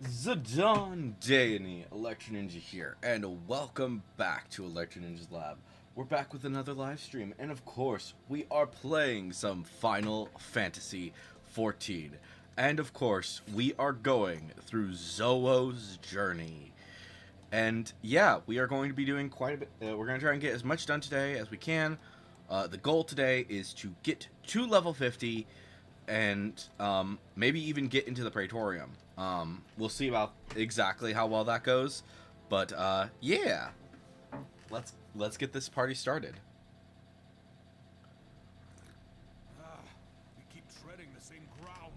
Zidane Dayani, Electro Ninja here, and welcome back to Electro Ninja's Lab. We're back with another live stream, and of course, we are playing some Final Fantasy 14. And of course, we are going through Zowo's journey. And yeah, we are going to be doing quite a bit. We're going to try and get as much done today as we can. The goal today is to get to level 50 and maybe even get into the Praetorium. We'll see about exactly how well that goes, but yeah, let's get this party started. We keep treading the same ground.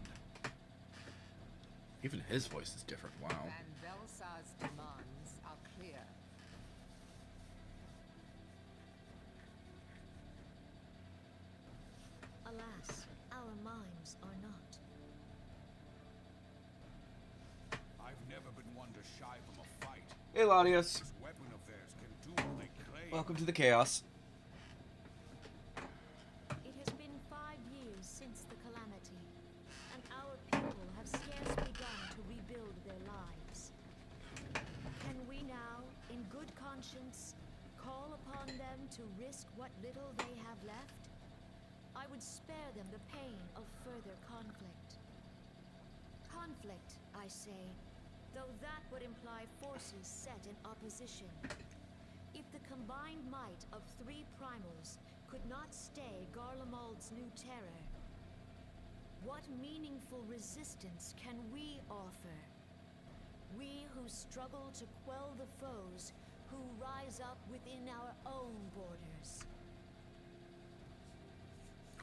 Even his voice is different. Wow. And Belsar's demands are clear. Alas, our minds are not. I've never been one to shy from a fight. Hey, Laudius. This weapon of theirs can do what they claim. Welcome to the chaos. It has been 5 years since the calamity, and our people have scarce begun to rebuild their lives. Can we now, in good conscience, call upon them to risk what little they have left? I would spare them the pain of further conflict. Conflict, I say, though that would imply forces set in opposition. If the combined might of 3 primals could not stay Garlemald's new terror, what meaningful resistance can we offer? We who struggle to quell the foes who rise up within our own borders.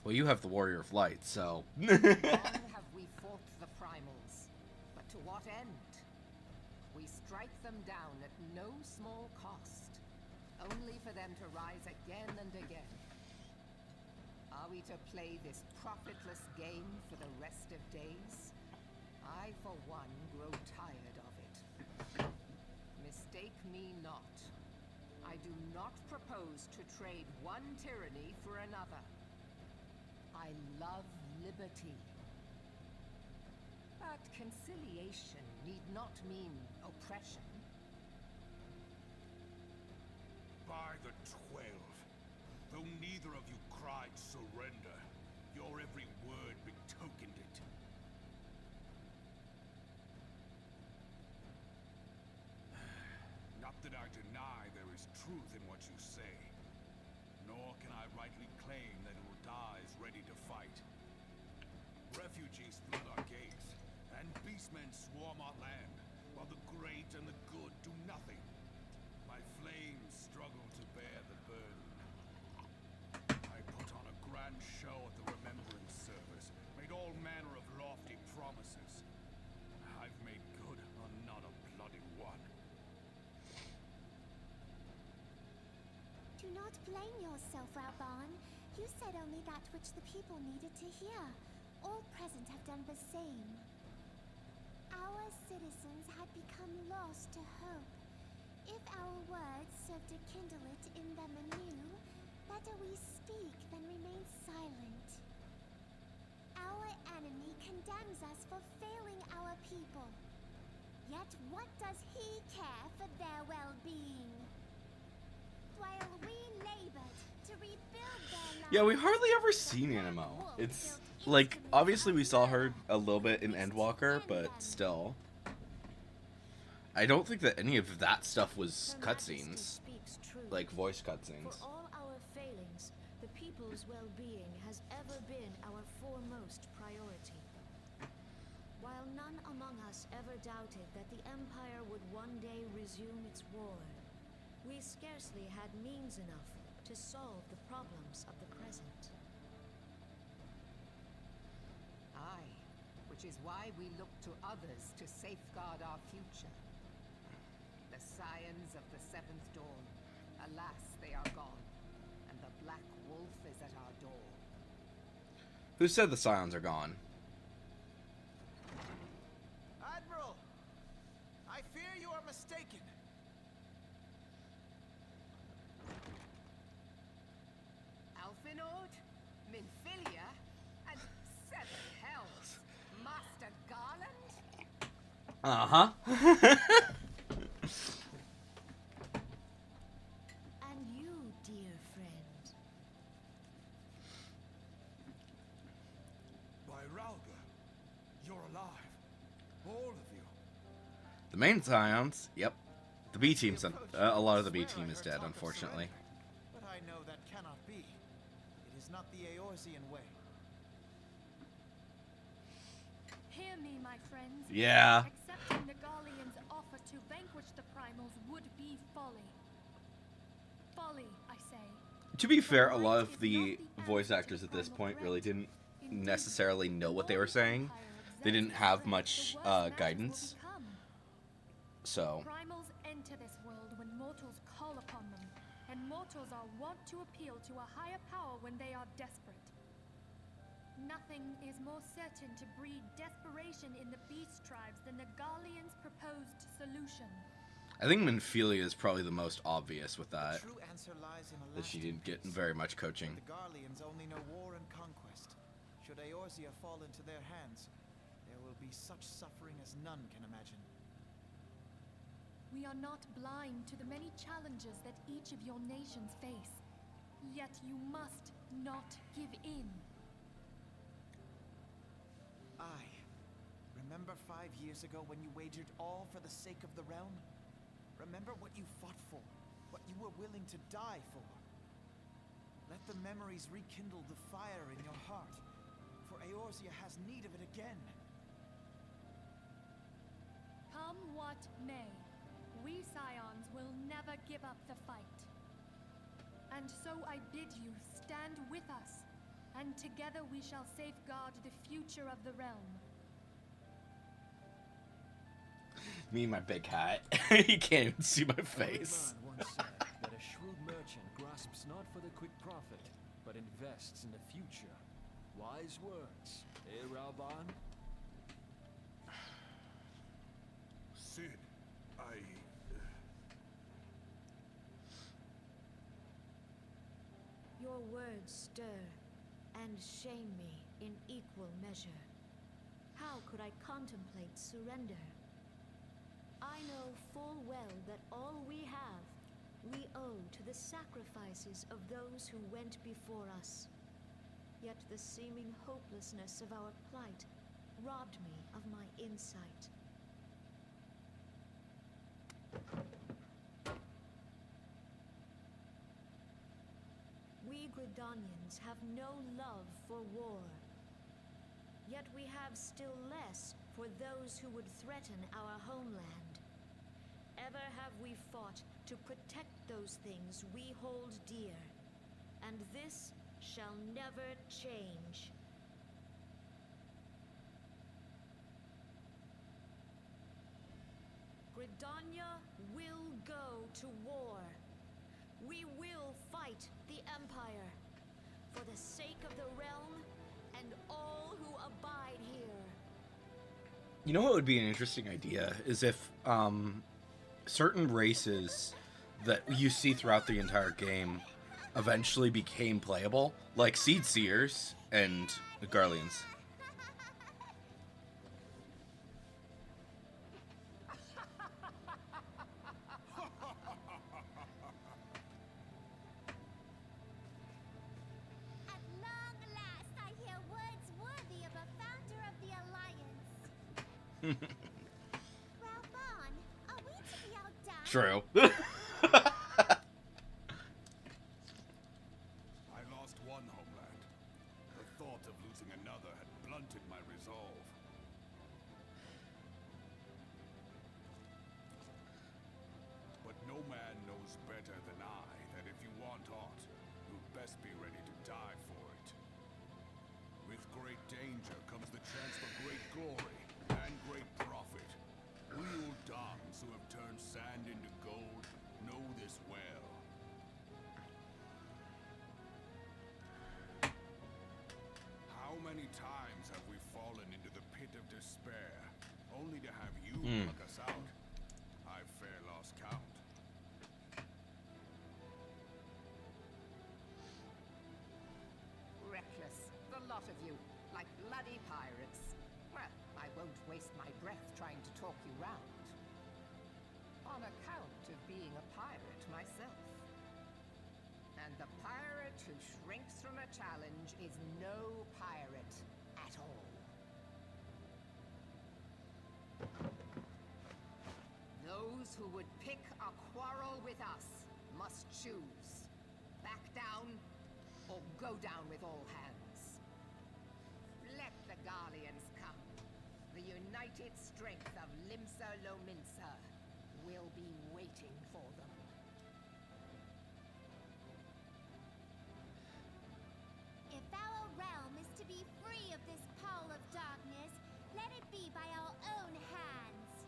Well, you have the Warrior of Light, so. Long have we fought the primals, but to what end? We strike them down at no small cost, only for them to rise again and again. Are we to play this profitless game for the rest of days? I, for one, grow tired of it. Mistake me not. I do not propose to trade one tyranny for another. I love liberty. But conciliation need not mean oppression. By the 12, though neither of you cried surrender, your every word betokened it. Not that I deny there is truth in what you say, nor can I rightly claim that Ul'dah is ready to fight. Refugees flood our gates, and beastmen swarm our land, while the great and the good do nothing. My flames struggle to bear the burden. I put on a grand show at the Remembrance Service, made all manner of lofty promises. I've made good on not a bloody one. Do not blame yourself, Raban. You said only that which the people needed to hear. All present have done the same. Our citizens had become lost to hope. If our words serve to kindle it in them anew, better we speak than remain silent. Our enemy condemns us for failing our people. Yet what does he care for their well-being? While we labored to rebuild their lives, Yeah, we hardly ever seen Animo. It's like, obviously we saw her a little bit in Endwalker, but still. I don't think that any of that stuff was Her Majesty cutscenes. speaks true. Like, voice For cutscenes. all our failings, the people's well-being has ever been our foremost priority. While none among us ever doubted that the Empire would one day resume its war, we scarcely had means enough to solve the problems of the present. Aye, which is why we look to others to safeguard our future. The scions of the Seventh Dawn, alas, they are gone, and the Black Wolf is at our door. Who said the Scions are gone? Admiral! I fear you are mistaken. Alphinaud, Minfilia, and Seven Hells. Master Garland? Uh-huh. And you, dear friend. By Ralga, you're alive. All of you. The main Scions, yep. The B team's a lot of the B team is dead, unfortunately. But I know that cannot be. It is not the Eorzean way. Hear me, my friends. Yeah. Accepting the Garlean's offer to vanquish the primals would be folly. Folly, I say. To be fair, a lot of the voice actors at this point really didn't necessarily know what they were saying. They didn't have much guidance. So, Primals enter this world when mortals call upon them, and mortals are wont to appeal to a higher power when they are desperate. Nothing is more certain to breed desperation in the beast tribes than the Garlean's proposed solution. I think Minfilia is probably the most obvious with that. The true answer lies in a That she lasting didn't get peace. very much coaching. The Garleans only know war and conquest. Should Eorzea fall into their hands, there will be such suffering as none can imagine. We are not blind to the many challenges that each of your nations face. Yet you must not give in. Remember 5 years ago when you wagered all for the sake of the realm? Remember what you fought for, what you were willing to die for. Let the memories rekindle the fire in your heart, for Eorzea has need of it again. Come what may, we Scions will never give up the fight. And so I bid you stand with us, and together we shall safeguard the future of the realm. Me and my big hat. You can't even see my face. Man once said that a shrewd merchant grasps not for the quick profit, but invests in the future. Wise words, eh, Ralban? Sid, Your words stir and shame me in equal measure. How could I contemplate surrender? I know full well that all we have, we owe to the sacrifices of those who went before us. Yet the seeming hopelessness of our plight robbed me of my insight. We Gridanians have no love for war. Yet we have still less for those who would threaten our homeland. Ever have we fought to protect those things we hold dear, and this shall never change. Gridania will go to war. We will fight the Empire for the sake of the realm and all who abide here. You know what would be an interesting idea is if certain races that you see throughout the entire game eventually became playable, like Seed Seers and the Garleans. At long last, I hear words worthy of a founder of the Alliance. Ralban, are we to be outdone? True. I lost one homeland. The thought of losing another had blunted my resolve. But no man knows better than I that if you want aught, you'd best be ready to die for it. With great danger comes the chance for great glory and great profit. We Uldams who have turned sand into gold know this well. How many times have we fallen into the pit of despair, only to have you pluck us out? I've fair lost count. Reckless, the lot of you, like bloody pirates. Well, I won't waste my breath trying to talk you round. On account of being a pirate myself. And the pirate who shrinks from a challenge is no pirate at all. Those who would pick a quarrel with us must choose. Back down, or go down with all hands. Let the Garleans come. The united strength of Limsa Lominsa will be waiting for them. If our realm is to be free of this pall of darkness, let it be by our own hands.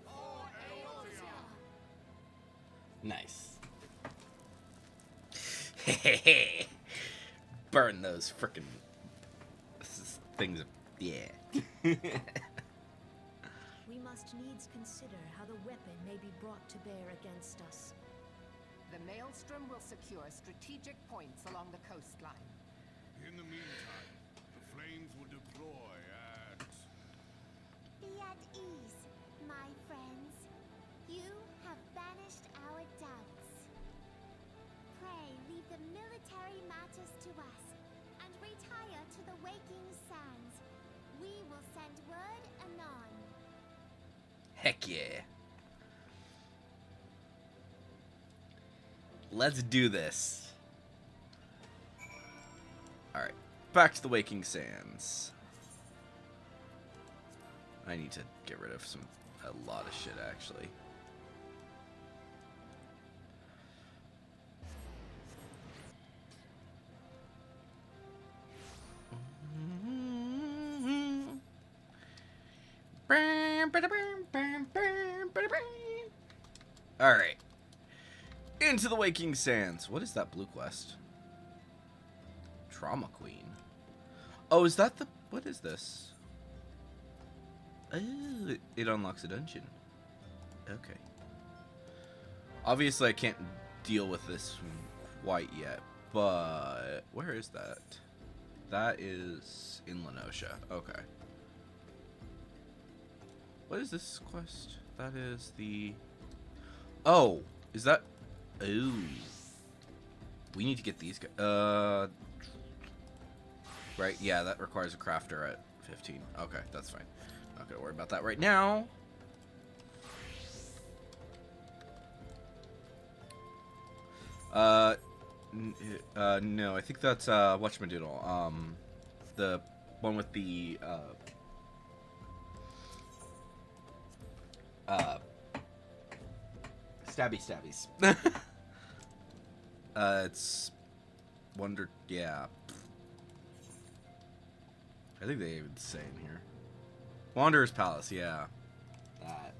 For Eorzea! Nice. Burn those frickin' things. Yeah. We must needs consider how the weapon may be brought to bear against us. The Maelstrom will secure strategic points along the coastline. In the meantime, the flames will deploy at... Be at ease, my friends. You have banished our doubts. Pray leave the military matters to us, and retire to the waking sands. We will send word anon. Heck yeah. Let's do this. Alright, back to the Waking Sands. I need to get rid of a lot of shit, actually. Alright. Into the Waking Sands. What is that blue quest? Trauma Queen. Oh, is that the... What is this? Oh, it unlocks a dungeon. Okay. Obviously, I can't deal with this quite yet, but... Where is that? That is in Lenosha. Okay. What is this quest? That is the... Oh, is that... Ooh. We need to get these guys. Right, yeah, that requires a crafter at 15. Okay, that's fine. Not gonna worry about that right now. No, I think that's, whatchamadoodle. The one with the, stabbies. It's Wonder, yeah. I think they even say in here. Wanderer's Palace, yeah. That.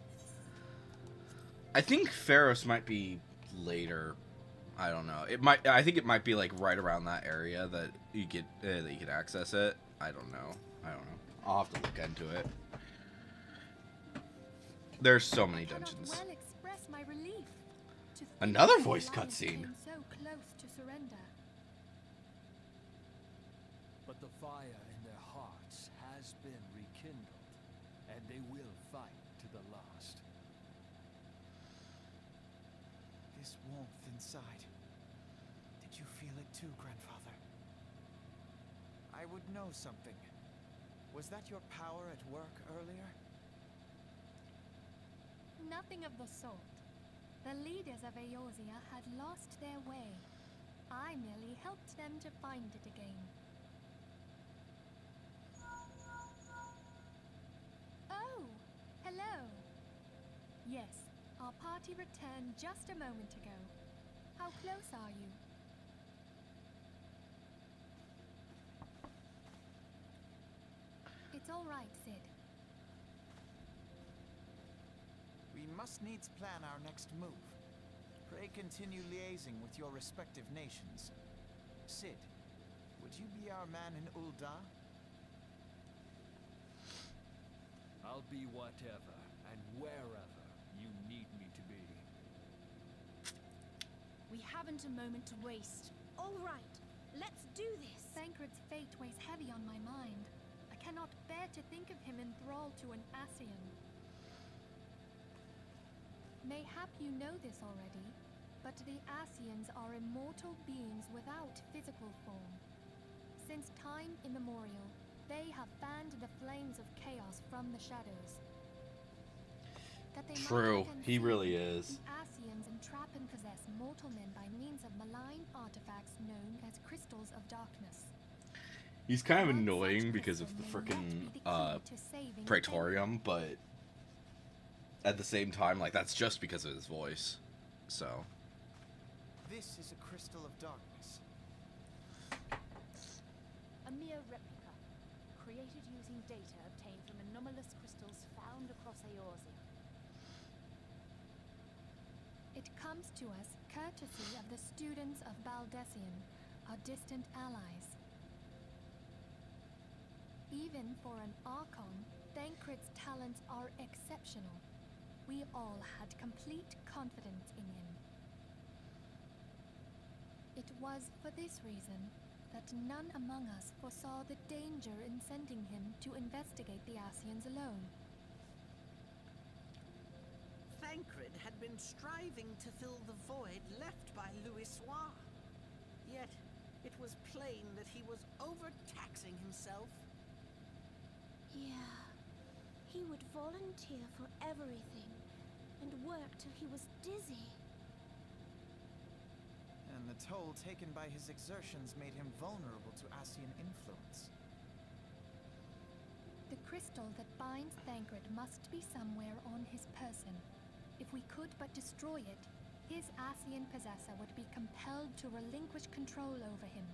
I think Pharos might be later. I don't know. It might. I think it might be like right around that area that you get that you can access it. I don't know. I'll have to look into it. There's so many dungeons. I cannot well express my relief to think Another that voice the Alliance cutscene. came so close to surrender. But the fire in their hearts has been rekindled, and they will fight to the last. This warmth inside. Did you feel it too, Grandfather? I would know something. Was that your power at work earlier? Nothing of the sort. The leaders of Eorzea had lost their way. I merely helped them to find it again. Oh, hello. Yes, our party returned just a moment ago. How close are you? It's all right, Sid. We must needs plan our next move. Pray continue liaising with your respective nations. Sid, would you be our man in Ul'dah? I'll be whatever and wherever you need me to be. We haven't a moment to waste. All right, let's do this. Thancred's fate weighs heavy on my mind. I cannot bear to think of him in thrall fall to an Ascian. Mayhap you know this already, but the Ascians are immortal beings without physical form. Since time immemorial, they have fanned the flames of chaos from the shadows. That they might True, he conceive, really is. The Ascians entrap and possess mortal men by means of malign artifacts known as crystals of darkness. He's kind of One annoying such because of the crystal may frickin' not be the key to saving Praetorium, but at the same time, like, that's just because of his voice. So. This is a crystal of darkness. A mere replica, created using data obtained from anomalous crystals found across Eorzea. It comes to us courtesy of the students of Baldessian, our distant allies. Even for an Archon, Thancred's talents are exceptional. We all had complete confidence in him. It was for this reason that none among us foresaw the danger in sending him to investigate the Ascians alone. Thancred had been striving to fill the void left by Louisoix. Yet, it was plain that he was overtaxing himself. Yeah. He would volunteer for everything and work till he was dizzy. And the toll taken by his exertions made him vulnerable to Ascian influence. The crystal that binds Thancred must be somewhere on his person. If we could but destroy it, his Ascian possessor would be compelled to relinquish control over him.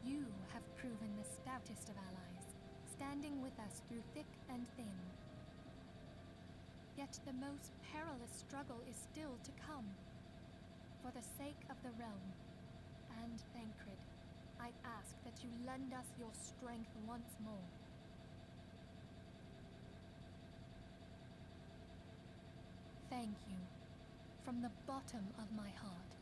You have proven the stoutest of allies, standing with us through thick and thin. Yet the most perilous struggle is still to come. For the sake of the realm, and Thancred, I ask that you lend us your strength once more. Thank you, from the bottom of my heart.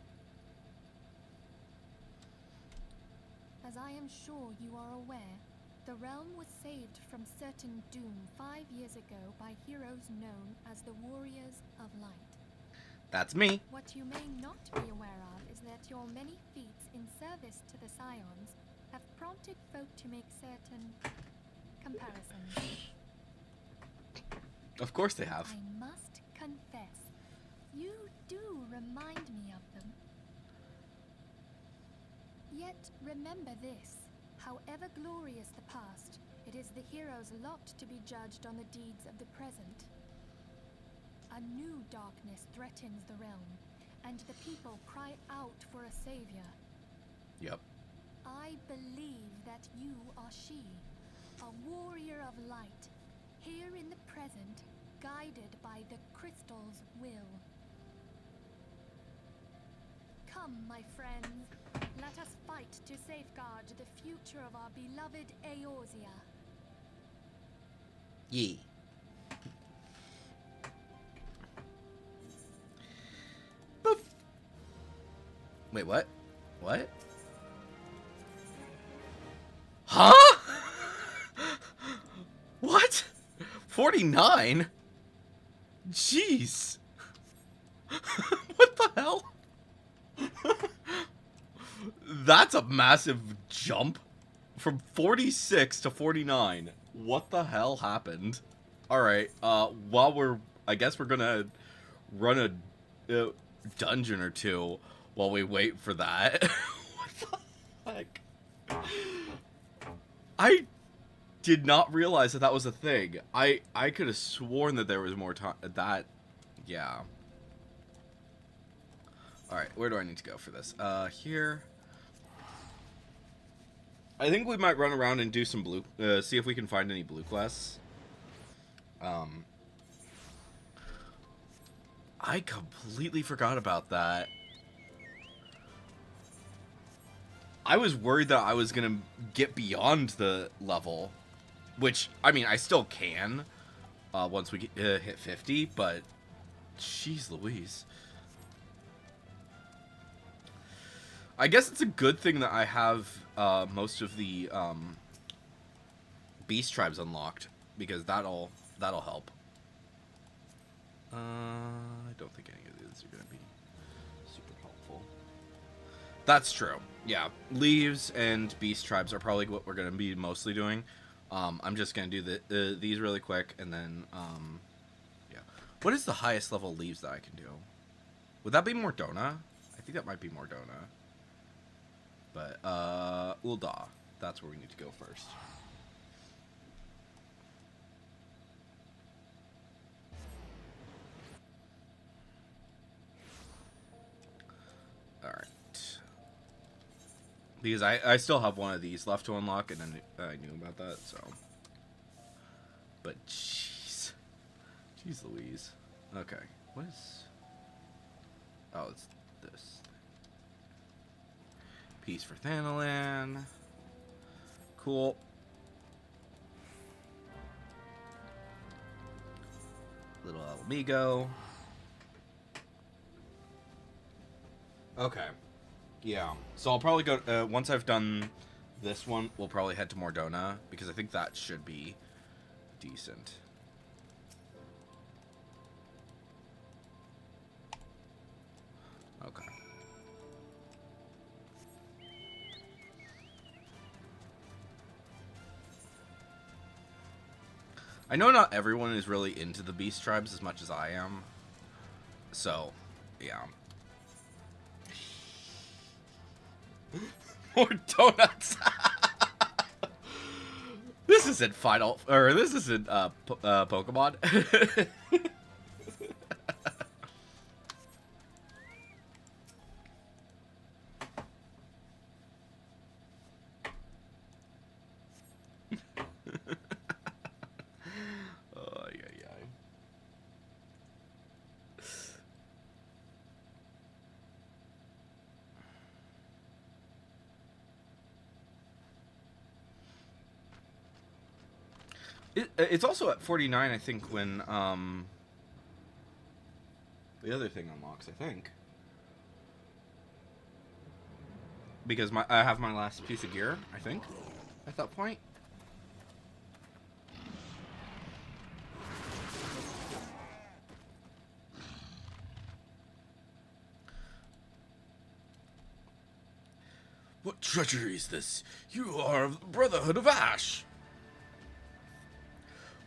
As I am sure you are aware, the realm was saved from certain doom 5 years ago by heroes known as the Warriors of Light. That's me. What you may not be aware of is that your many feats in service to the Scions have prompted folk to make certain comparisons. Of course they have. I must confess, you do remind me of them. Yet remember this, however glorious the past, it is the hero's lot to be judged on the deeds of the present. A new darkness threatens the realm, and the people cry out for a savior. Yep. I believe that you are she, a warrior of light, here in the present, guided by the crystal's will. Come, my friends, let us fight to safeguard the future of our beloved Eorzea. Yee. Boop. Wait, what? What? Huh? What? 49? Jeez. What the hell? That's a massive jump from 46 to 49. What the hell happened? Alright, I guess we're gonna run a dungeon or two while we wait for that. What the heck? I did not realize that that was a thing. I could have sworn that there was more time. Yeah. Alright, where do I need to go for this? Here. I think we might run around and do some blue, see if we can find any blue quests. I completely forgot about that. I was worried that I was gonna get beyond the level, which, I mean, I still can, once we hit 50, but, jeez Louise. I guess it's a good thing that I have, most of the, beast tribes unlocked, because that'll help. I don't think any of these are going to be super helpful. That's true. Yeah, leaves and beast tribes are probably what we're going to be mostly doing. I'm just going to do these really quick, and then, yeah. What is the highest level leaves that I can do? Would that be Mordona? I think that might be Mordona. But, Ul'dah. That's where we need to go first. Alright. Because I still have one of these left to unlock, and I knew about that, so. But, jeez. Jeez Louise. Okay. What is... Oh, it's this. Piece for Thanalan. Cool. Little Alamigo. Okay. Yeah. So I'll probably go... once I've done this one, we'll probably head to Mordona, because I think that should be decent. Okay. I know not everyone is really into the beast tribes as much as I am. So, yeah. More donuts. This isn't Final, or this isn't Pokemon. It's also at 49, I think, when the other thing unlocks, I think. Because I have my last piece of gear, I think, at that point. What treachery is this? You are of the Brotherhood of Ash!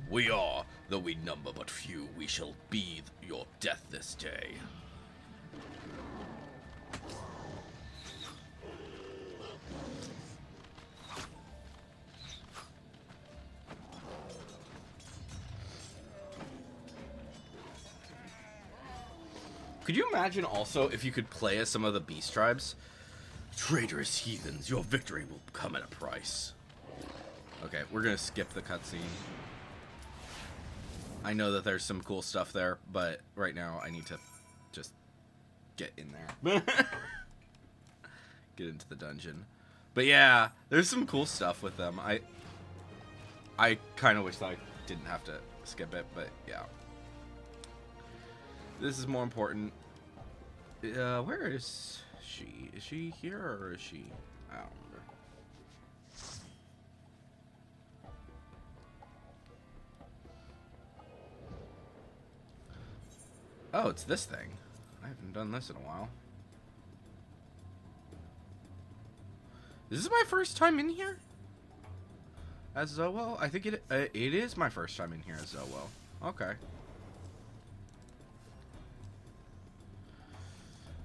We are, though we number but few, we shall be your death this day. Could you imagine also if you could play as some of the beast tribes? Traitorous heathens, your victory will come at a price. Okay, we're gonna skip the cutscene. I know that there's some cool stuff there, but right now I need to just get in there. Get into the dungeon. But yeah, there's some cool stuff with them. I kind of wish that I didn't have to skip it, but yeah. This is more important. Where is she? Is she here or is she? I don't remember. Oh, it's this thing. I haven't done this in a while. This is my first time in here? As Zowo? I think it is my first time in here as Zowo. Okay.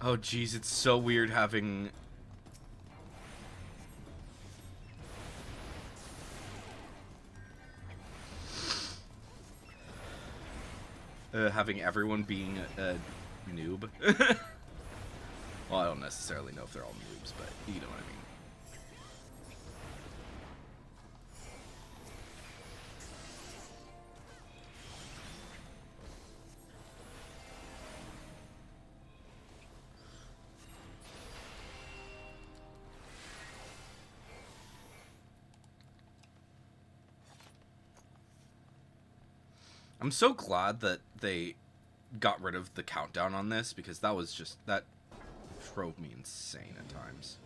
Oh, geez, it's so weird having... having everyone being a noob. Well, I don't necessarily know if they're all noobs, but you know what I mean. I'm so glad that they got rid of the countdown on this, because that was just, that drove me insane at times.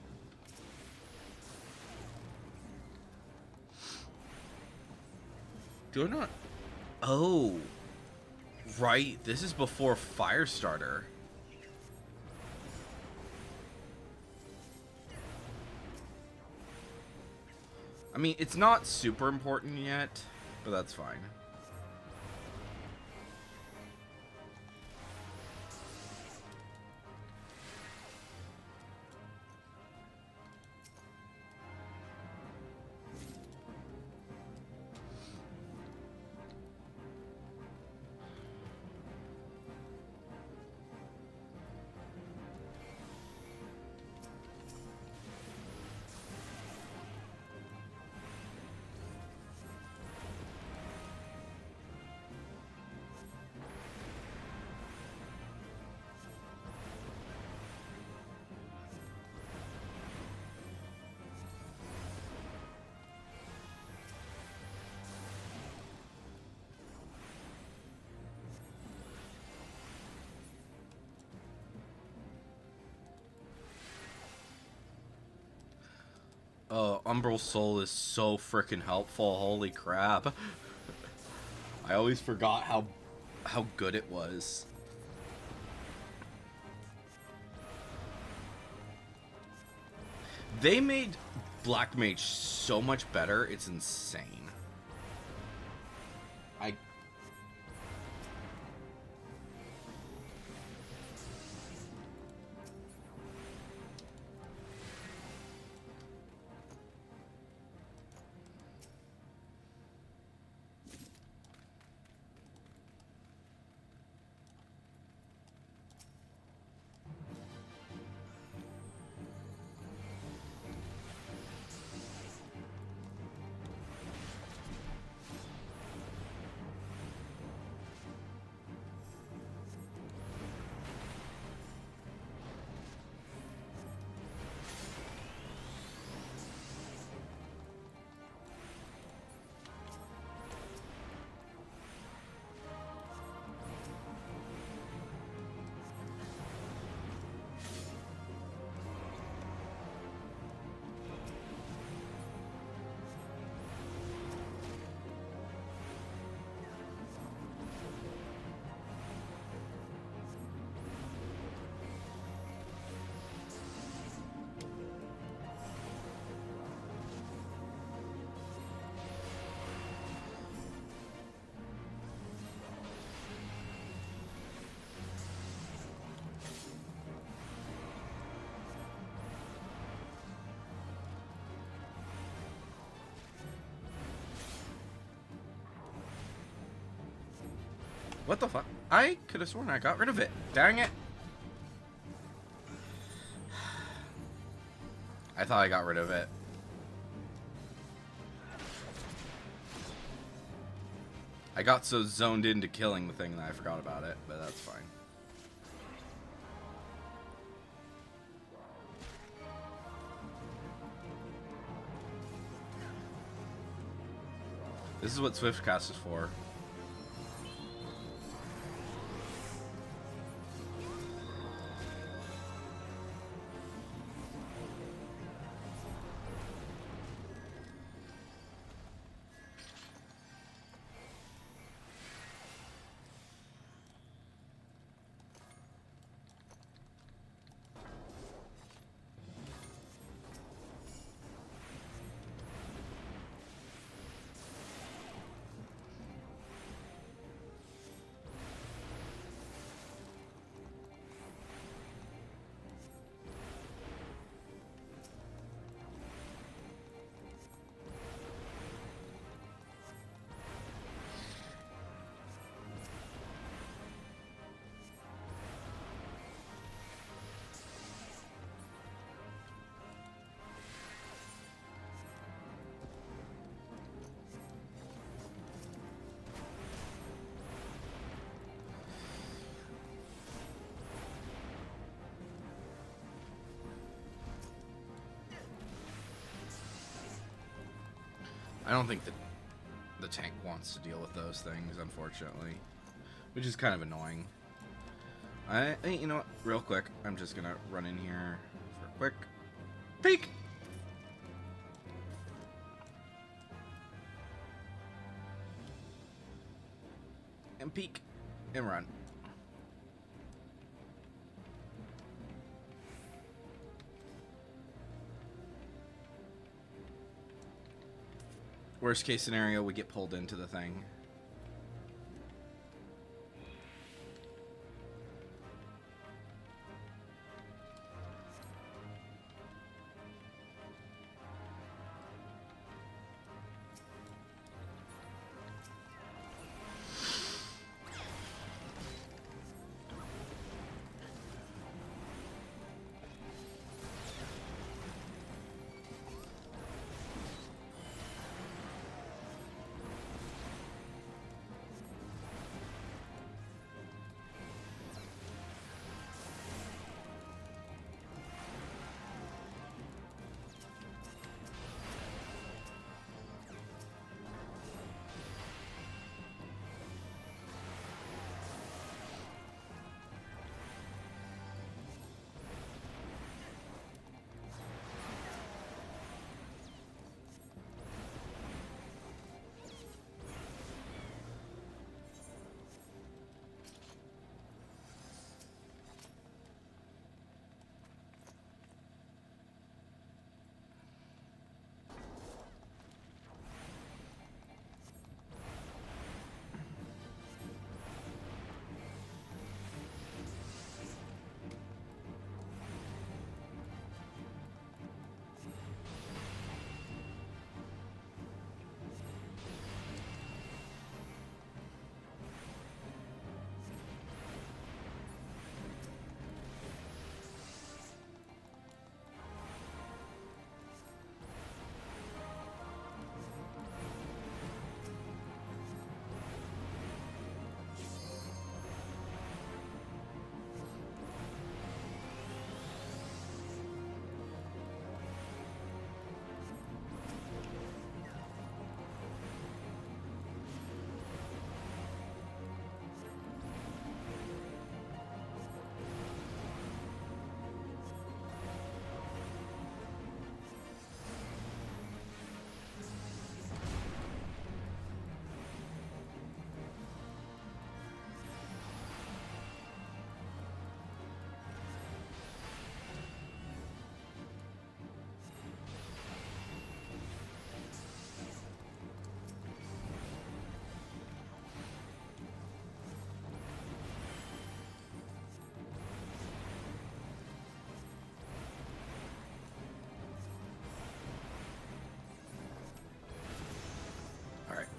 Do I not? Oh. Right. This is before Firestarter. I mean, it's not super important yet, but that's fine. Umbral Soul is so freaking helpful. Holy crap. I always forgot how good it was. They made Black Mage so much better, it's insane. What the fuck? I could have sworn I got rid of it. Dang it. I thought I got rid of it. I got so zoned into killing the thing that I forgot about it, but that's fine. This is what Swiftcast is for. I don't think the tank wants to deal with those things, unfortunately, which is kind of annoying. You know what? Real quick, I'm just gonna run in here for a quick peek. and peek and run. Worst case scenario, we get pulled into the thing.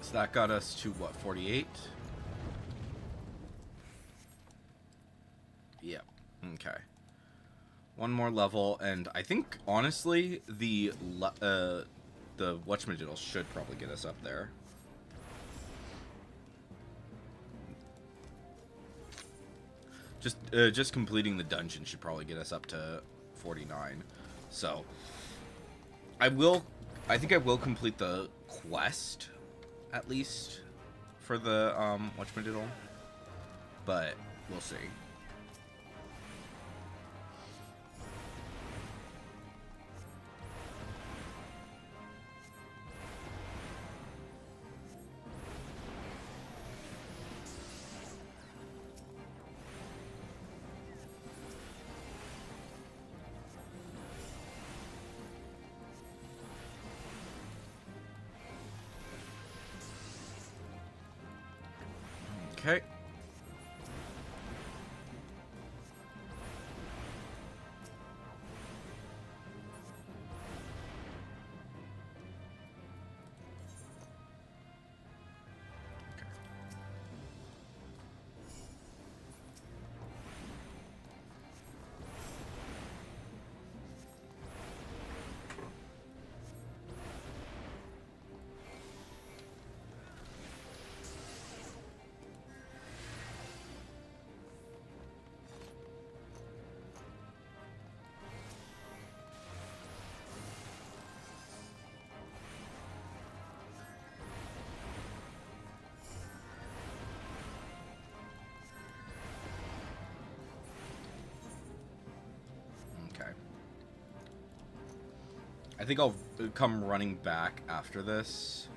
So that got us to what, 48? Yep. Okay. One more level, and I think honestly the whatchamajiggle should probably get us up there. Just completing the dungeon should probably get us up to 49. So I think I will complete the quest at least for the whatchamadiddle, but we'll see. Okay. I think I'll come running back after this.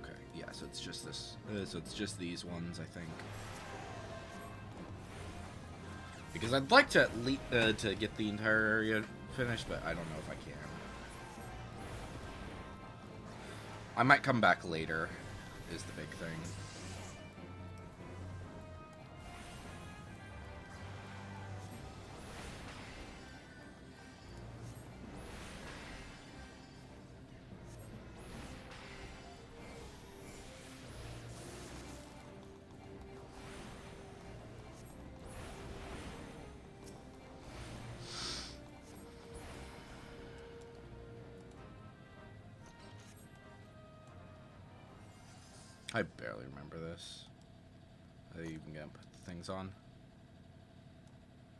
Okay, yeah, so it's just this. So it's just these ones, I think. Because I'd like to to get the entire area finished, but I don't know if I can. I might come back later, is the big thing. I barely remember this. Are they even gonna put the things on?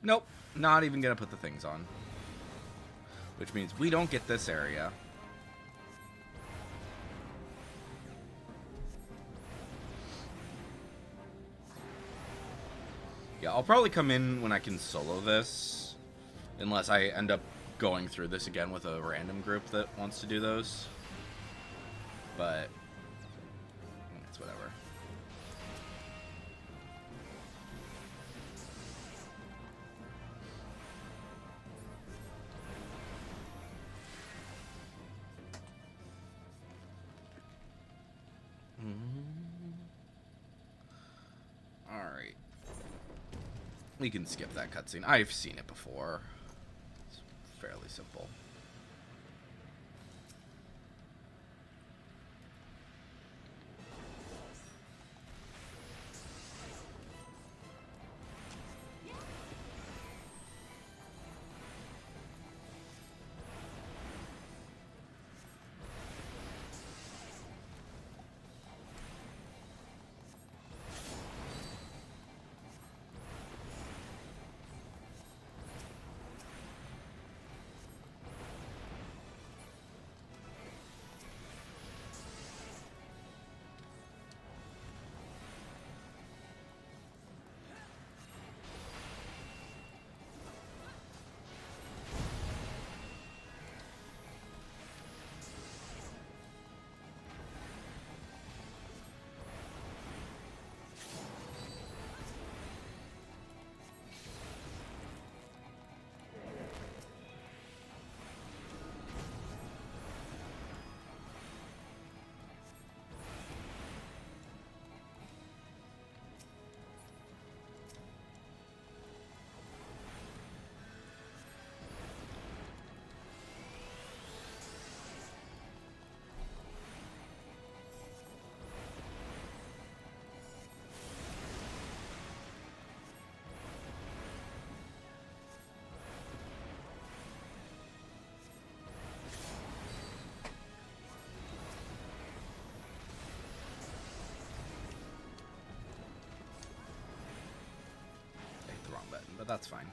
Nope, not even gonna put the things on. Which means we don't get this area. Yeah, I'll probably come in when I can solo this. Unless I end up going through this again with a random group that wants to do those. But it's whatever. Alright. We can skip that cutscene. I've seen it before. It's fairly simple. But that's fine.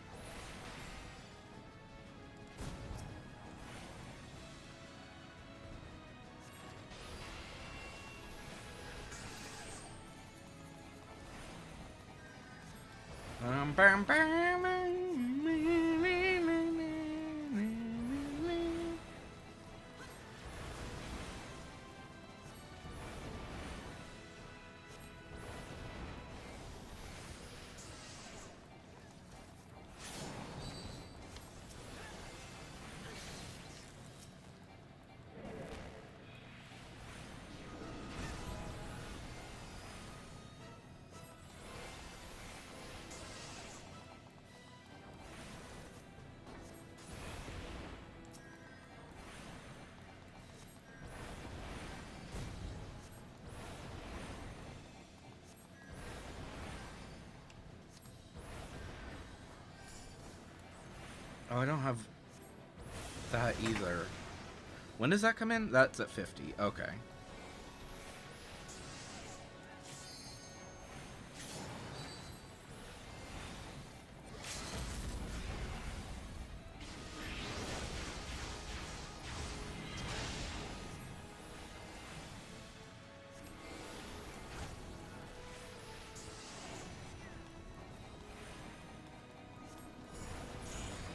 Oh, I don't have that either. When does that come in? That's at 50. Okay.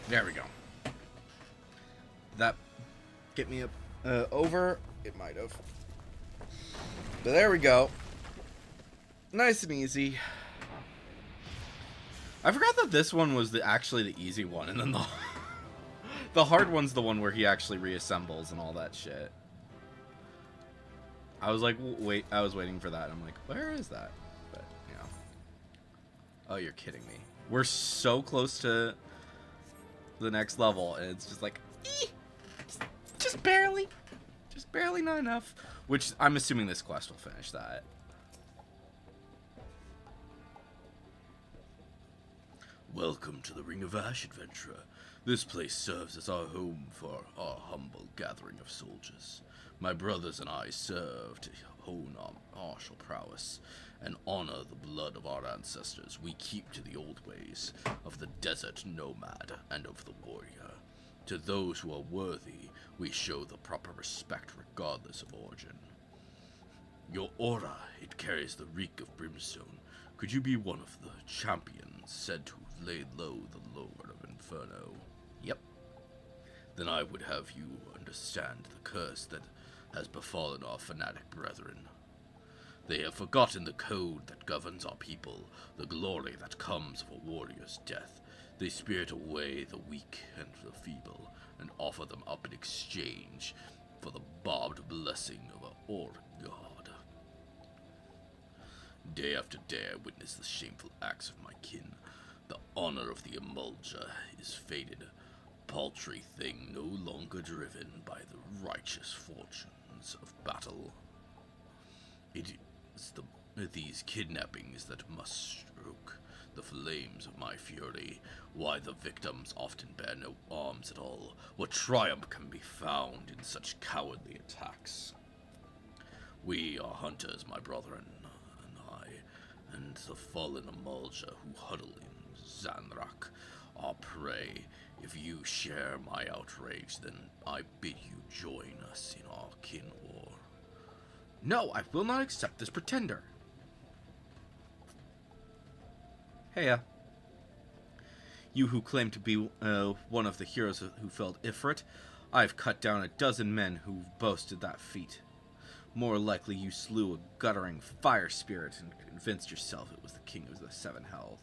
There we go. That get me up over? It might have. But there we go. Nice and easy. I forgot that this one was actually the easy one, and then the hard one's the one where he actually reassembles and all that shit. I was like, wait, I was waiting for that. I'm like, where is that? But, you know. Oh, you're kidding me. We're so close to the next level, and it's just like, just barely. Just barely, not enough. Which, I'm assuming this quest will finish that. Welcome to the Ring of Ash, adventurer. This place serves as our home for our humble gathering of soldiers. My brothers and I serve to hone our martial prowess and honor the blood of our ancestors. We keep to the old ways of the desert nomad and of the warrior. To those who are worthy, we show the proper respect regardless of origin. Your aura, it carries the reek of brimstone. Could you be one of the champions said to have laid low the Lord of Inferno? Yep. Then I would have you understand the curse that has befallen our fanatic brethren. They have forgotten the code that governs our people, the glory that comes of a warrior's death. They spirit away the weak and the feeble, and offer them up in exchange for the barbed blessing of a Orc god. Day after day I witness the shameful acts of my kin. The honor of the Emulja is faded, paltry thing no longer driven by the righteous fortunes of battle. It is these kidnappings that must stroke the flames of my fury. Why the victims often bear no arms at all. What triumph can be found in such cowardly attacks? We are hunters, my brethren, and I, and the fallen Emulja who huddle in Zanrak, our prey. If you share my outrage, then I bid you join us in our kin war. No, I will not accept this pretender. Heya. You who claim to be one of the heroes who felled Ifrit, I've cut down a dozen men who boasted that feat. More likely you slew a guttering fire spirit and convinced yourself it was the king of the Seven Hells.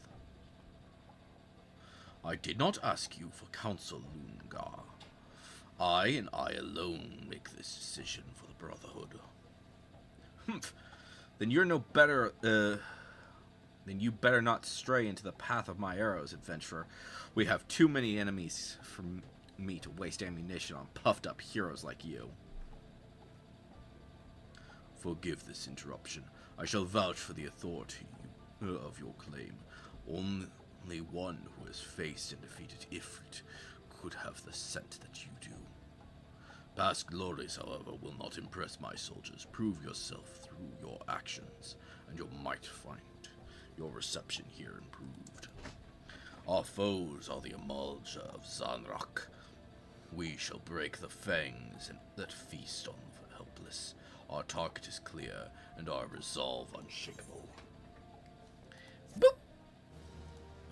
I did not ask you for counsel, Lungar. I and I alone make this decision for the Brotherhood. Humph. Then you're no better, then you better not stray into the path of my arrows, adventurer. We have too many enemies for me to waste ammunition on puffed-up heroes like you. Forgive this interruption. I shall vouch for the authority of your claim. Only one who has faced and defeated Ifrit could have the scent that you do. Past glories, however, will not impress my soldiers. Prove yourself through your actions, and you might find your reception here improved. Our foes are the Emulja of Zanrak. We shall break the fangs that feast on the helpless. Our target is clear, and our resolve unshakable. Boop!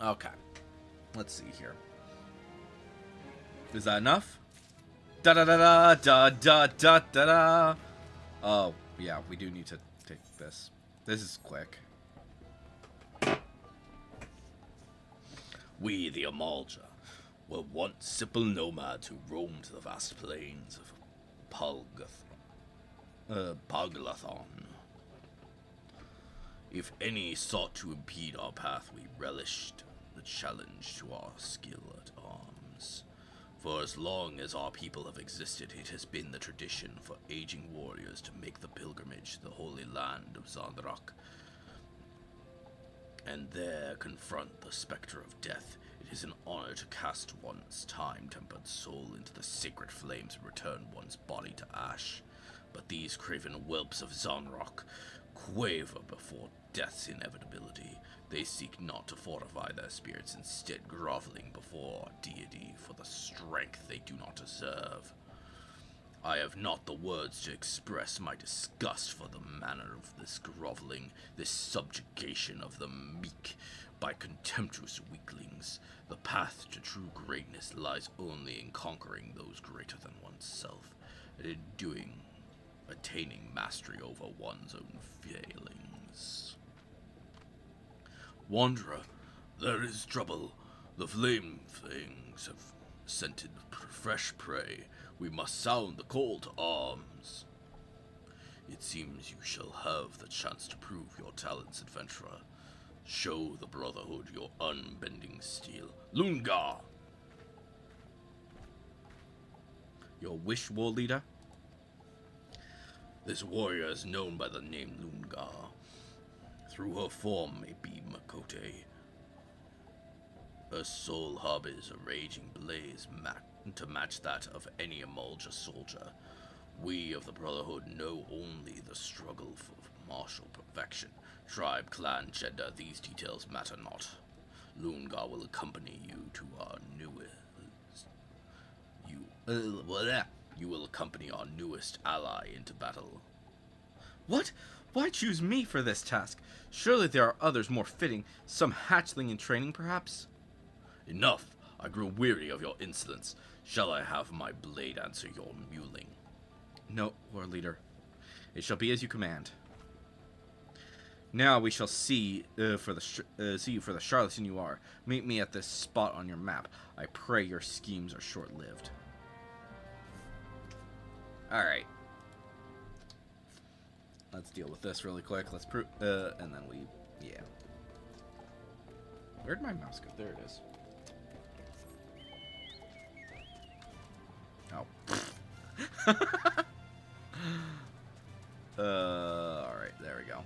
Okay. Let's see here. Is that enough? Da-da-da-da-da-da-da-da-da! Oh, yeah, we do need to take this. This is quick. We, the Emulja, were once simple nomads who roamed the vast plains of Paglathon. If any sought to impede our path, we relished the challenge to our skill at arms. For as long as our people have existed, it has been the tradition for aging warriors to make the pilgrimage to the holy land of Zanrak, and there confront the specter of death. It is an honor to cast one's time-tempered soul into the sacred flames and return one's body to ash. But these craven whelps of Zanrak quaver before death's inevitability. They seek not to fortify their spirits, instead groveling before our deity for the strength they do not deserve. I have not the words to express my disgust for the manner of this groveling, this subjugation of the meek by contemptuous weaklings. The path to true greatness lies only in conquering those greater than oneself, and in doing attaining mastery over one's own failings. Wanderer, there is trouble. The flame things have scented fresh prey. We must sound the call to arms. It seems you shall have the chance to prove your talents, adventurer. Show the Brotherhood your unbending steel. Lungar! Your wish, war leader? This warrior is known by the name Lungar. Through her form may be Makote. Her soul harbors a raging blaze to match that of any Amulja soldier. We of the Brotherhood know only the struggle for martial perfection. Tribe, clan, gender, these details matter not. Lungar will accompany you to our newest... You will accompany our newest ally into battle. What? Why choose me for this task? Surely there are others more fitting. Some hatchling in training, perhaps? Enough! I grow weary of your insolence. Shall I have my blade answer your mewling? No, war leader. It shall be as you command. Now we shall see you for the charlatan you are. Meet me at this spot on your map. I pray your schemes are short-lived. Alright. Let's deal with this really quick. Let's prove, and then we, yeah. Where'd my mouse go? There it is. Oh. Alright, there we go.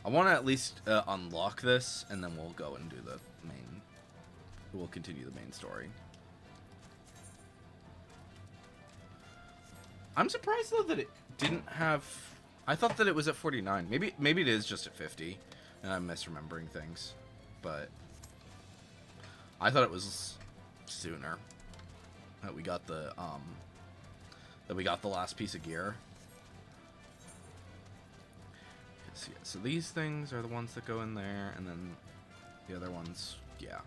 I want to at least unlock this, and then we'll go and do the main. We'll continue the main story. I'm surprised though that it didn't have. I thought that it was at 49. Maybe it is just at 50, and I'm misremembering things. But I thought it was sooner that we got the last piece of gear. So these things are the ones that go in there, and then the other ones, yeah.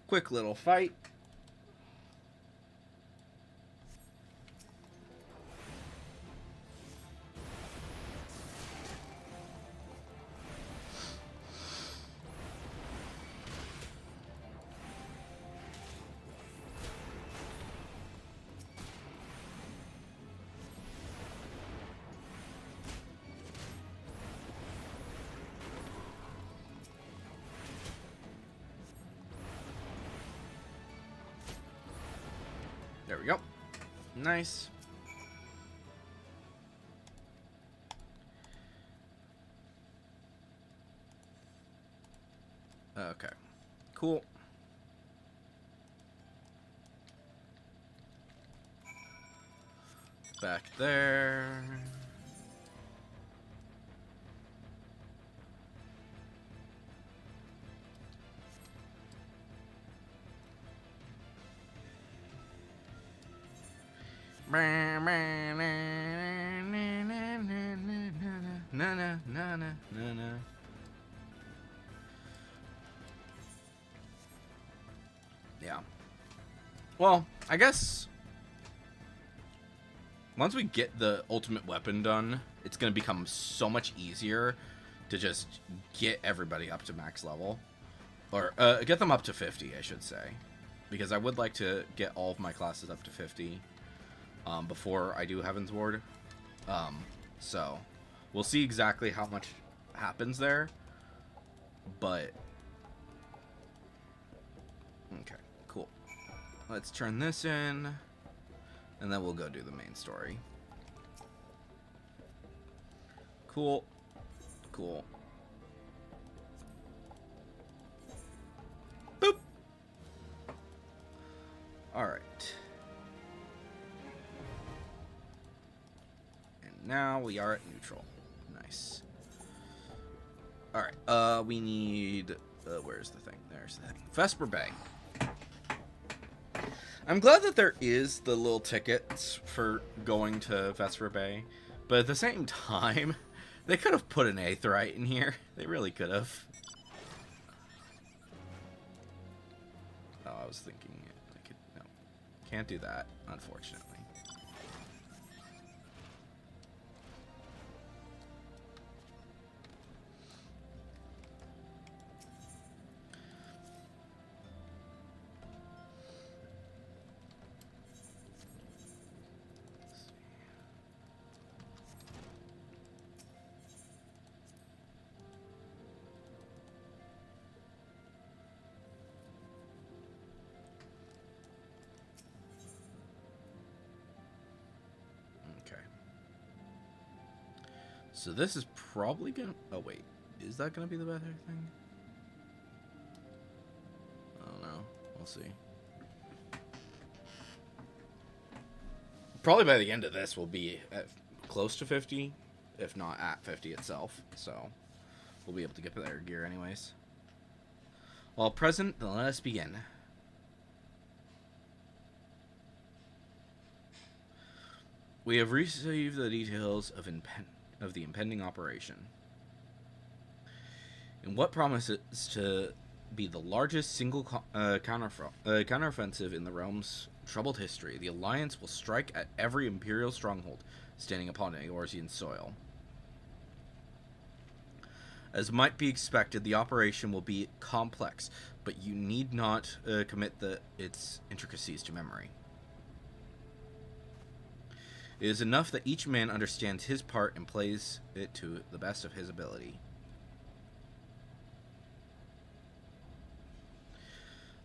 Quick little fight. There we go. Nice. Okay. Cool. Back there. Yeah. Well, I guess once we get the ultimate weapon done, it's going to become so much easier to just get everybody up to max level. Or get them up to 50, I should say. Because I would like to get all of my classes up to 50 before I do Heaven's Ward. So we'll see exactly how much happens there. But okay, cool. Let's turn this in, and then we'll go do the main story. Cool. Cool. Boop. All right. And now we are at neutral. Nice. All right. We need. Where's the thing? There's the thing. Vesper Bay. I'm glad that there is the little tickets for going to Vesper Bay, but at the same time, they could have put an Aetheryte in here. They really could have. Oh, I was thinking I could. No, can't do that, unfortunately. So this is probably gonna... Oh, wait. Is that gonna be the better thing? I don't know. We'll see. Probably by the end of this, we'll be at close to 50, if not at 50 itself. So we'll be able to get better gear anyways. While present, then let us begin. We have received the details of the impending operation. In what promises to be the largest single counteroffensive in the realm's troubled history, the Alliance will strike at every Imperial stronghold standing upon Eorzean soil. As might be expected, the operation will be complex, but you need not commit its intricacies to memory. It is enough that each man understands his part and plays it to the best of his ability.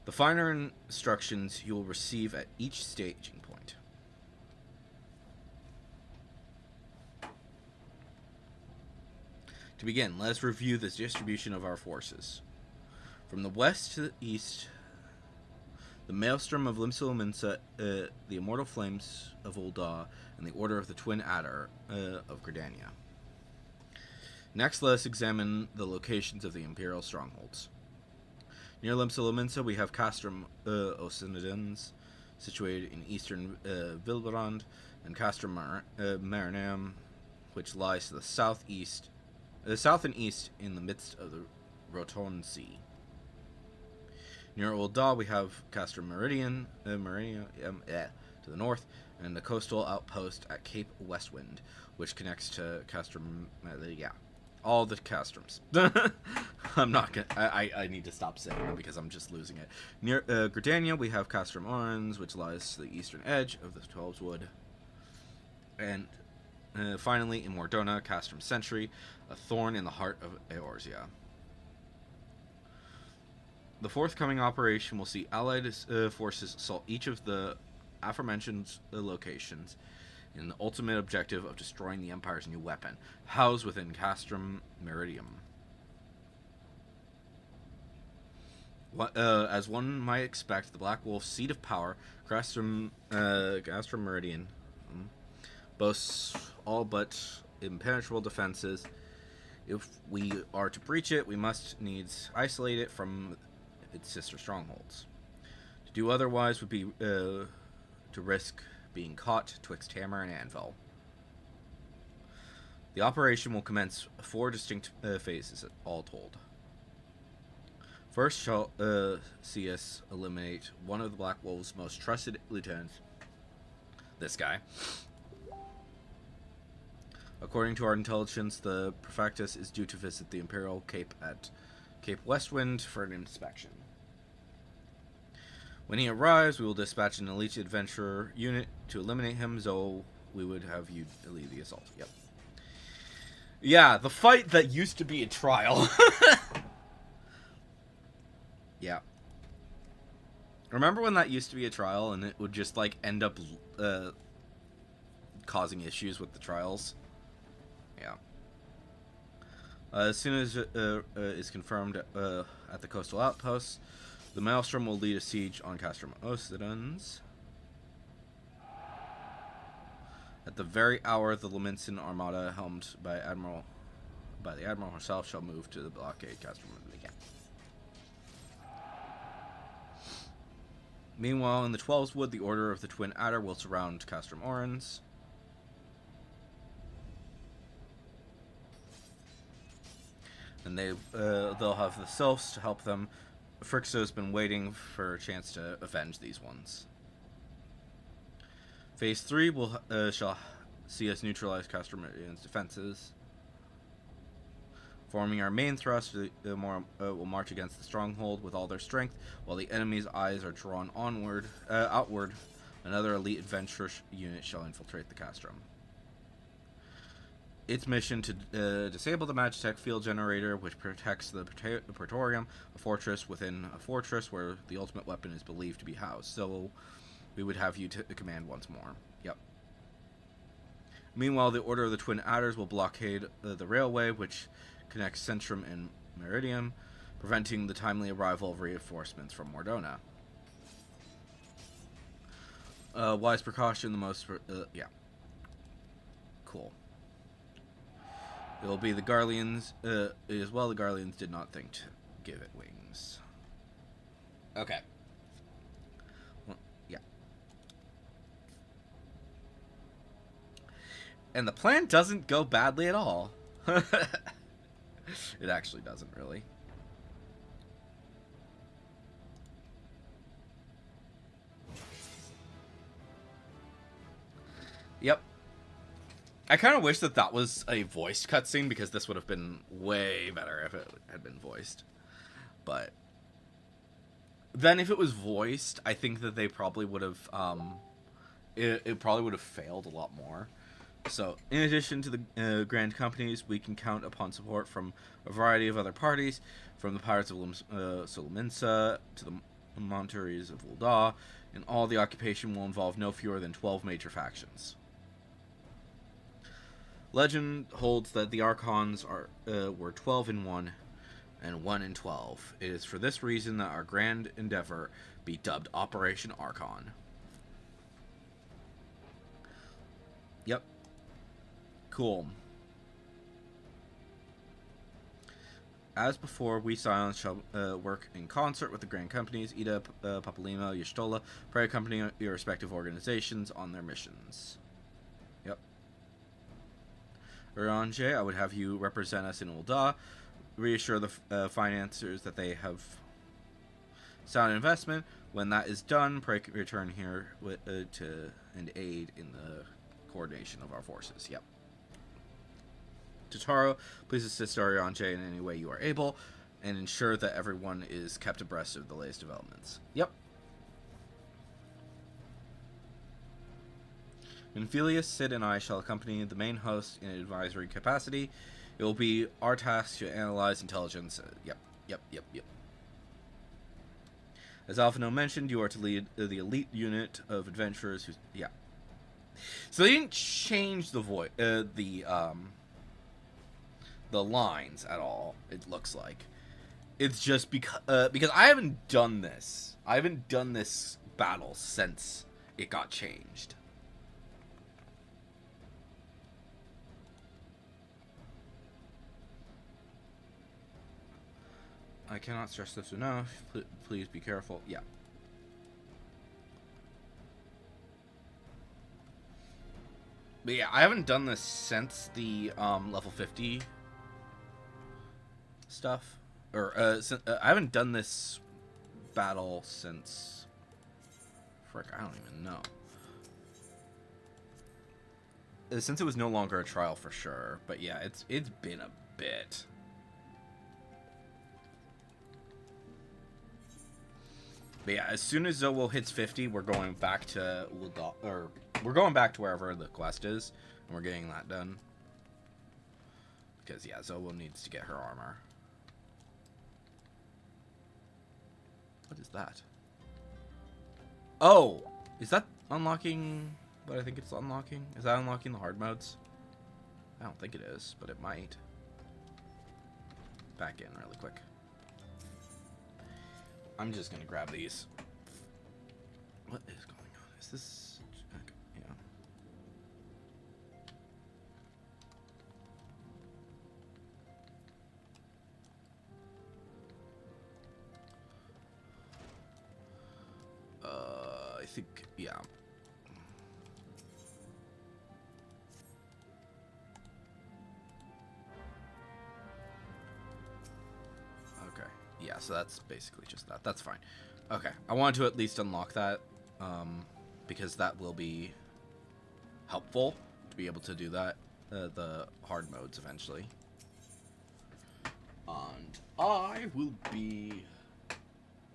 The finer instructions you will receive at each staging point. To begin, let us review the distribution of our forces. From the west to the east, the Maelstrom of Limsa, the Immortal Flames of Ul'dah, and the Order of the Twin Adder of Gridania. Next, let us examine the locations of the Imperial strongholds. Near Limsa, we have Castrum Osinidens, situated in eastern Vilbrand, and Castrum Marinam, which lies to the south and east in the midst of the Roton Sea. Near Ul'dah, we have Castrum Meridian, to the north, and the coastal outpost at Cape Westwind, which connects to Castrum, all the Castrums. I'm not gonna, I need to stop saying them because I'm just losing it. Near Gridania, we have Castrum Orans, which lies to the eastern edge of the Twelves Wood. And finally, in Mordona, Castrum Sentry, a thorn in the heart of Eorzea. The forthcoming operation will see Allied forces assault each of the aforementioned locations in the ultimate objective of destroying the Empire's new weapon, housed within Castrum Meridium. As one might expect, the Black Wolf's seat of power, Castrum Meridian, boasts all but impenetrable defenses. If we are to breach it, we must needs isolate it from its sister strongholds. To do otherwise would be to risk being caught twixt hammer and anvil. The operation will commence 4 distinct phases, all told. First shall see us eliminate one of the Black Wolf's most trusted lieutenants, this guy. According to our intelligence, the Prefectus is due to visit the Imperial Cape at Cape Westwind for an inspection. When he arrives, we will dispatch an elite adventurer unit to eliminate him. Zowo, we would have you lead the assault. Yep. Yeah, the fight that used to be a trial. Yeah. Remember when that used to be a trial and it would just, like, end up causing issues with the trials? Yeah. As soon as it is confirmed at the coastal outposts, the Maelstrom will lead a siege on Castrum Osidons. At the very hour, the Laminson Armada, helmed by the Admiral herself, shall move to the blockade Castrum again. Meanwhile, in the 12's Wood, the Order of the Twin Adder will surround Castrum Orans. And they'll have the Sylphs to help them. Phrixo's been waiting for a chance to avenge these ones. Phase 3 shall see us neutralize Castrum Orans' defenses. Forming our main thrust, will march against the stronghold with all their strength, while the enemy's eyes are drawn outward. Another elite adventurer unit shall infiltrate the Castrum. Its mission to disable the Magitech field generator, which protects the Praetorium, a fortress within a fortress where the ultimate weapon is believed to be housed. So we would have you to command once more. Yep. Meanwhile, the Order of the Twin Adders will blockade the railway, which connects Centrum and Meridium, preventing the timely arrival of reinforcements from Mordona. Wise precaution, the most... yeah. Cool. It will be the Garleans, as well. The Garleans did not think to give it wings. Okay. Well, yeah. And the plan doesn't go badly at all. It actually doesn't, really. Yep. I kind of wish that was a voiced cutscene, because this would have been way better if it had been voiced. But then if it was voiced, I think that they probably would have, it probably would have failed a lot more. So, in addition to the Grand Companies, we can count upon support from a variety of other parties, from the Pirates of Solominsa to the Montaries of Ul'dah, and all the occupation will involve no fewer than 12 major factions. Legend holds that the Archons were 12 in 1 and 1 in 12. It is for this reason that our grand endeavor be dubbed Operation Archon. Yep. Cool. As before, we Scions shall work in concert with the Grand Companies, Ida, Papalima, Y'shtola, Prairie Company, your respective organizations on their missions. Yep. Uranje, I would have you represent us in Ul'dah, reassure the financiers that they have sound investment. When that is done, pray return here and aid in the coordination of our forces. Yep. Totaro, please assist Uranje in any way you are able, and ensure that everyone is kept abreast of the latest developments. Yep. Infelius, Sid, and I shall accompany the main host in advisory capacity. It will be our task to analyze intelligence. Yep. As Alphino mentioned, you are to lead the elite unit of adventurers who... Yeah. So they didn't change the lines at all, it looks like. It's just because I haven't done this. I haven't done this battle since it got changed. I cannot stress this enough. Please be careful. Yeah. But yeah, I haven't done this since the level 50 stuff. Or I haven't done this battle since... Frick, I don't even know. Since it was no longer a trial for sure. But yeah, it's been a bit. But yeah, as soon as Zowo hits 50, we're going back to we're going back to wherever the quest is, and we're getting that done. Because yeah, Zowo needs to get her armor. What is that? Oh, is that unlocking what I think it's unlocking? Is that unlocking the hard modes? I don't think it is, but it might. Back in really quick. I'm just gonna grab these. What is going on? Is this... Okay, yeah. think, yeah. Okay. Yeah, so that's basically just that. That's fine. Okay. I wanted to at least unlock that, because that will be helpful to be able to do that, the hard modes eventually. And I will be...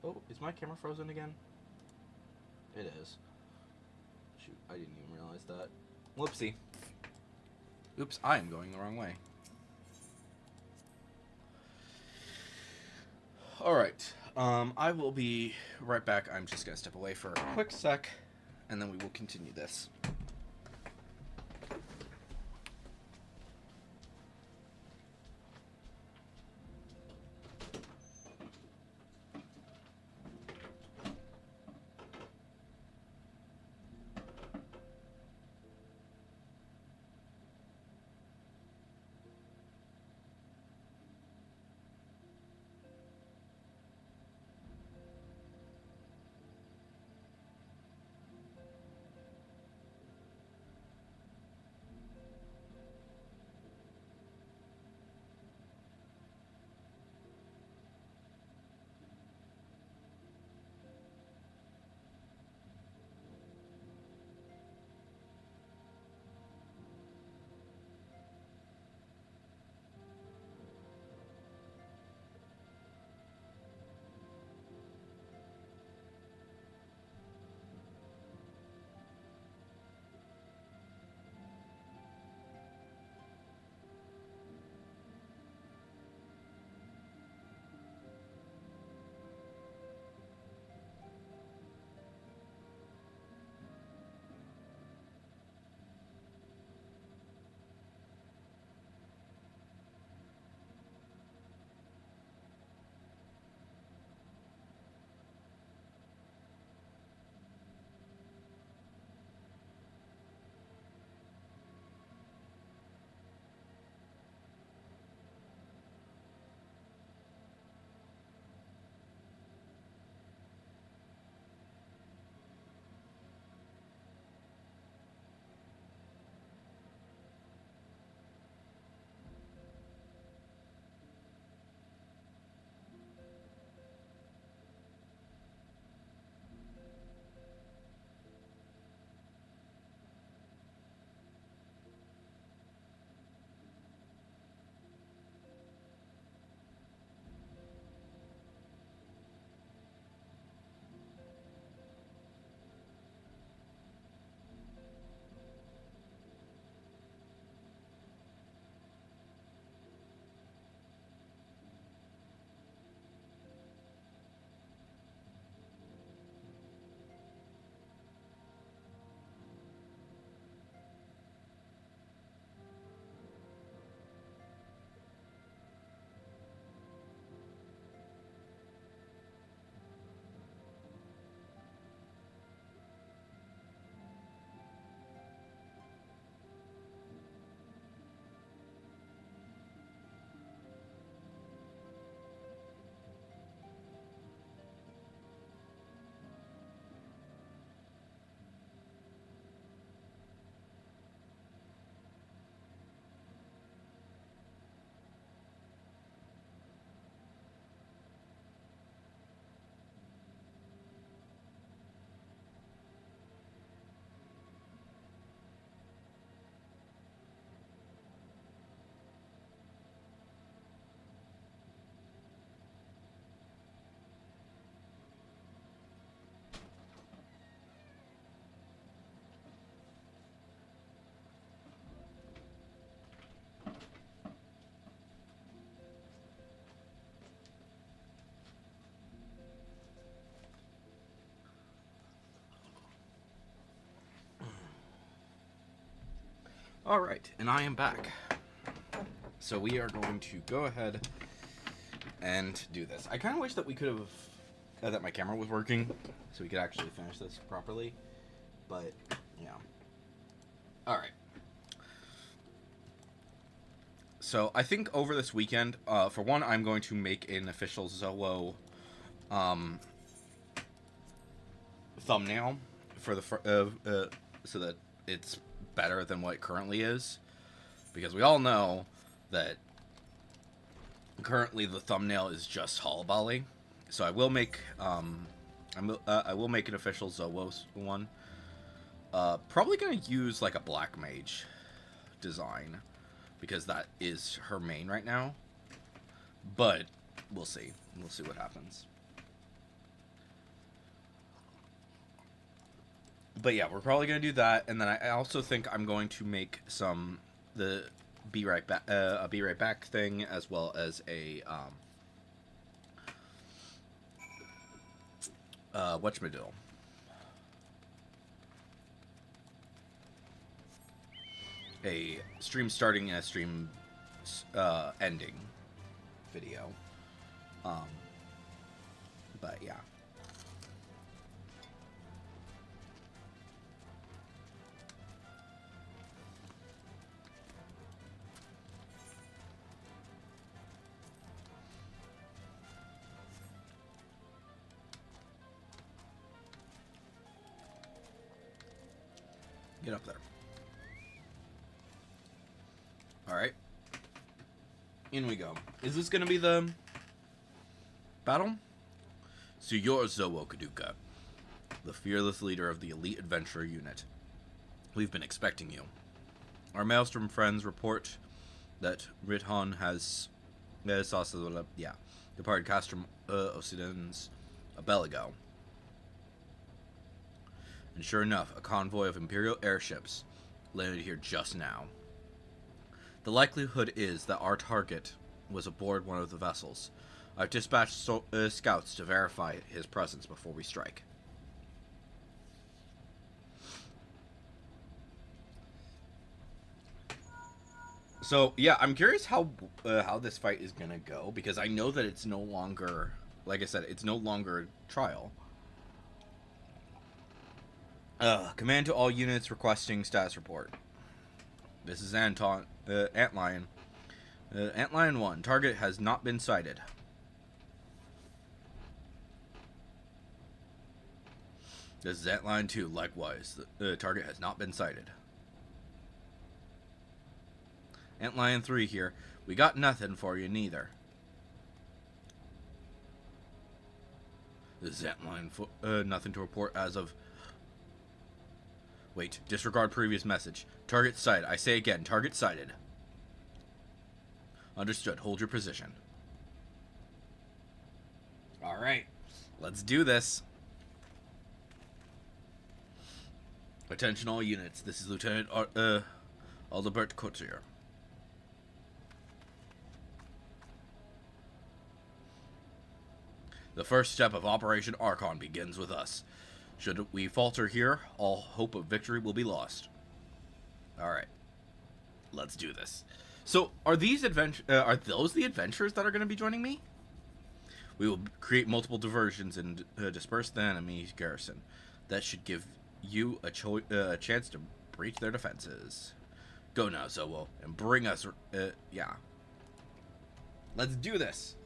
Oh, is my camera frozen again? It is. Shoot, I didn't even realize that. Whoopsie. Oops, I am going the wrong way. Alright, I will be right back. I'm just gonna step away for a quick sec, and then we will continue this. Alright, and I am back. So we are going to go ahead and do this. I kind of wish that we could have... that my camera was working, so we could actually finish this properly. But, yeah. Alright. So, I think over this weekend, for one, I'm going to make an official Zowo thumbnail for the so that it's better than what it currently is, because we all know that currently the thumbnail is just Hullaballi. So I will make I will make an official Zowo one. Probably gonna use like a black mage design, because that is her main right now. But we'll see. We'll see what happens. But yeah, we're probably gonna do that, and then I also think I'm going to make the be right back thing, as well as a whatchamadiddle. A stream starting and a stream ending video. But yeah. Get up there. Alright. In we go. Is this gonna be the battle? So you're Zowo Kaduka, the fearless leader of the elite adventurer unit. We've been expecting you. Our Maelstrom friends report that Rithan has departed Castrum Occidens a bell ago. And sure enough, a convoy of Imperial airships landed here just now. The likelihood is that our target was aboard one of the vessels. I've dispatched scouts to verify his presence before we strike. So yeah, I'm curious how this fight is gonna go, because I know that it's no longer, like I said, it's no longer a trial. Command to all units requesting status report. This is Antlion. Antlion 1. Target has not been sighted. This is Antlion 2. Likewise, the target has not been sighted. Antlion 3 here. We got nothing for you neither. This is Antlion nothing to report as of... Wait, disregard previous message. Target sighted. I say again, target sighted. Understood. Hold your position. Alright. Let's do this. Attention all units. This is Lieutenant Aldebert Coutier. The first step of Operation Archon begins with us. Should we falter here, all hope of victory will be lost. Alright. Let's do this. So, are those the adventurers that are going to be joining me? We will create multiple diversions and disperse the enemy garrison. That should give you a chance to breach their defenses. Go now, Zowo, and bring us... yeah. Let's do this!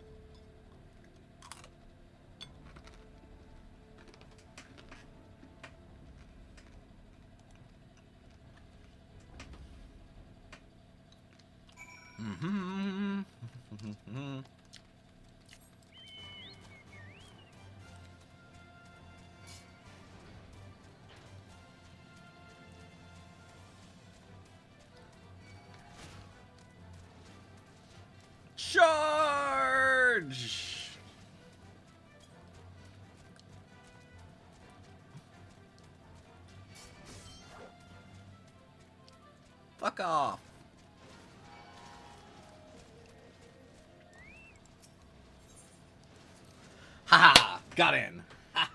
Charge! Fuck off. Haha! Got in. Ha.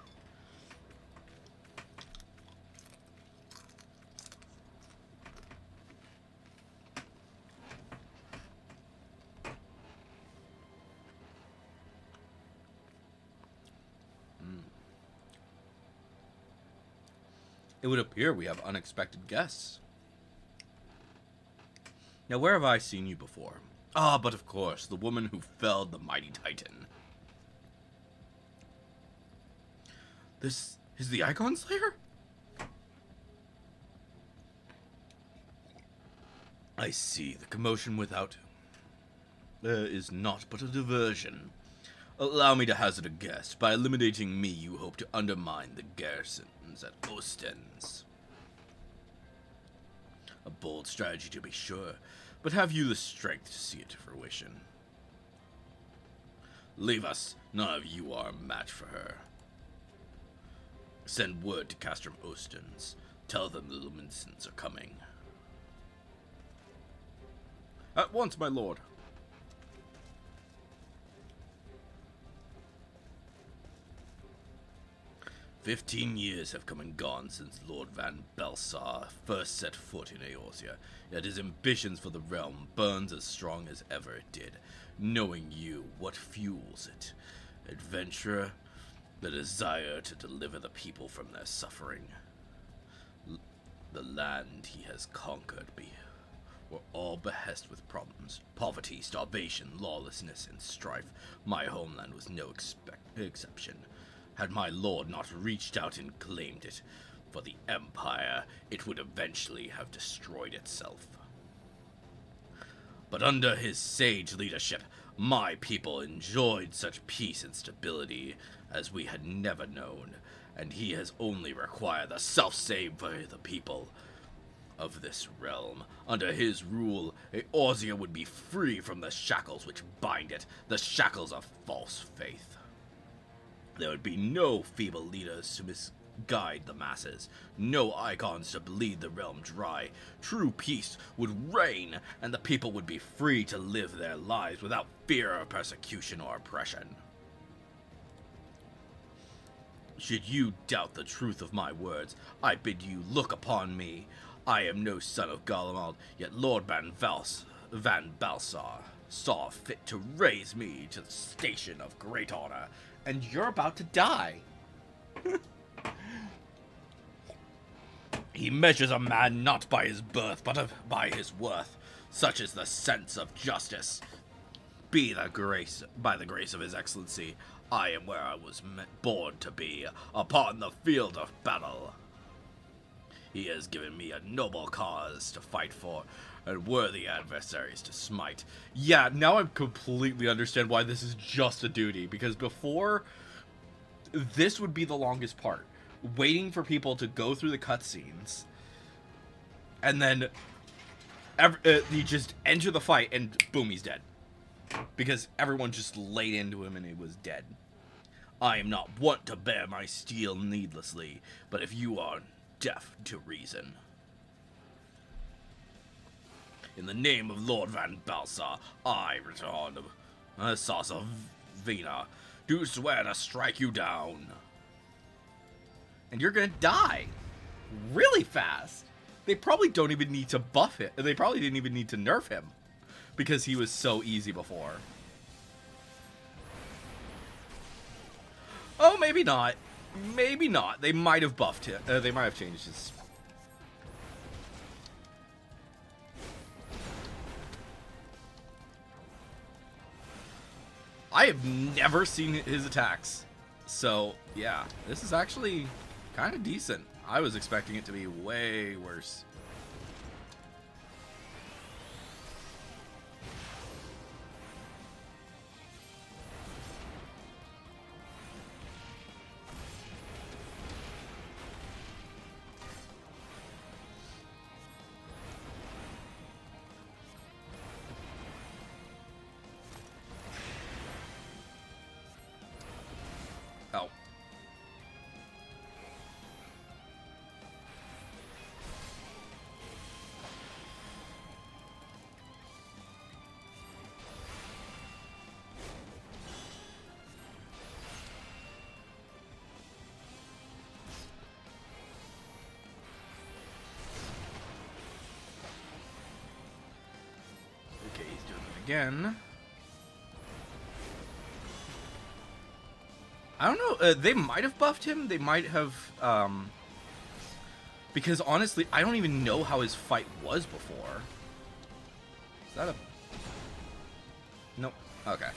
It would appear we have unexpected guests. Now, where have I seen you before? Ah, but of course, the woman who felled the mighty Titan. This is the Icon Slayer? I see. The commotion without is not but a diversion. Allow me to hazard a guess. By eliminating me, you hope to undermine the garrisons at Ostens. A bold strategy, to be sure, but have you the strength to see it to fruition? Leave us. None of you are a match for her. Send word to Castrum Ostens. Tell them the Luminescents are coming. At once, my lord. "15 years have come and gone since Lord Van Belsar first set foot in Eorzea, yet his ambitions for the realm burns as strong as ever it did. Knowing you, what fuels it? Adventure? The desire to deliver the people from their suffering. The land he has conquered were all behest with problems. Poverty, starvation, lawlessness, and strife. My homeland was no exception. Had my lord not reached out and claimed it for the Empire, it would eventually have destroyed itself. But under his sage leadership, my people enjoyed such peace and stability as we had never known, and he has only required the self-save for the people of this realm. Under his rule, Eorzea would be free from the shackles which bind it, the shackles of false faith. There would be no feeble leaders to misguide the masses, no icons to bleed the realm dry. True peace would reign, and the people would be free to live their lives without fear of persecution or oppression. Should you doubt the truth of my words, I bid you look upon me. I am no son of Garlemald, yet Lord Van Balsar saw fit to raise me to the station of great honor, and you're about to die. He measures a man not by his birth, but by his worth. Such is the sense of justice. By the grace of his excellency, I am where I was born to be, upon the field of battle. He has given me a noble cause to fight for, and worthy adversaries to smite. Yeah, now I completely understand why this is just a duty, because before, this would be the longest part. Waiting for people to go through the cutscenes, and then you just enter the fight, and boom, he's dead. Because everyone just laid into him and he was dead. I am not wont to bear my steel needlessly, but if you are deaf to reason. In the name of Lord Van Balsar, I return to Sauce of Vina. Do swear to strike you down. And you're gonna die. Really fast. They probably don't even need to buff it. They probably didn't even need to nerf him. Because he was so easy before. Oh, maybe not. Maybe not. They might have buffed him. They might have changed his... I have never seen his attacks. So, yeah. This is actually kind of decent. I was expecting it to be way worse. Oh. Okay, he's doing it again. I don't know, they might have buffed him, they might have, because honestly, I don't even know how his fight was before. Is that a... Nope, okay.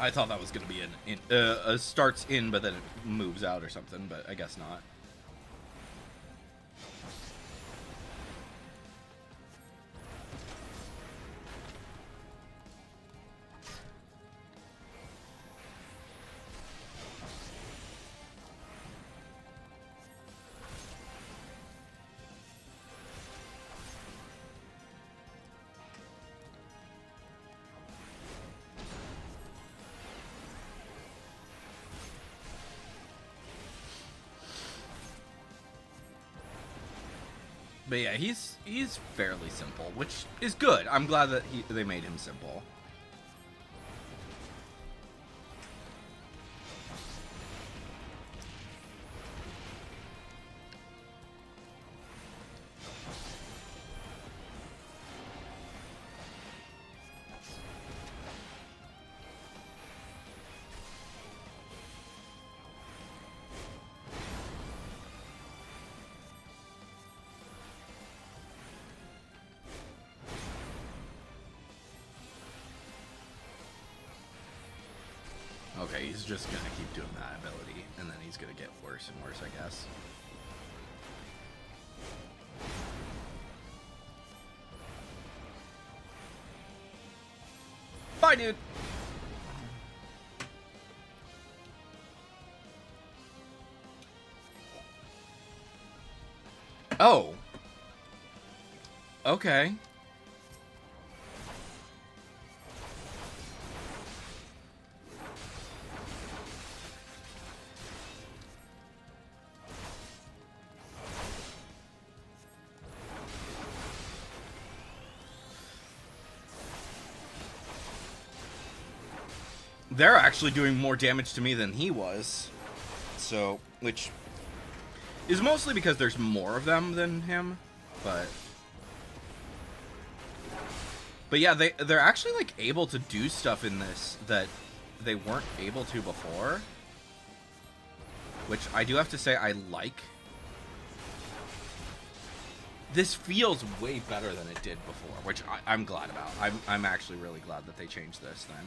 I thought that was going to be starts in, but then it moves out or something, but I guess not. But yeah, he's fairly simple, which is good. I'm glad that they made him simple. Okay, he's just gonna keep doing that ability, and then he's gonna get worse and worse, I guess. Bye, dude! Oh! Okay. They're actually doing more damage to me than he was. So, which is mostly because there's more of them than him, but yeah, they're actually like able to do stuff in this that they weren't able to before, which I do have to say I like. This feels way better than it did before, which I'm glad about. I'm actually really glad that they changed this then.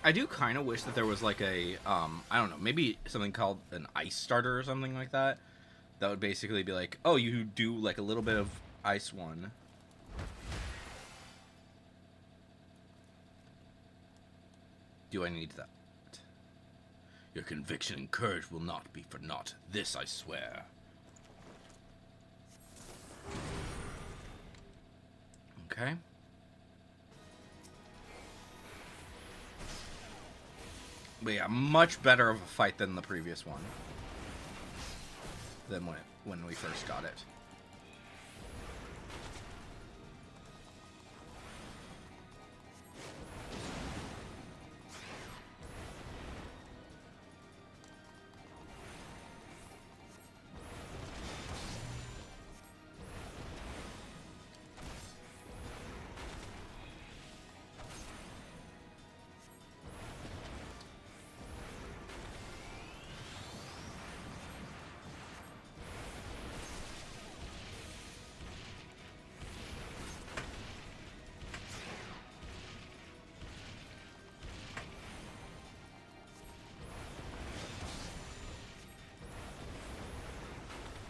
I do kind of wish that there was like a, I don't know, maybe something called an ice starter or something like that. That would basically be like, oh, you do like a little bit of ice one. Do I need that? Your conviction and courage will not be for naught. This I swear. Okay. But yeah, much better of a fight than the previous one. Than when we first got it.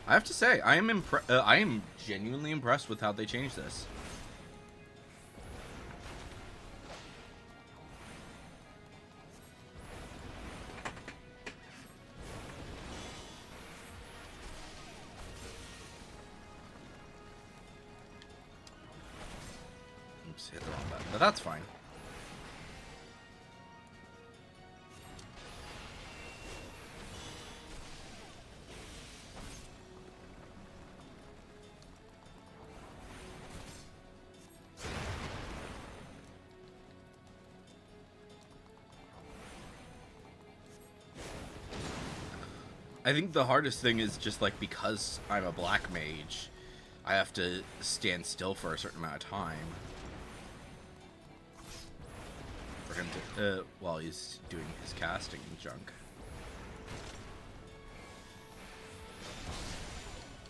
I have to say, I am genuinely impressed with how they changed this. Oops, hit the wrong button, but that's fine. I think the hardest thing is just like because I'm a black mage, I have to stand still for a certain amount of time for him to while he's doing his casting junk.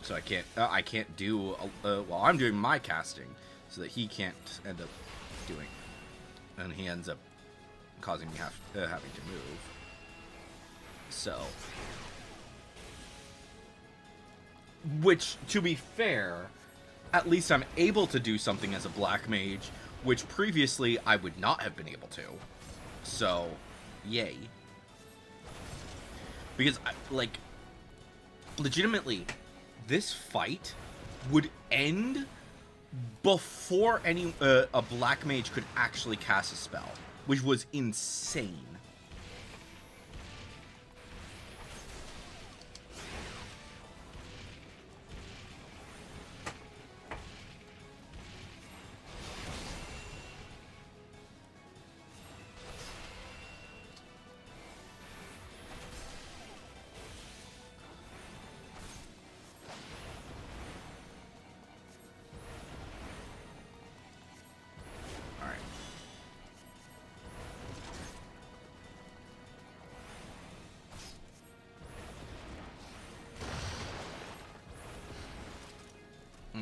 So I can't do, well, I'm doing my casting, so that he can't end up doing, and he ends up causing me having to move. So, which, to be fair, at least I'm able to do something as a black mage, which previously I would not have been able to. So, yay. Because, like, legitimately, this fight would end before a black mage could actually cast a spell, which was insane.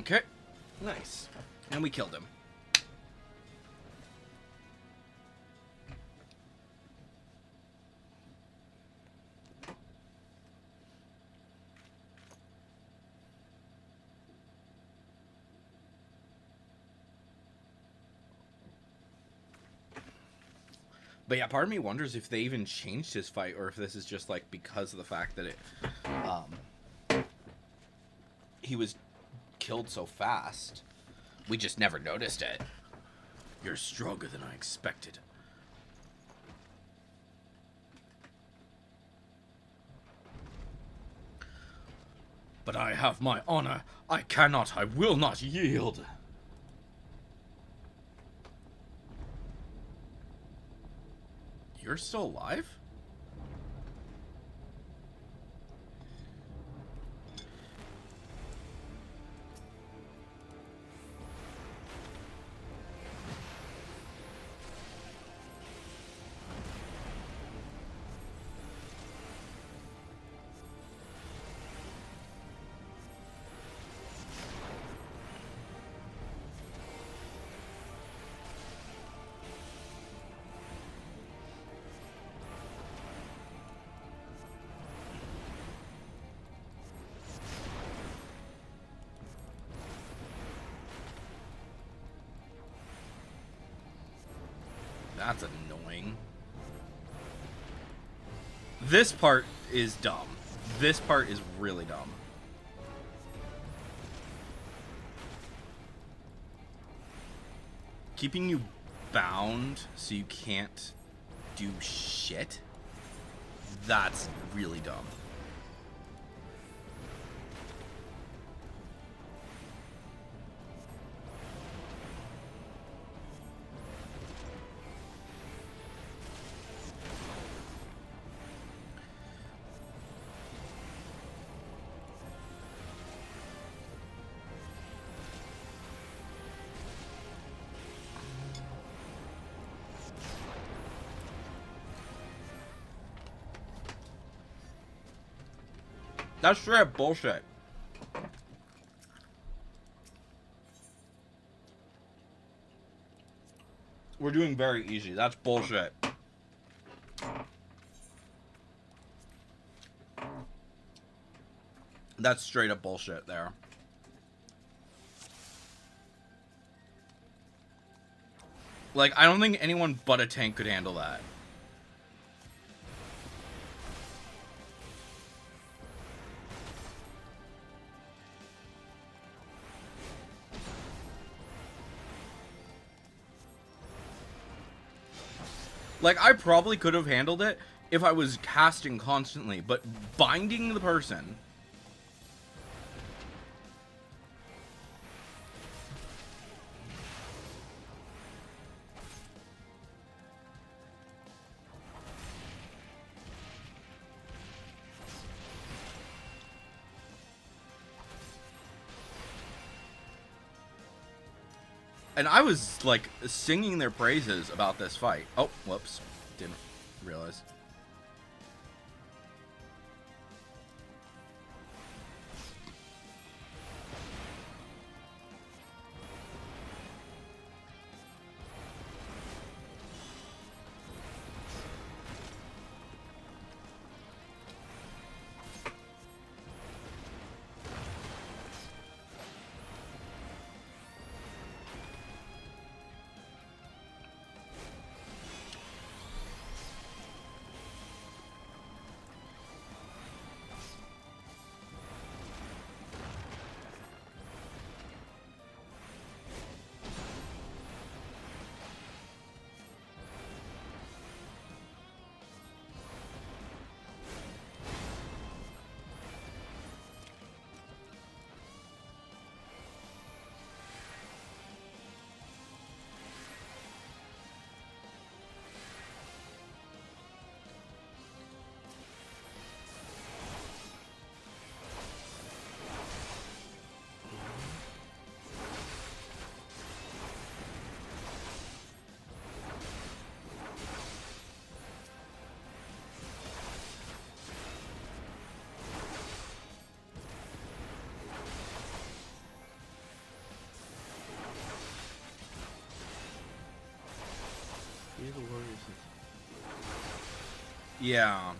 Okay, nice. And we killed him. But yeah, part of me wonders if they even changed his fight, or if this is just like because of the fact that he was killed so fast, we just never noticed it. You're stronger than I expected. But I have my honor. I will not yield. You're still alive? That's annoying. This part is dumb. This part is really dumb. Keeping you bound so you can't do shit? That's really dumb. That's straight up bullshit. We're doing very easy. That's bullshit. That's straight up bullshit there. Like, I don't think anyone but a tank could handle that. Like, I probably could have handled it if I was casting constantly, but binding the person... And I was, like, singing their praises about this fight. Oh, whoops. Didn't realize. Yeah.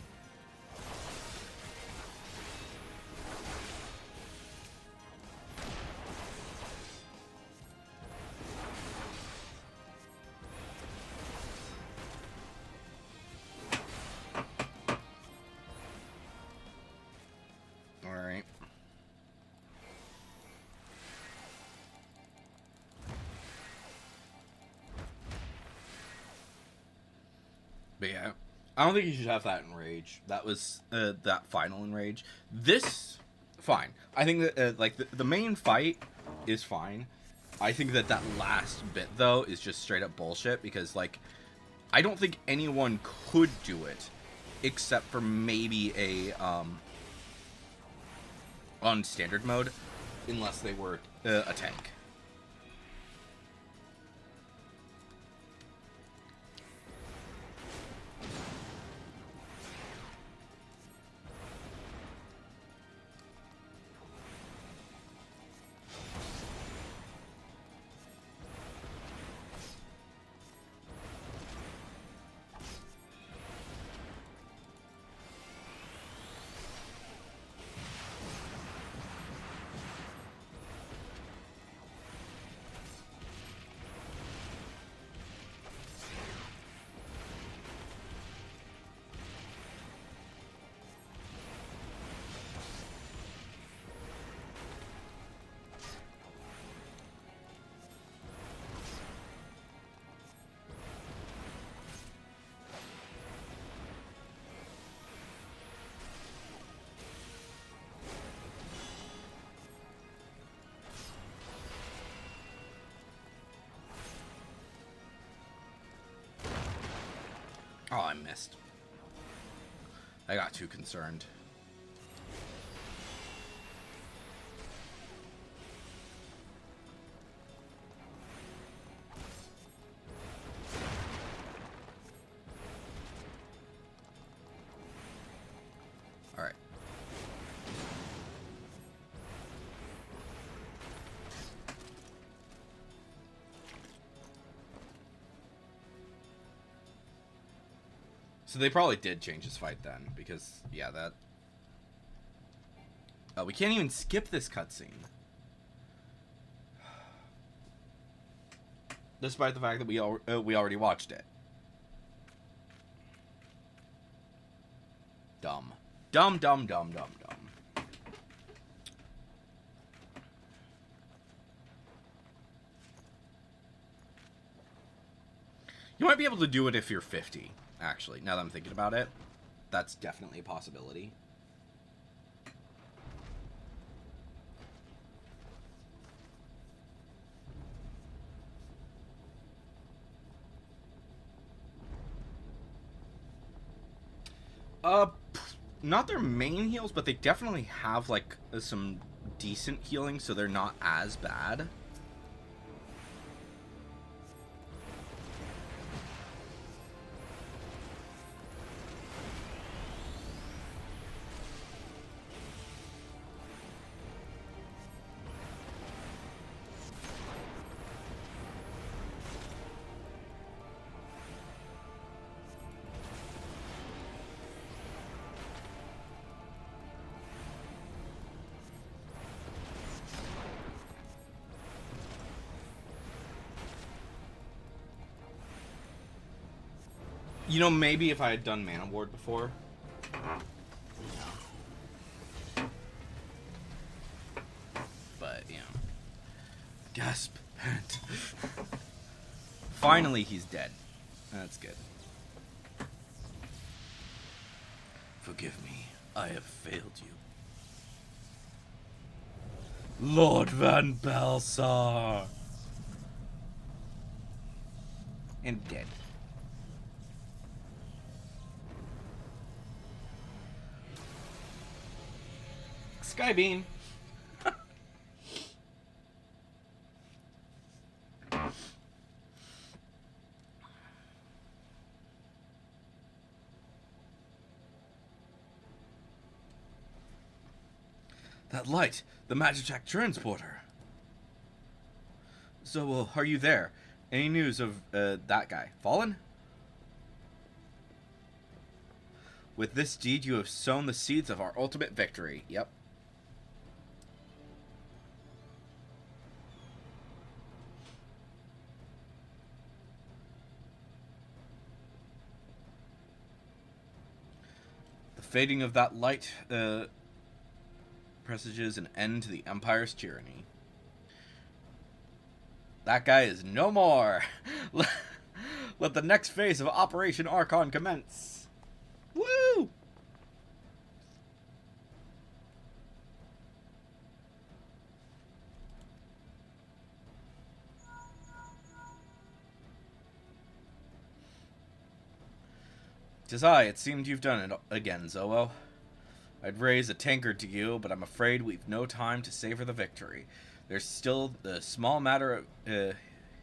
All right. But yeah, I don't think you should have that in Rage. That was that final in Rage. This, fine. I think that like the main fight is fine. I think that that last bit though is just straight up bullshit because like I don't think anyone could do it except for maybe a on standard mode unless they were a tank. Oh, I missed. I got too concerned. All right. So they probably did change his fight then, because, yeah, that... we can't even skip this cutscene. Despite the fact that we already watched it. Dumb. Dumb, dumb, dumb, dumb, dumb. You might be able to do it if you're 50. Actually, now that I'm thinking about it, that's definitely a possibility. Not their main heals, but they definitely have, like, some decent healing, so they're not as bad. You know, maybe if I had done Mana Ward before. But, you know. Gasp. Pant. Finally, he's dead. That's good. Forgive me. I have failed you. Lord Van Balsar. And dead. Skybeam. That light, the Magitek transporter. So, are you there? Any news of that guy? Fallen? With this deed, you have sown the seeds of our ultimate victory. Yep. The fading of that light presages an end to the Empire's tyranny. That guy is no more. Let the next phase of Operation Archon commence. Woo! "'Tis I. It seemed you've done it again, Zowo. I'd raise a tankard to you, but I'm afraid we've no time to savor the victory. There's still the small matter of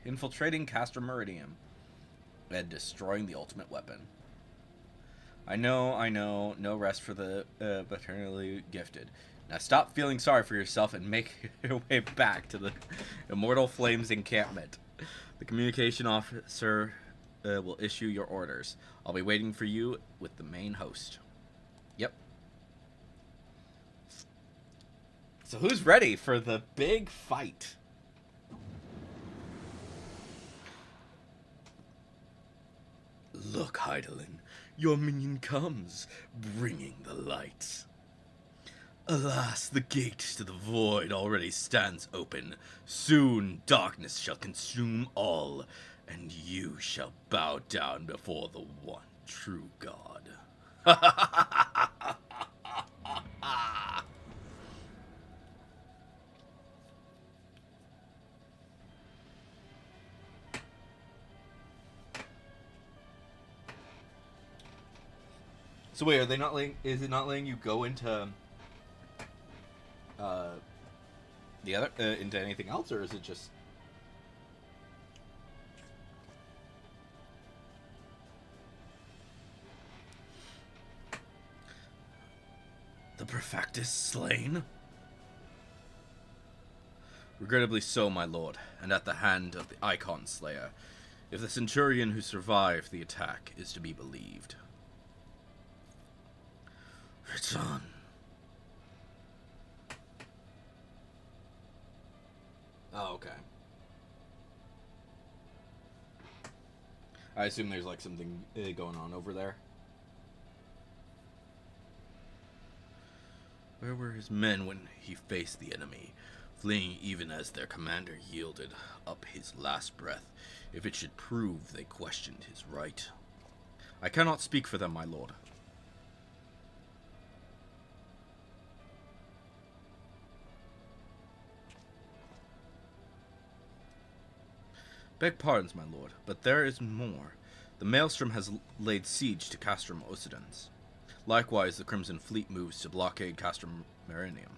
infiltrating Castor Meridium and destroying the ultimate weapon. I know, no rest for the paternally gifted. Now stop feeling sorry for yourself and make your way back to the Immortal Flames encampment. The communication officer will issue your orders. I'll be waiting for you with the main host." Yep. So who's ready for the big fight? "Look, Heidelin, your minion comes, bringing the light. Alas, the gate to the void already stands open. Soon darkness shall consume all, and you shall bow down before the one true God." So wait, are they not letting? Is it not letting you go into the other into anything else, or is it just? The Prefectus slain? Regrettably so, my lord, and at the hand of the Icon Slayer, if the Centurion who survived the attack is to be believed. Return. Oh, okay. I assume there's like something going on over there. Where were his men when he faced the enemy, fleeing even as their commander yielded up his last breath, if it should prove they questioned his right? I cannot speak for them, my lord. Beg pardons, my lord, but there is more. The Maelstrom has laid siege to Castrum Occidens. Likewise, the Crimson Fleet moves to blockade Castrum Meridium.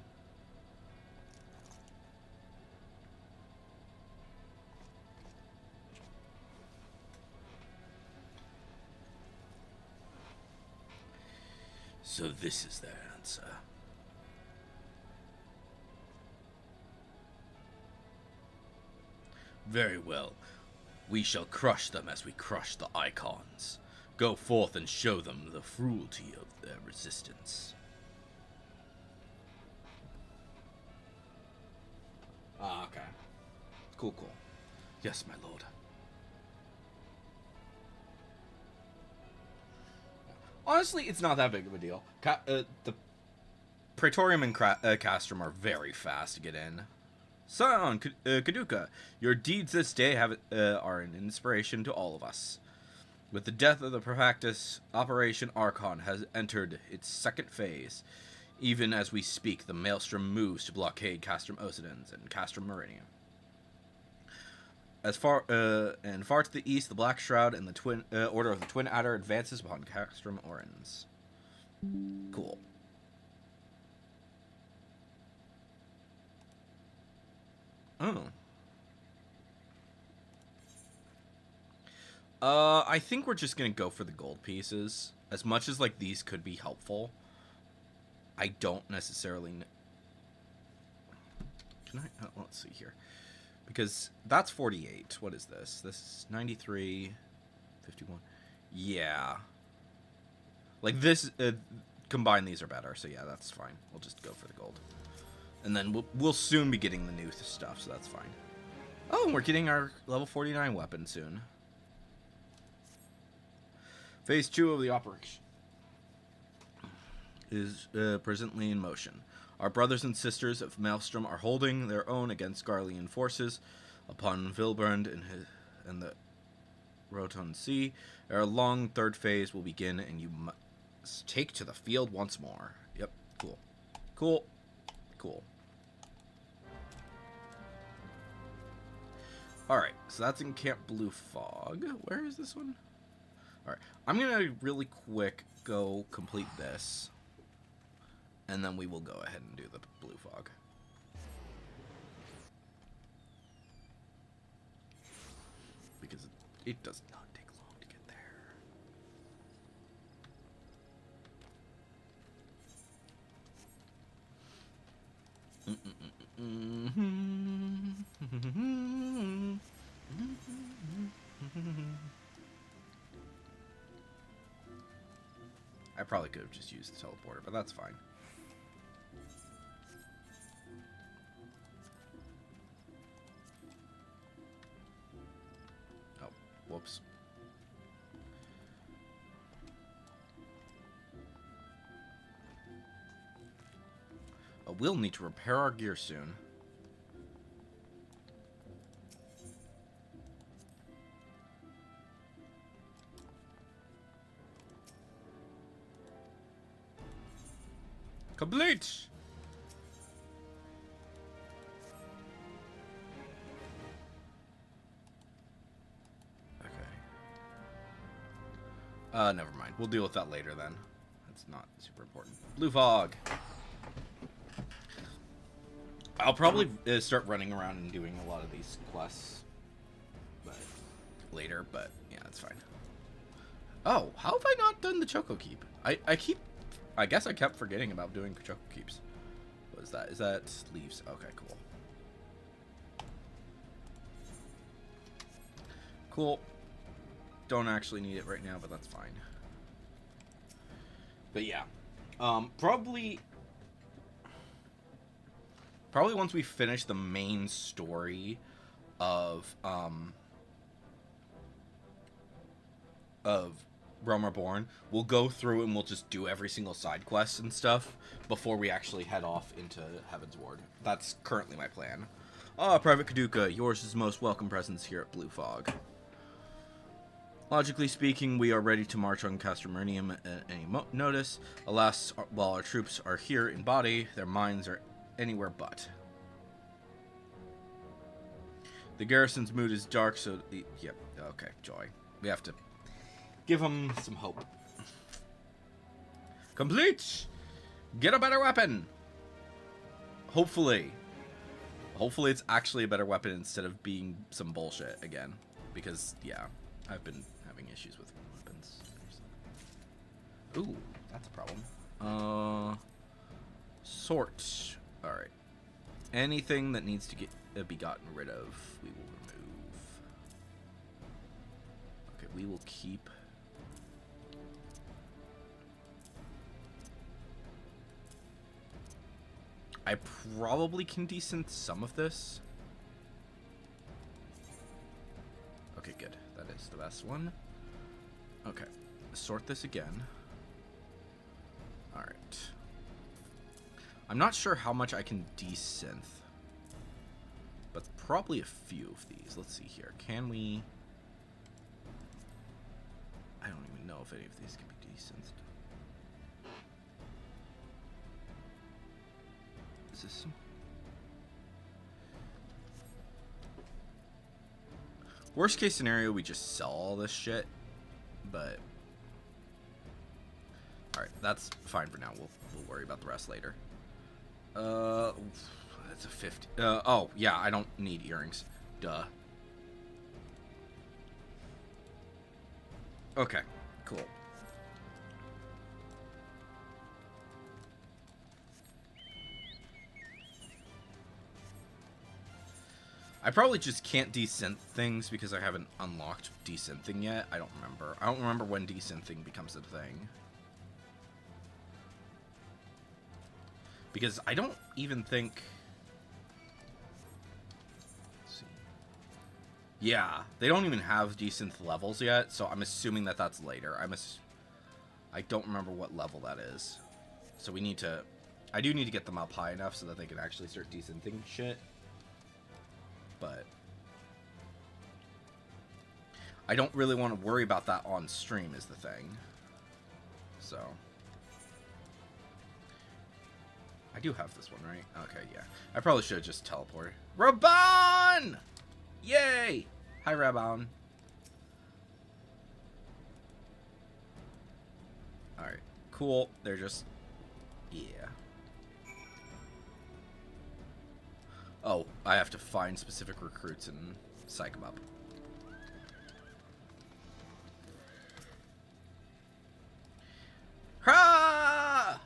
So this is their answer. Very well. We shall crush them as we crush the Icons. Go forth and show them the cruelty of their resistance. Ah, okay. Cool. Yes, my lord. Honestly, it's not that big of a deal. The Praetorium and Castrum are very fast to get in. Son, Caduca, your deeds this day are an inspiration to all of us. With the death of the Prefectus, Operation Archon has entered its second phase. Even as we speak, the Maelstrom moves to blockade Castrum Occidens and Castrum Meridium. As far to the east, the Black Shroud and the Twin Order of the Twin Adder advances upon Castrum Orens. Cool. Oh. I think we're just gonna go for the gold pieces. As much as like these could be helpful, I don't necessarily know. Can I? Let's see here. Because that's 48. What is this? This is 93, 51. Yeah. Like this, combine these are better. So yeah, that's fine. We'll just go for the gold. And then we'll soon be getting the new stuff, so that's fine. Oh, and we're getting our level 49 weapon soon. Phase 2 of the operation is presently in motion. Our brothers and sisters of Maelstrom are holding their own against Garlean forces upon Vilbrand and the Roton Sea. Our long third phase will begin, and you must take to the field once more. Yep, cool. Cool. Cool. Alright, so that's in Camp Blue Fog. Where is this one? Alright, I'm gonna really quick go complete this. And then we will go ahead and do the Blue Fog. Because it does not take long to get there. I probably could have just used the teleporter, but that's fine. Oh, whoops. Oh, we'll need to repair our gear soon. Complete! Okay. Never mind. We'll deal with that later then. That's not super important. Blue Fog. I'll probably start running around and doing a lot of these quests later, but yeah, that's fine. Oh, how have I not done the Choco Keep? I guess I kept forgetting about doing Choco Keeps. What is that? Is that leaves? Okay, cool. Cool. Don't actually need it right now, but that's fine. But yeah. Probably once we finish the main story of Realm Reborn, we'll go through and we'll just do every single side quest and stuff before we actually head off into Heaven's Ward. That's currently my plan. Private Kaduka, yours is most welcome presence here at Blue Fog. Logically speaking, we are ready to march on Castermurnium at any notice. Alas, while our troops are here in body, their minds are anywhere but. The garrison's mood is dark, so... Yep, okay, Joy. We have to give them some hope. Complete! Get a better weapon! Hopefully. Hopefully it's actually a better weapon instead of being some bullshit again. Because, yeah, I've been having issues with weapons. Ooh, that's a problem. Sort. Alright. Anything that needs to be gotten rid of, we will remove. Okay, we will keep... I probably can desynth some of this. Okay, good. That is the best one. Okay. Sort this again. Alright. I'm not sure how much I can desynth. But probably a few of these. Let's see here. Can we... I don't even know if any of these can be desynthed. Is this some... Worst case scenario, we just sell all this shit. But... Alright, that's fine for now. We'll worry about the rest later. That's a 50. Oh, yeah, I don't need earrings. Duh. Okay, cool. I probably just can't desynth things because I haven't unlocked desynthing yet. I don't remember. I don't remember when desynthing becomes a thing. Because I don't even think... Let's see. Yeah, they don't even have decent levels yet, so I'm assuming that that's later. I don't remember what level that is. So we need to... I do need to get them up high enough so that they can actually start decenting shit. But... I don't really want to worry about that on stream is the thing. So... I do have this one, right? Okay, yeah. I probably should have just teleported. Raban! Yay! Hi, Raban. Alright, cool. They're just... Yeah. Oh, I have to find specific recruits and psych them up. Ha!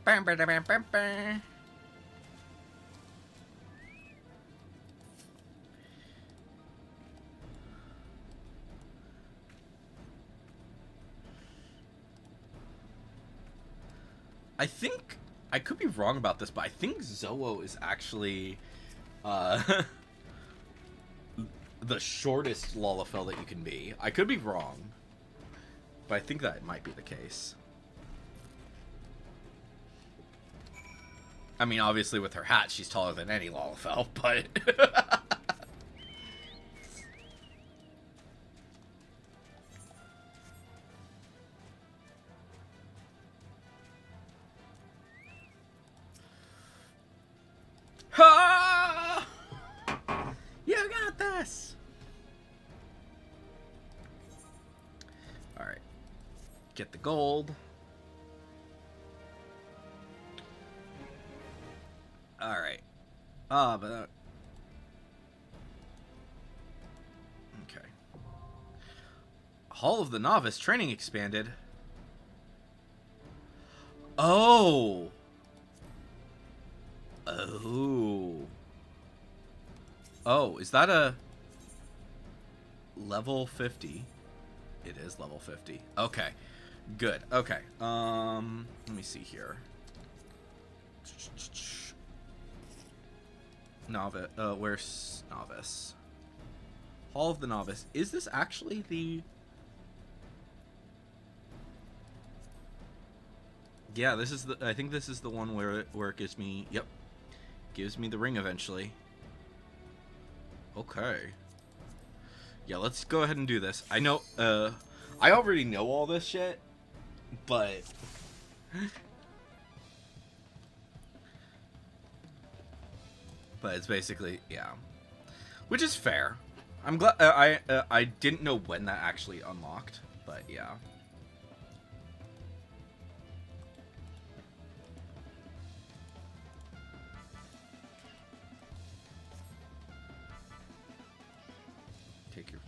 Bam, bam, bam, bam, bam. I think I could be wrong about this, but I think Zowo is actually the shortest Lalafell that you can be. I could be wrong, but I think that might be the case. I mean, obviously with her hat, she's taller than any Lalafell, but... Ha! You got this! Alright. Get the gold. Alright. But... okay. Hall of the Novice training expanded. Oh! Oh. Oh, is that a level 50? It is level 50. Okay. Good. Okay. Let me see here. Novice. Where's Novice? Hall of the Novice. Is this actually the... Yeah, this is the... I think this is the one where it gives me... Yep. Gives me the ring eventually. Okay. Yeah, let's go ahead and do this. I know... I already know all this shit, but... But it's basically... Yeah. Which is fair. I'm glad... I didn't know when that actually unlocked, but yeah. Take your...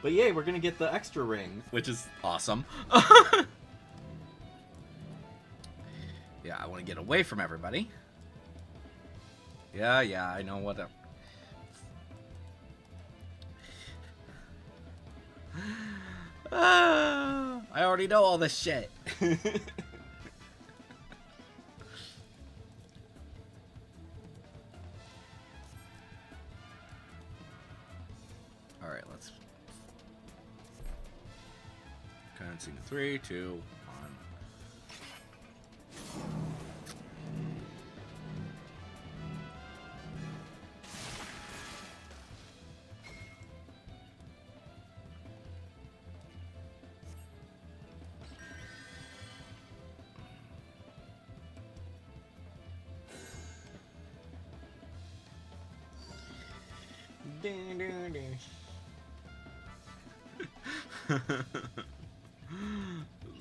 But yay, we're gonna get the extra ring, which is awesome. Yeah, I want to get away from everybody. Yeah, I know what... I already know all this shit. Alright, let's... Commencing 3, 2, 1.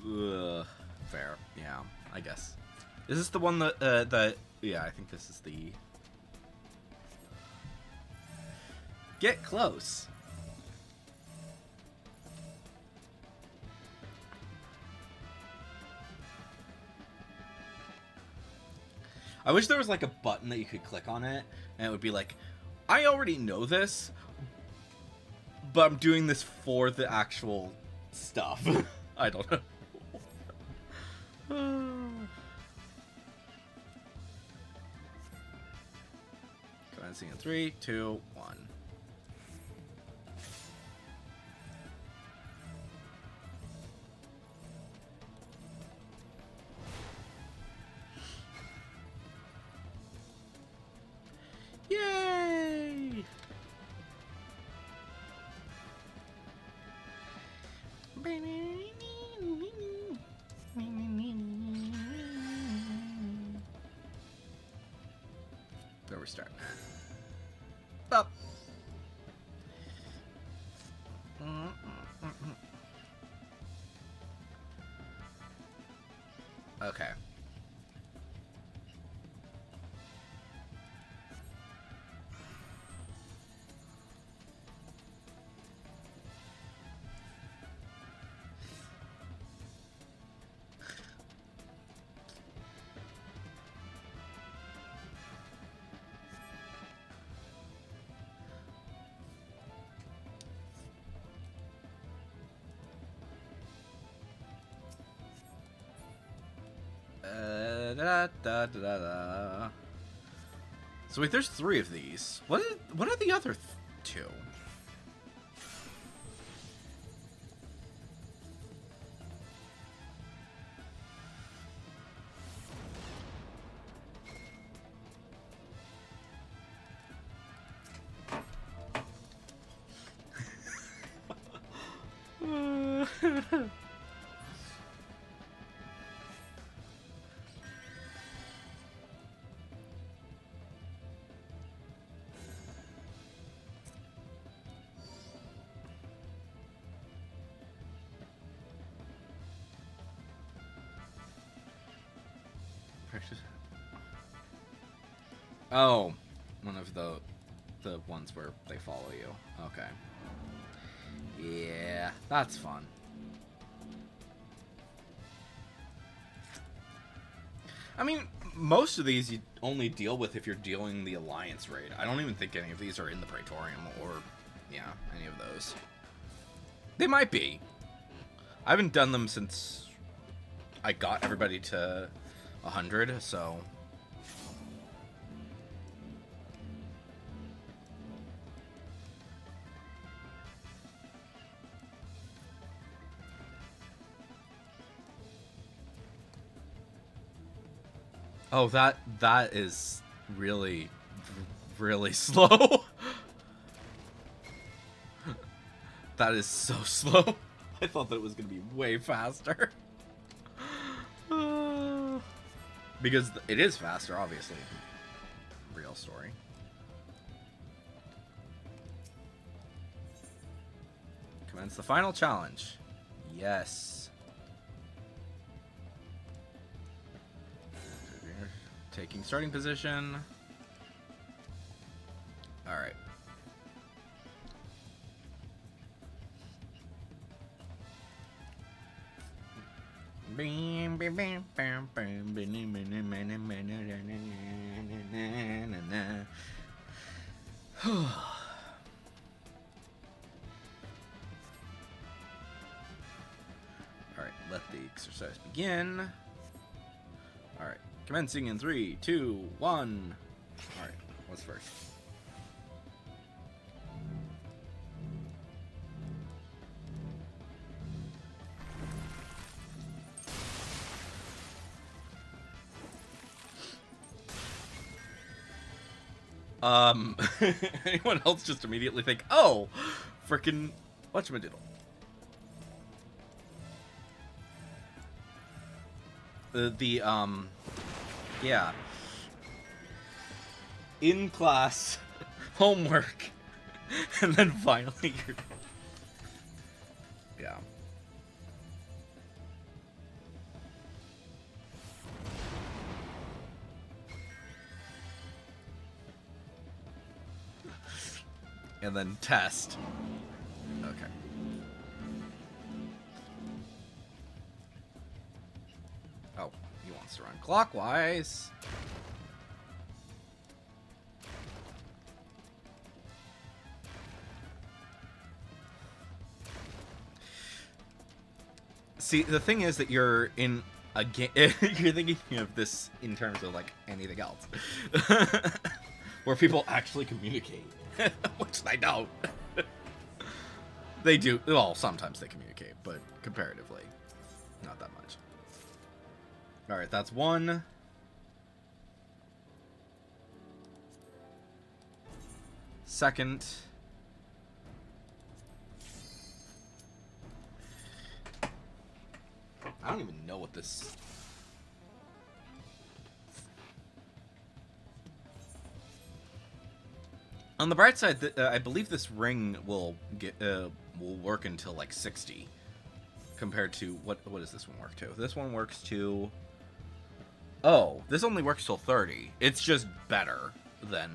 Ugh, fair. Yeah, I guess. Is this the one that, yeah, I think this is the... Get close. I wish there was like a button that you could click on it, and it would be like, I already know this, but I'm doing this for the actual stuff. I don't know. Commencing in 3, 2, 1. Yay! Where we start? Up. Okay. Da. So wait, there's 3 of these. What are the other 2? Oh, one of the ones where they follow you. Okay. Yeah, that's fun. I mean, most of these you only deal with if you're dealing the Alliance raid. I don't even think any of these are in the Praetorium or, yeah, any of those. They might be. I haven't done them since I got everybody to 100, so... Oh, that is really, really slow. That is so slow. I thought that it was going to be way faster. Because it is faster, obviously. Real story. Commence the final challenge. Yes. Taking starting position. Alright. Alright, let the exercise begin. Alright. Commencing in 3, 2, 1. Alright, what's first? Anyone else just immediately think, oh, frickin' whatchamadoodle. Yeah. In class, homework, and then finally you're... Yeah. and then test. Okay. Oh, he wants to run clockwise. See, the thing is that you're in a game. You're thinking of this in terms of like anything else, where people actually communicate, which they don't. They do. Well, sometimes they communicate, but comparatively, not that much. All right, that's one. Second. I don't even know what this... On the bright side, I believe this ring will work until like 60, compared to what does this one work to? This one works to... Oh, this only works till 30. It's just better than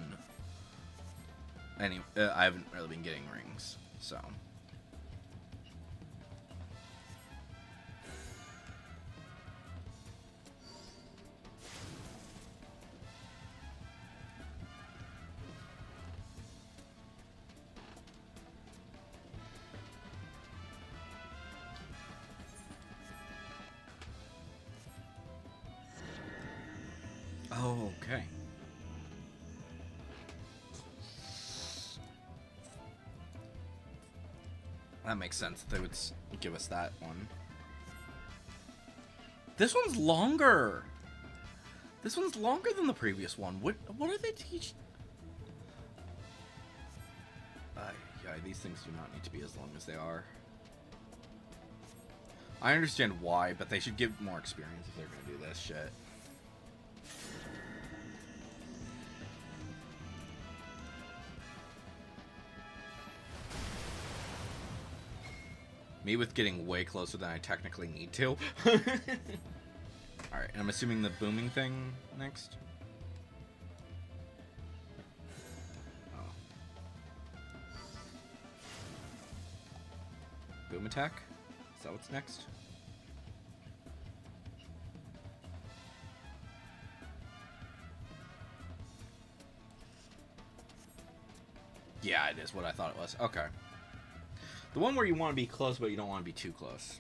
any. I haven't really been getting rings, so. Oh, okay. That makes sense. They would give us that one. This one's longer. This one's longer than the previous one. What are they teaching? Yeah, these things do not need to be as long as they are. I understand why, but they should give more experience if they're gonna do this shit. Me with getting way closer than I technically need to. Alright, and I'm assuming the booming thing next? Oh. Boom attack? Is that what's next? Yeah, it is what I thought it was. Okay. The one where you want to be close, but you don't want to be too close.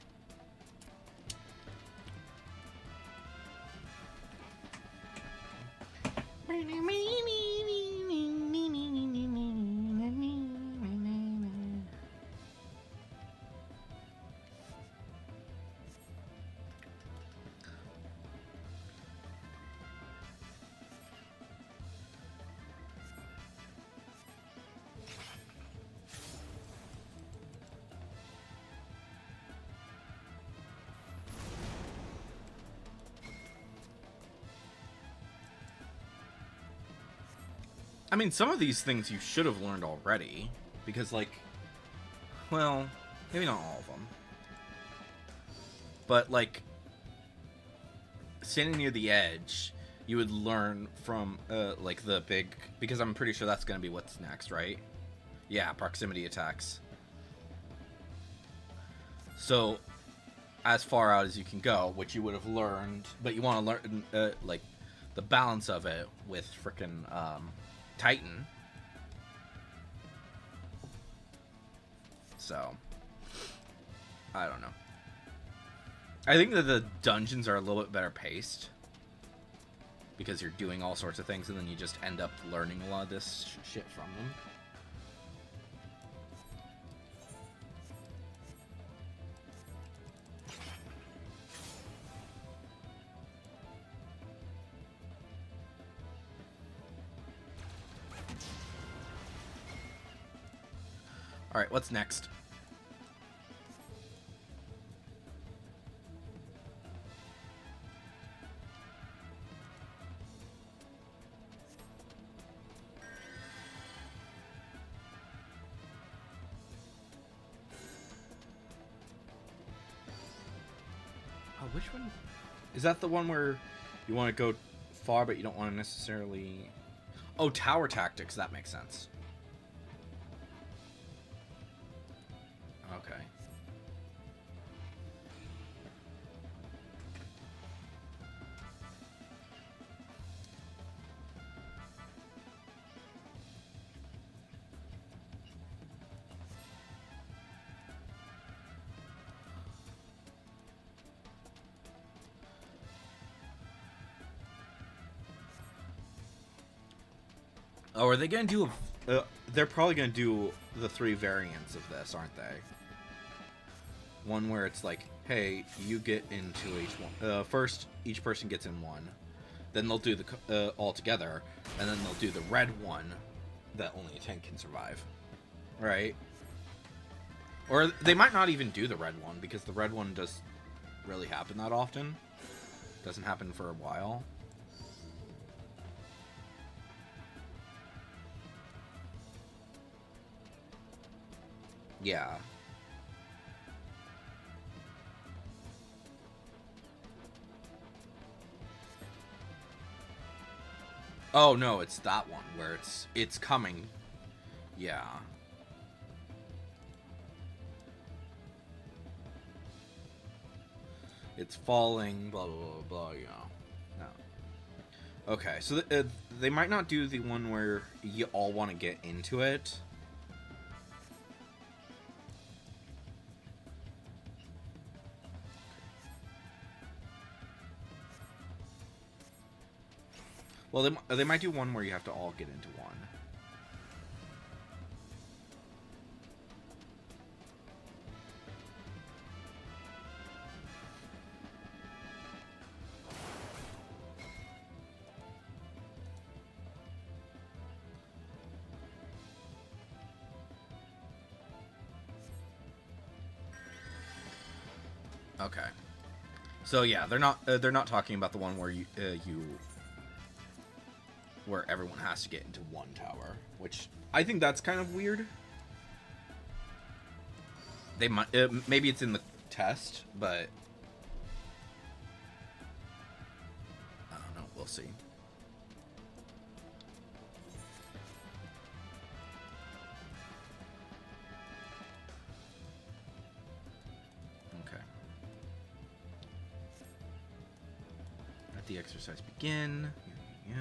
I mean, some of these things you should have learned already, because, like, well, maybe not all of them. But, like, standing near the edge, you would learn from, like, the big, because I'm pretty sure that's going to be what's next, right? Yeah, proximity attacks. So, as far out as you can go, which you would have learned, but you want to learn, like, the balance of it with frickin', Titan. So, I don't know. I think that the dungeons are a little bit better paced, because you're doing all sorts of things and then you just end up learning a lot of this shit from them. Alright, what's next? Oh, which one? Is that the one where you want to go far, but you don't want to necessarily... Oh, tower tactics. That makes sense. Okay. Oh, are they gonna do they're probably gonna do the 3 variants of this, aren't they? One where it's like, hey, you get into each one. First, each person gets in one. Then they'll do the all together, and then they'll do the red one that only a tank can survive, right? Or they might not even do the red one because the red one does really happen that often. Doesn't happen for a while. Yeah. Oh no, it's that one where it's coming. Yeah. It's falling, blah blah blah blah, yeah. No. Okay, so they might not do the one where you all want to get into it. Well, they might do one where you have to all get into one. Okay. So yeah, they're not talking about the one where you where everyone has to get into one tower, which I think that's kind of weird. They might maybe it's in the test, but I don't know. We'll see. Okay. Let the exercise begin. Yeah.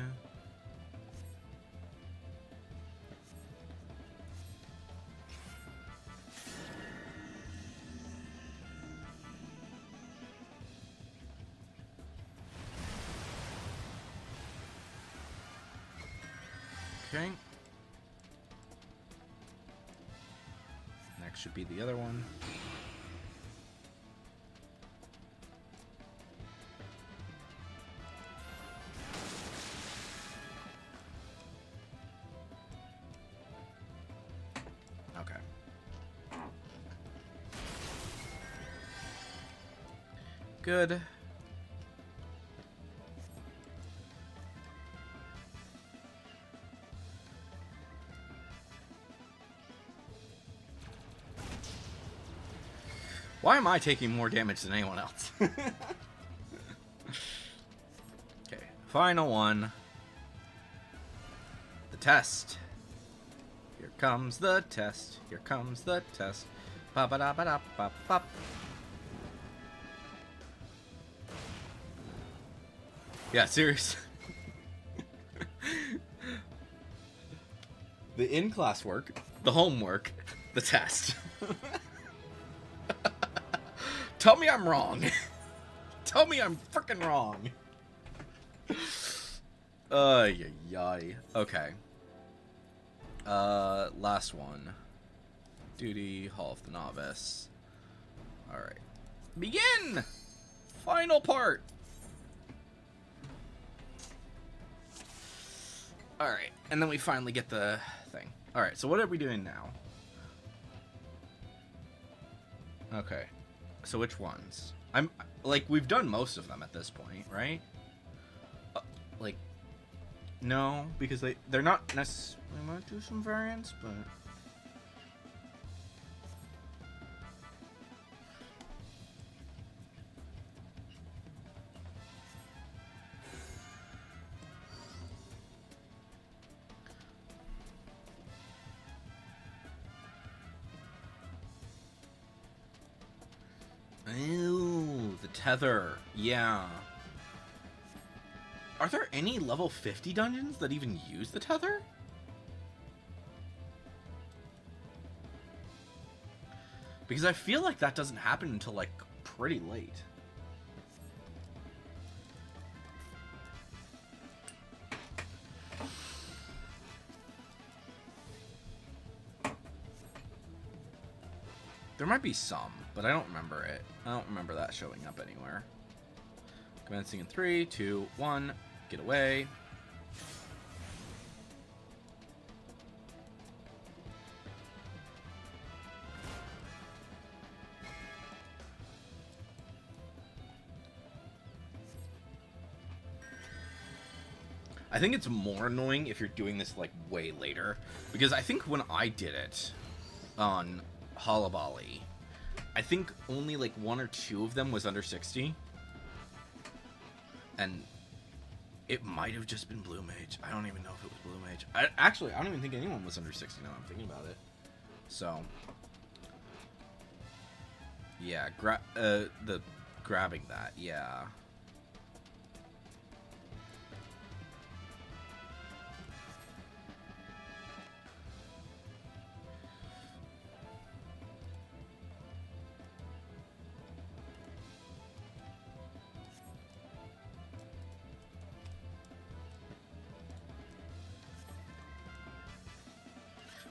Okay. Next should be the other one. Okay. Good. Why am I taking more damage than anyone else? Okay, final one. The test. Here comes the test. Here comes the test. Ba ba da ba da ba ba. Yeah, serious. The in-class work, the homework, the test. Tell me I'm wrong. Tell me I'm freaking wrong. Yay. Okay. Last one. Duty, Hall of the Novice. Alright. Begin! Final part! Alright, and then we finally get the thing. Alright, so what are we doing now? Okay. So which ones? I'm like we've done most of them at this point, right? Like no, because they're not necessarily. We might do some variants, but tether. Yeah. Are there any level 50 dungeons that even use the tether? Because I feel like that doesn't happen until, like, pretty late. There might be some, but I don't remember it. I don't remember that showing up anywhere. Commencing in 3, 2, 1. Get away. I think it's more annoying if you're doing this, like, way later. Because I think when I did it on Halabali, I think only, like, 1 or 2 of them was under 60. And it might have just been Blue Mage. I don't even know if it was Blue Mage. Actually, I don't even think anyone was under 60 now I'm thinking about it. So, yeah, grabbing that, yeah.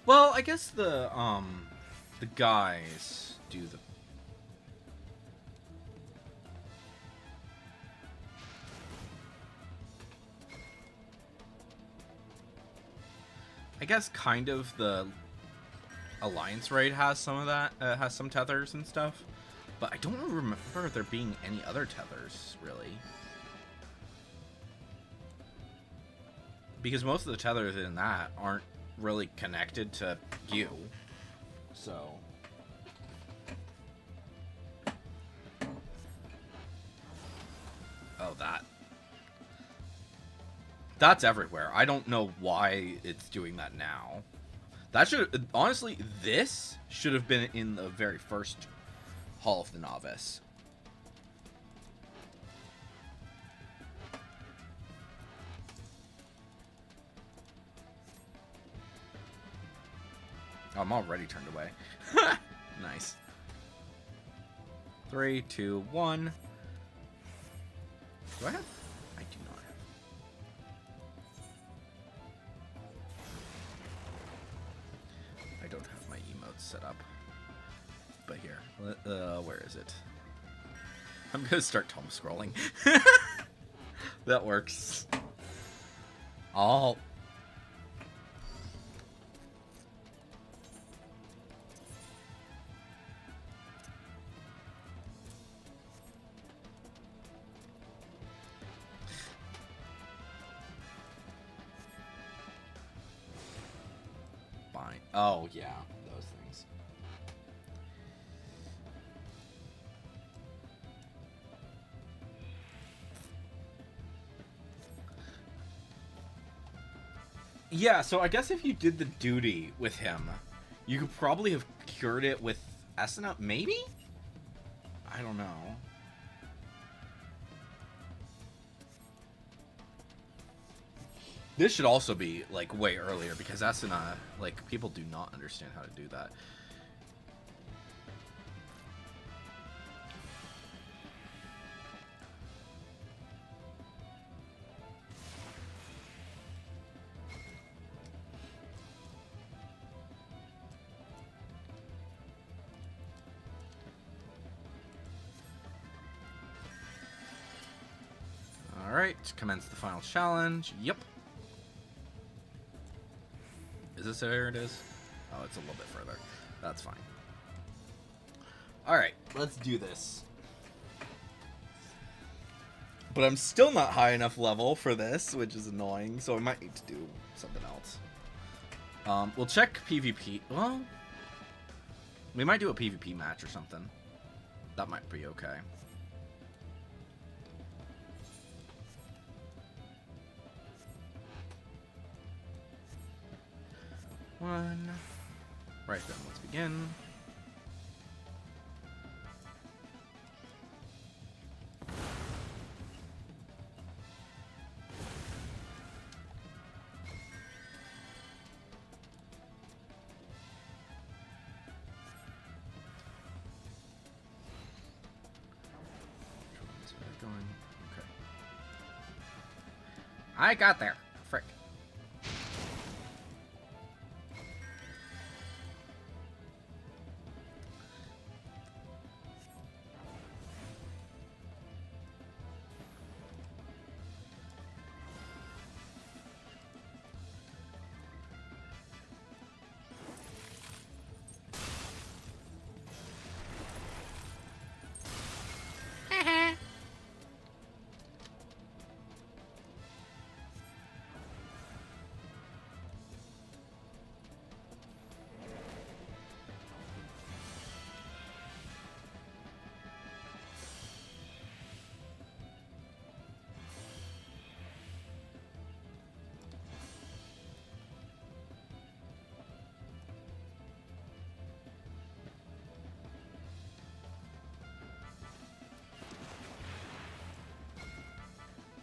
Well, I guess the guys do the... I guess kind of the Alliance raid has some of that, has some tethers and stuff. But I don't remember there being any other tethers, really. Because most of the tethers in that aren't really connected to you, so oh, that's everywhere. I don't know why it's doing that now. That should, honestly, this should have been in the very first Hall of the Novice. I'm already turned away. Nice. 3, 2, 1. Do I have? I do not have. I don't have my emotes set up. But here, where is it? I'm gonna start Tom scrolling. That works. Oh. Oh, yeah, those things. Yeah, so I guess if you did the duty with him, you could probably have cured it with Esena, maybe? I don't know. This should also be, like, way earlier, because Esena, like, people do not understand how to do that. Alright, commence the final challenge. Yep. Is this where it is? Oh, it's a little bit further. That's fine. Alright, let's do this. But I'm still not high enough level for this, which is annoying, so I might need to do something else. We'll check PvP. Well, we might do a PvP match or something. That might be okay. One. Right then, let's begin. going? Okay. I got there. Frick.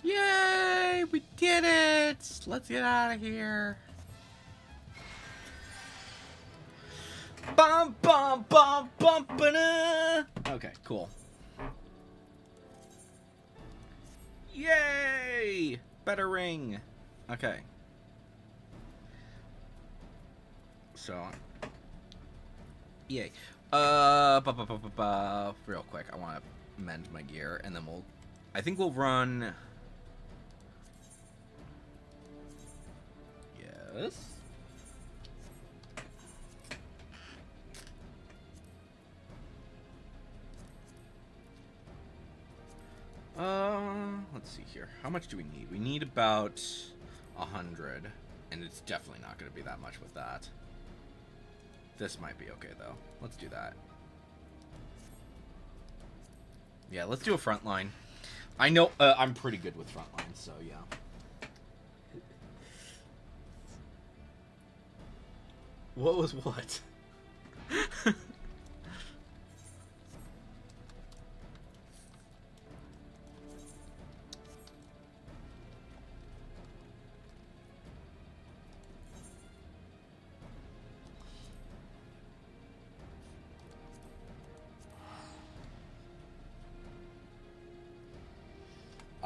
Yay! We did it! Let's get out of here. Bum bum bum bum ba-da! Okay, cool. Yay! Better ring. Okay. So, yay. Real quick, I want to mend my gear, and then I think we'll run. Yes. Let's see here. How much do we need? We need about 100, and it's definitely not going to be that much with that. This might be okay, though. Let's do that. Yeah, let's do a front line. I know I'm pretty good with front lines, so yeah. What was what?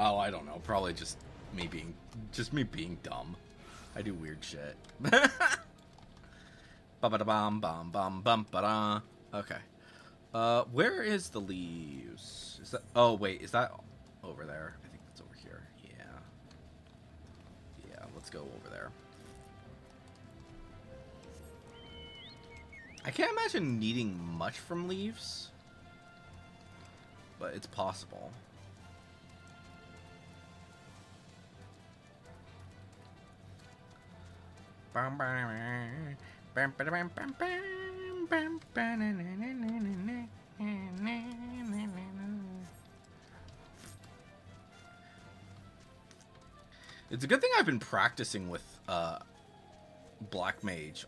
Oh, I don't know. Probably just me being dumb. I do weird shit. Ba-ba-da-bum, bum, bum, bum, ba-da. Okay. Where is the leaves? Is that... Oh, wait. Is that over there? I think that's over here. Yeah. Yeah, let's go over there. I can't imagine needing much from leaves. But it's possible. It's a good thing I've been practicing with Black Mage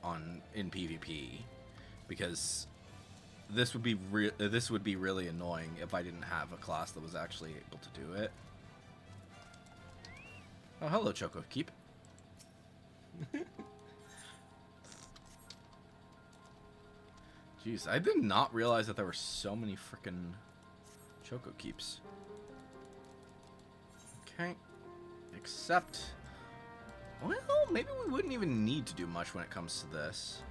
in PvP, because this would be really annoying if I didn't have a class that was actually able to do it. Oh, hello, Choco Keep. Jeez, I did not realize that there were so many frickin' Choco Keeps. Okay. Except... Well, maybe we wouldn't even need to do much when it comes to this.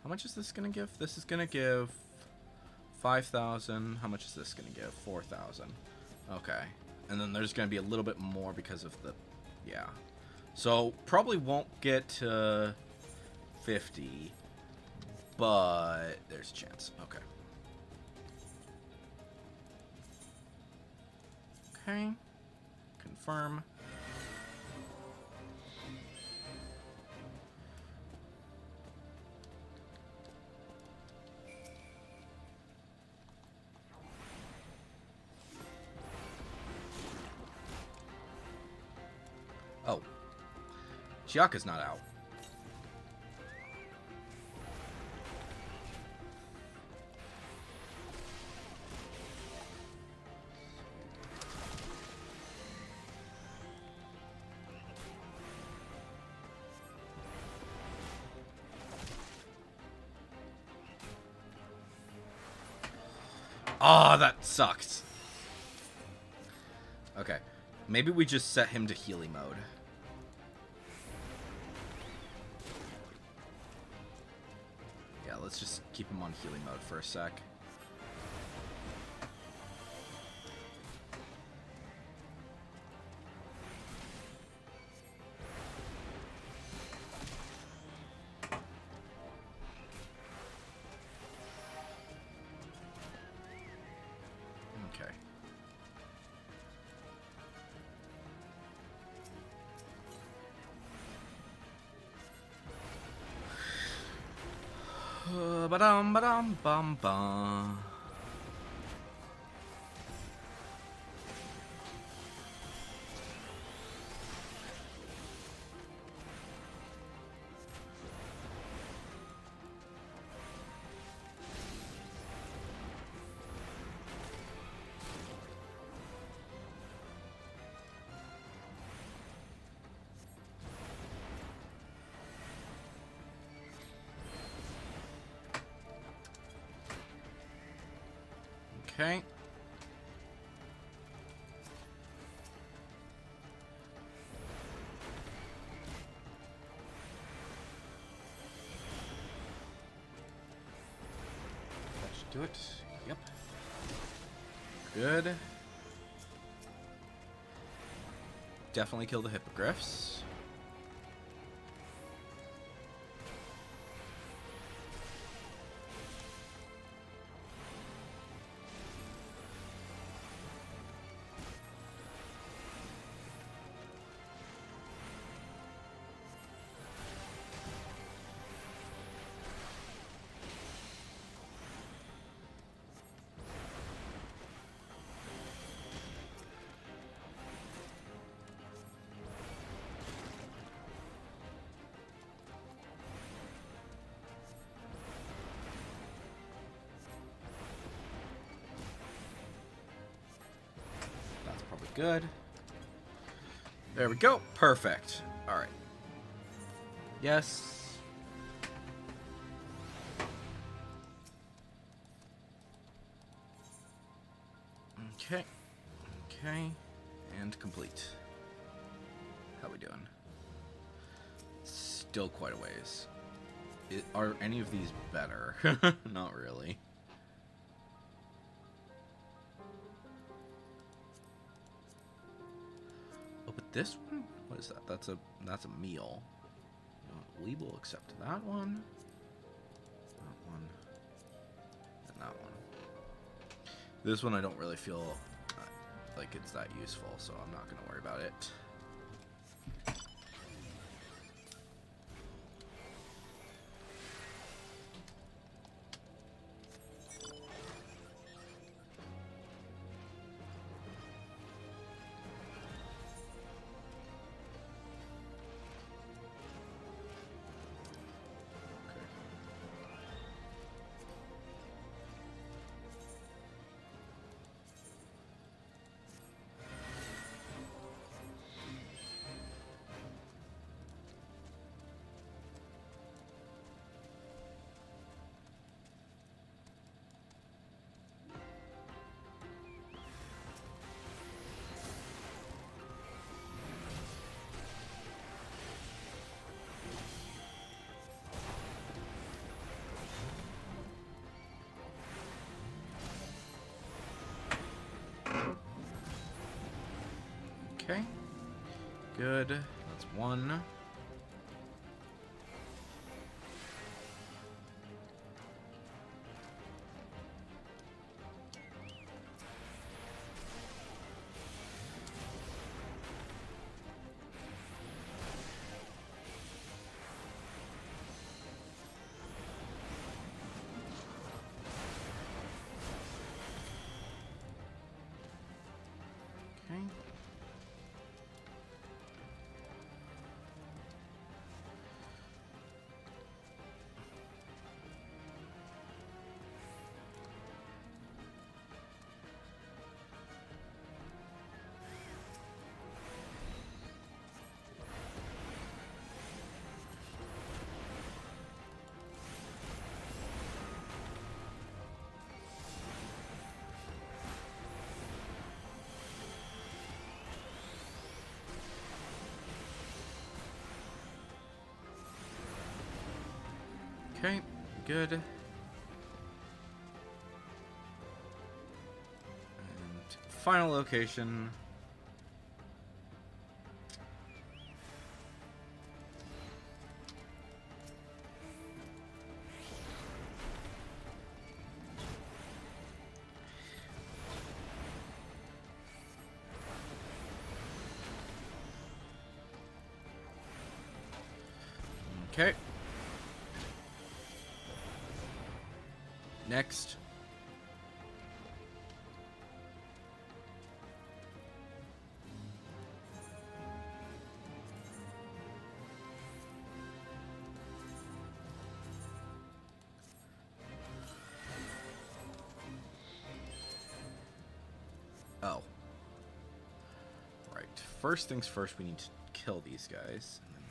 How much is this gonna give? This is gonna give 5,000. How much is this gonna give? 4,000. Okay. And then there's gonna be a little bit more because of the... Yeah. So, probably won't get to 50, but there's a chance. Okay. Okay. Confirm. Oh. Chiaka's not out. Oh, that sucks. Okay. Maybe we just set him to Healy mode. Yeah, let's just keep him on Healy mode for a sec. Okay. Ba-dum, ba-dum, bum, bum. Okay. That should do it. Yep. Good. Definitely kill the hippogriffs. That's probably good. There we go. Perfect. All right. Yes. Okay. Okay. And complete. How we doing? Still quite a ways. Are any of these better? Not really. Oh, but this one? What is that? That's a meal. We will accept that one. That one. And that one. This one I don't really feel like it's that useful, so I'm not going to worry about it. Okay. Good. That's one. Okay. Okay, good. And final location. Okay. Next. Oh. Right. First things first, we need to kill these guys. And then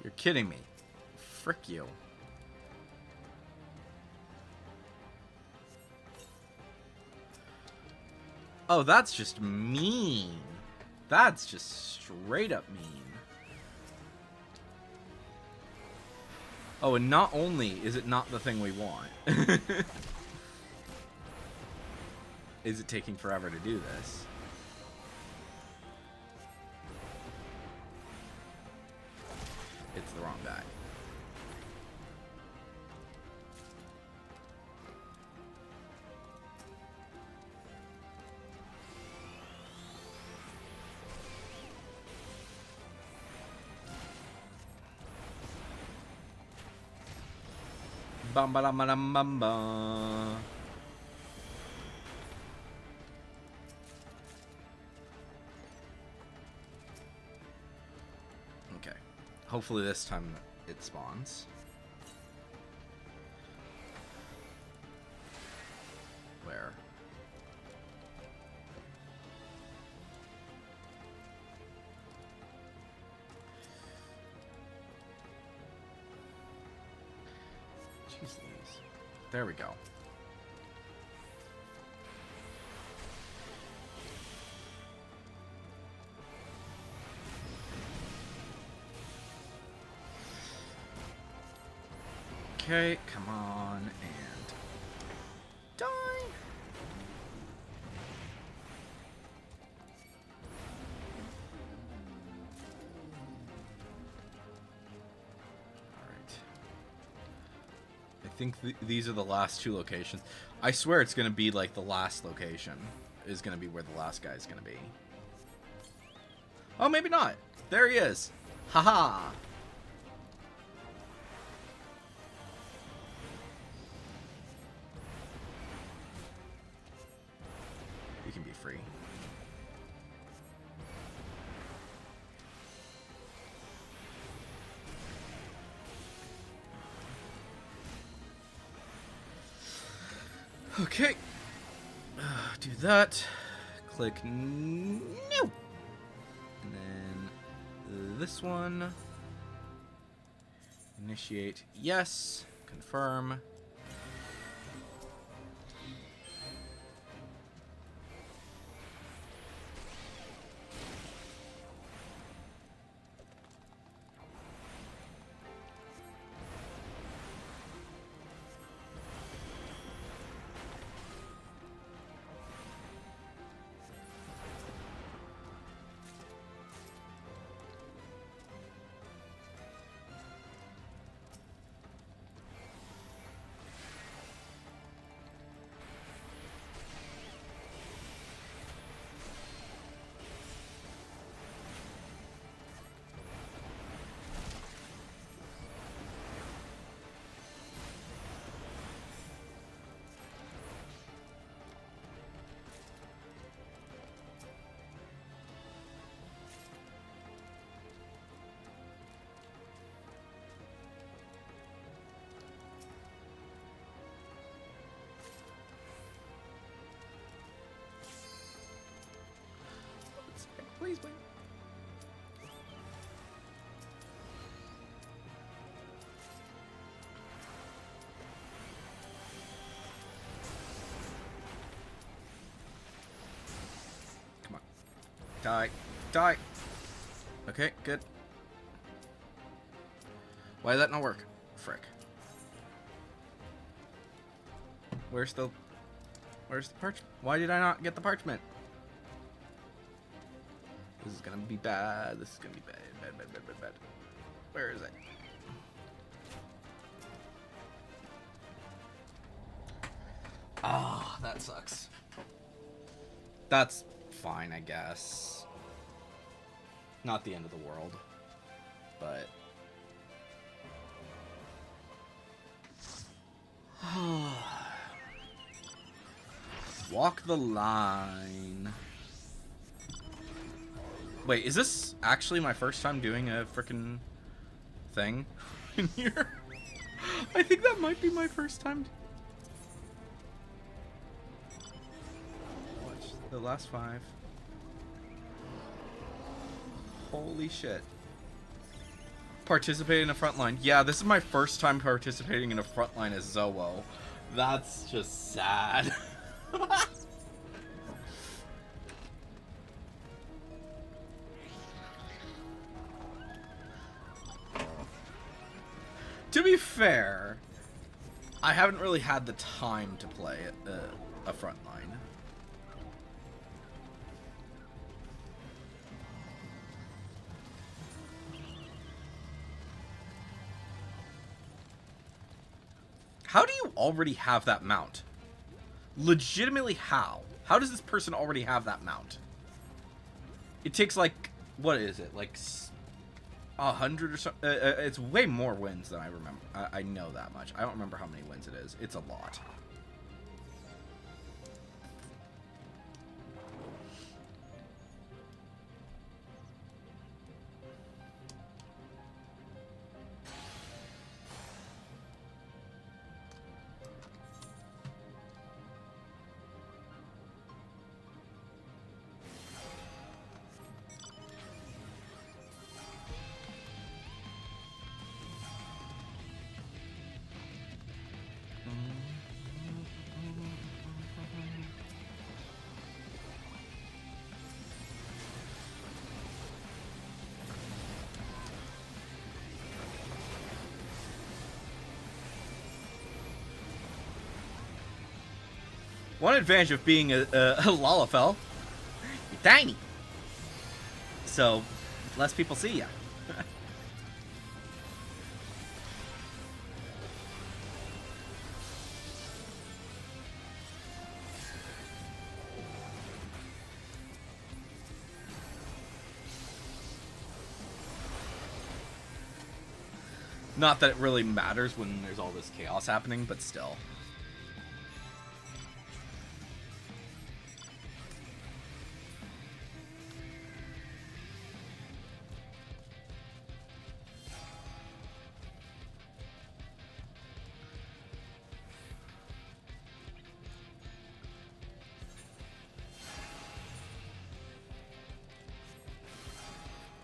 you're kidding me. Frick you. Oh, that's just mean. That's just straight up mean. Oh, and not only is it not the thing we want, is it taking forever to do this? It's the wrong guy. Bum ba dum ba dum bum ba. Okay. Hopefully this time it spawns. Where? Jeez Louise. There we go. Okay, come on, and die. Alright. I think these are the last two locations. I swear it's going to be like the last location is going to be where the last guy is going to be. Oh, maybe not. There he is. Haha. You can be free. Okay. Do that. Click no. And then this one. Initiate yes. Confirm. Die. Die. Okay, good. Why did that not work? Frick. Where's the parchment? Why did I not get the parchment? This is gonna be bad. This is gonna be bad. Bad. Where is it? Ah, that sucks. That's fine, I guess. Not the end of the world, but walk the line. Wait, is this actually my first time doing a frickin' thing in here? I think that might be my first time. Watch the last 5. Holy shit. Participate in a frontline. Yeah, this is my first time participating in a frontline as Zowo. That's just sad. To be fair, I haven't really had the time to play a frontline. How do you already have that mount? Legitimately, how? How does this person already have that mount? It takes like, what is it? Like 100 or so. It's way more wins than I remember. I know that much. I don't remember how many wins it is. It's a lot. One advantage of being a Lalafell, you're tiny. So, less people see ya. Not that it really matters when there's all this chaos happening, but still.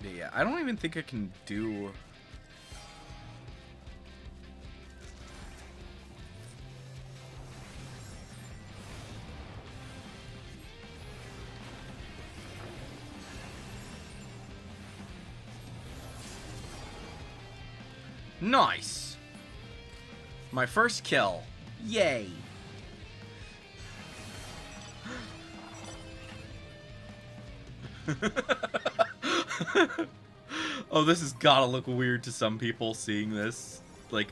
Yeah, I don't even think I can do... Nice! My first kill. Yay! Oh, this has gotta look weird to some people seeing this. Like,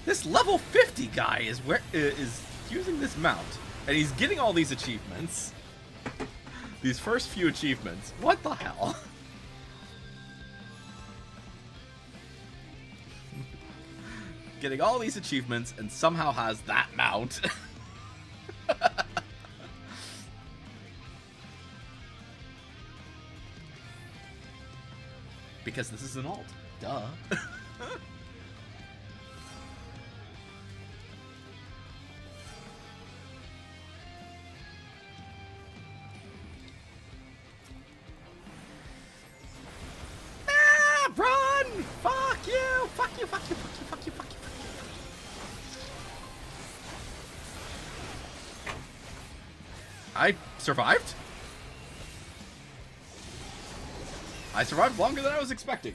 this level 50 guy is using this mount, and he's getting all these achievements. These first few achievements. What the hell? Getting all these achievements and somehow has that mount. Because this is an alt. Duh. Ah, run! Fuck you! Fuck you, fuck you, fuck you, fuck you, fuck you. I survived? I survived longer than I was expecting.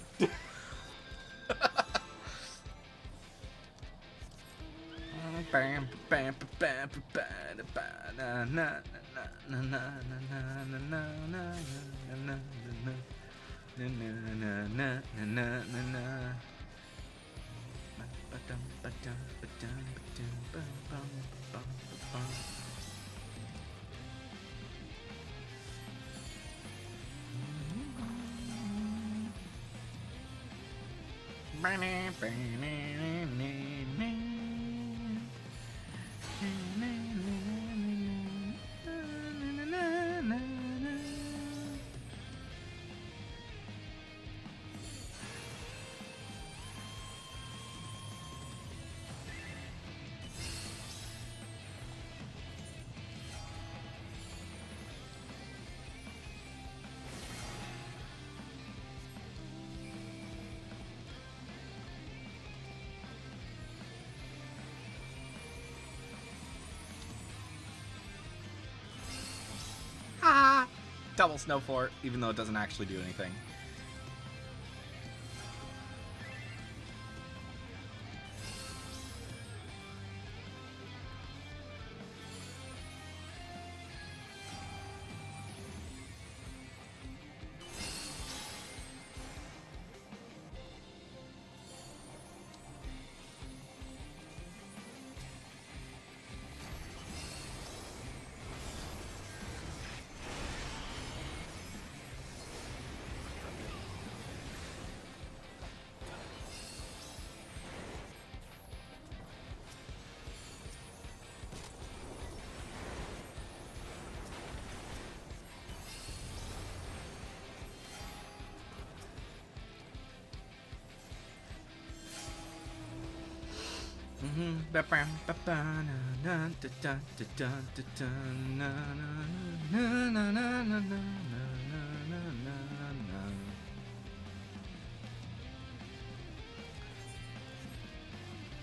Double snow fort, even though it doesn't actually do anything.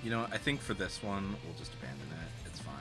You know, I think for this one, we'll just abandon it. It's fine.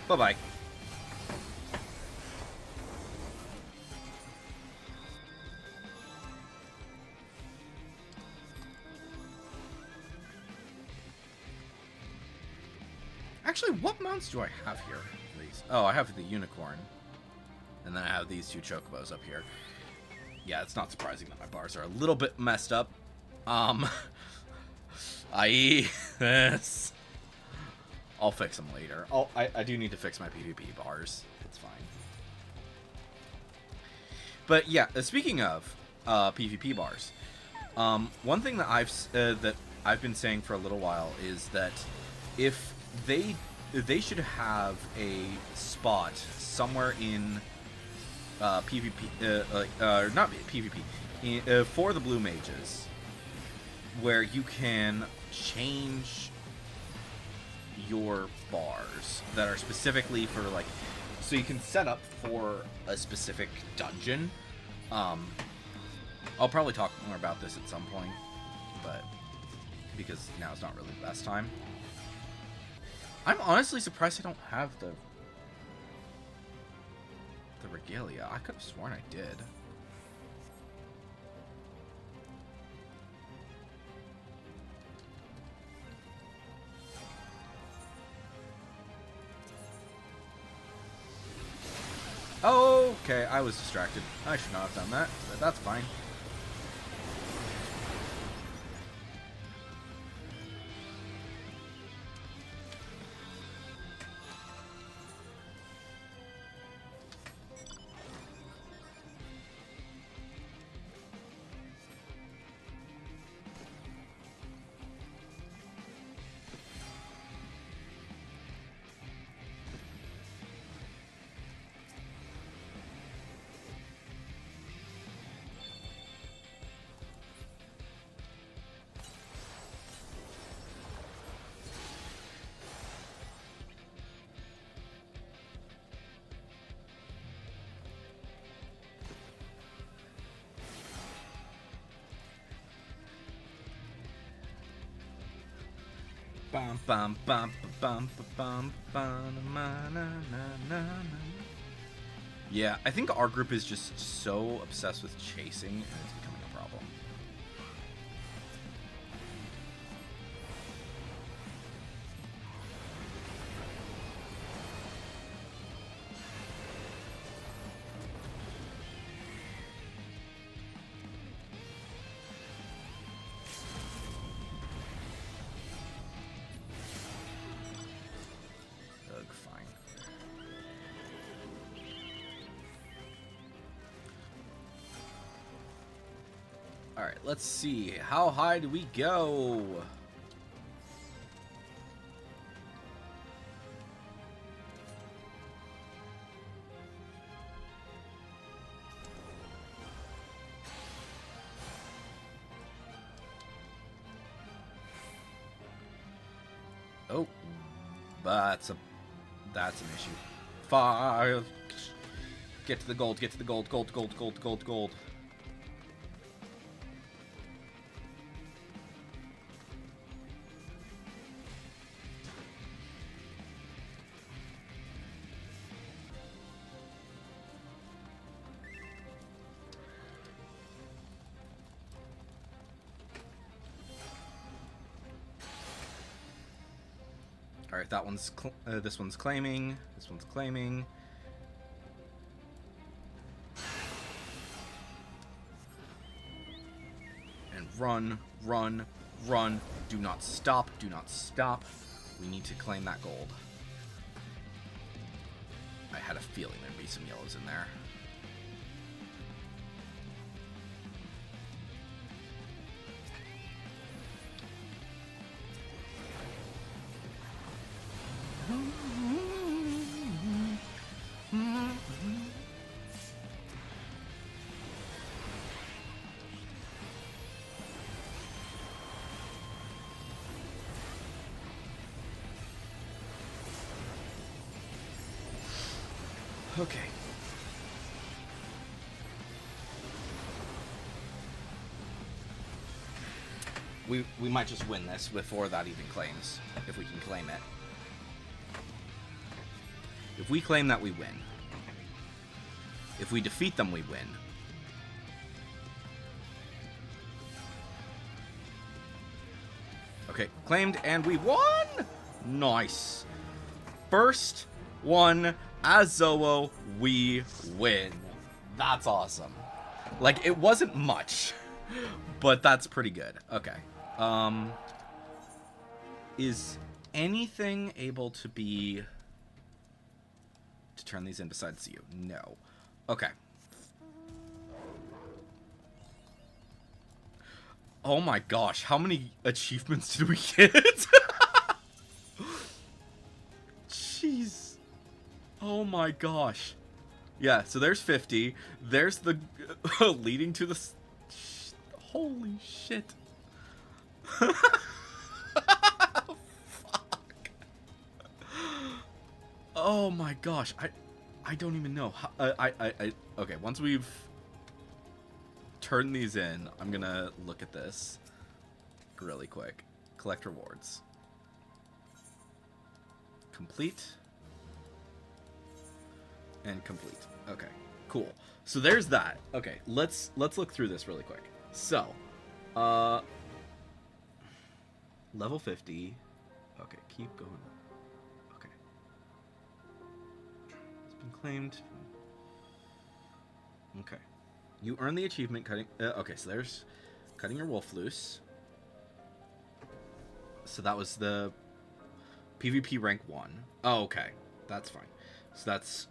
Bye-bye. Actually, what mounts do I have here? These. Oh, I have the unicorn. And then I have these two chocobos up here. Yeah, it's not surprising that my bars are a little bit messed up. I.e. this. I'll fix them later. I do need to fix my PvP bars. It's fine. But yeah, speaking of PvP bars, one thing that I've been saying for a little while is that if they should have a spot somewhere in PvP, not PvP, for the blue mages, where you can change your bars that are specifically for, like, so you can set up for a specific dungeon. I'll probably talk more about this at some point, but because now is not really the best time. I'm honestly surprised I don't have the regalia. I could have sworn I did. Oh, okay, I was distracted. I should not have done that, but that's fine. Bum, bum, bum, bum, bum, bum, na, na, na, na. Yeah, I think our group is just so obsessed with chasing, and it's becoming a problem. Ugh, fine. Alright, let's see. How high do we go? Oh, that's an issue. Fire. Get to the gold, get to the gold, gold, gold, gold, gold, gold. All right, that one's this one's claiming. This one's claiming. And run, run, run. Do not stop. Do not stop. We need to claim that gold. I had a feeling there'd be some yellows in there. Okay. We might just win this before that even claims, if we can claim it. If we claim that, we win. If we defeat them, we win. Okay, claimed, and we won! Nice. First one as Zowo, we win. That's awesome. Like, it wasn't much, but that's pretty good. Okay. Is anything able to turn these in besides you? No. Okay. Oh my gosh, how many achievements did we get? Jeez. Oh my gosh. Yeah, so there's 50. There's the leading to the... Holy shit. Fuck. Oh my gosh. I don't even know. Okay, once we've turned these in, I'm gonna look at this really quick. Collect rewards. Complete. And complete. Okay, cool. So there's that. Okay, let's look through this really quick. So, level 50. Okay, keep going. Okay. It's been claimed. Okay. You earn the achievement cutting. Okay, so there's cutting your wolf loose. So that was the PvP rank 1. Oh, okay. That's fine. So that's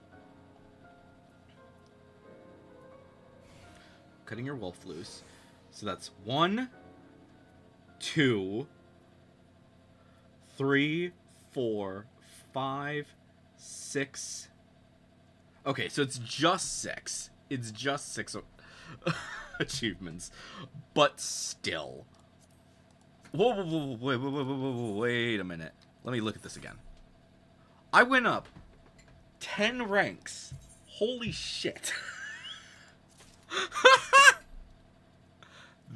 cutting your wolf loose. So that's 1, 2, 3, 4, 5, 6. Okay, so it's just 6. It's just 6 achievements. But still. Whoa, wait a minute. Let me look at this again. I went up 10 ranks. Holy shit.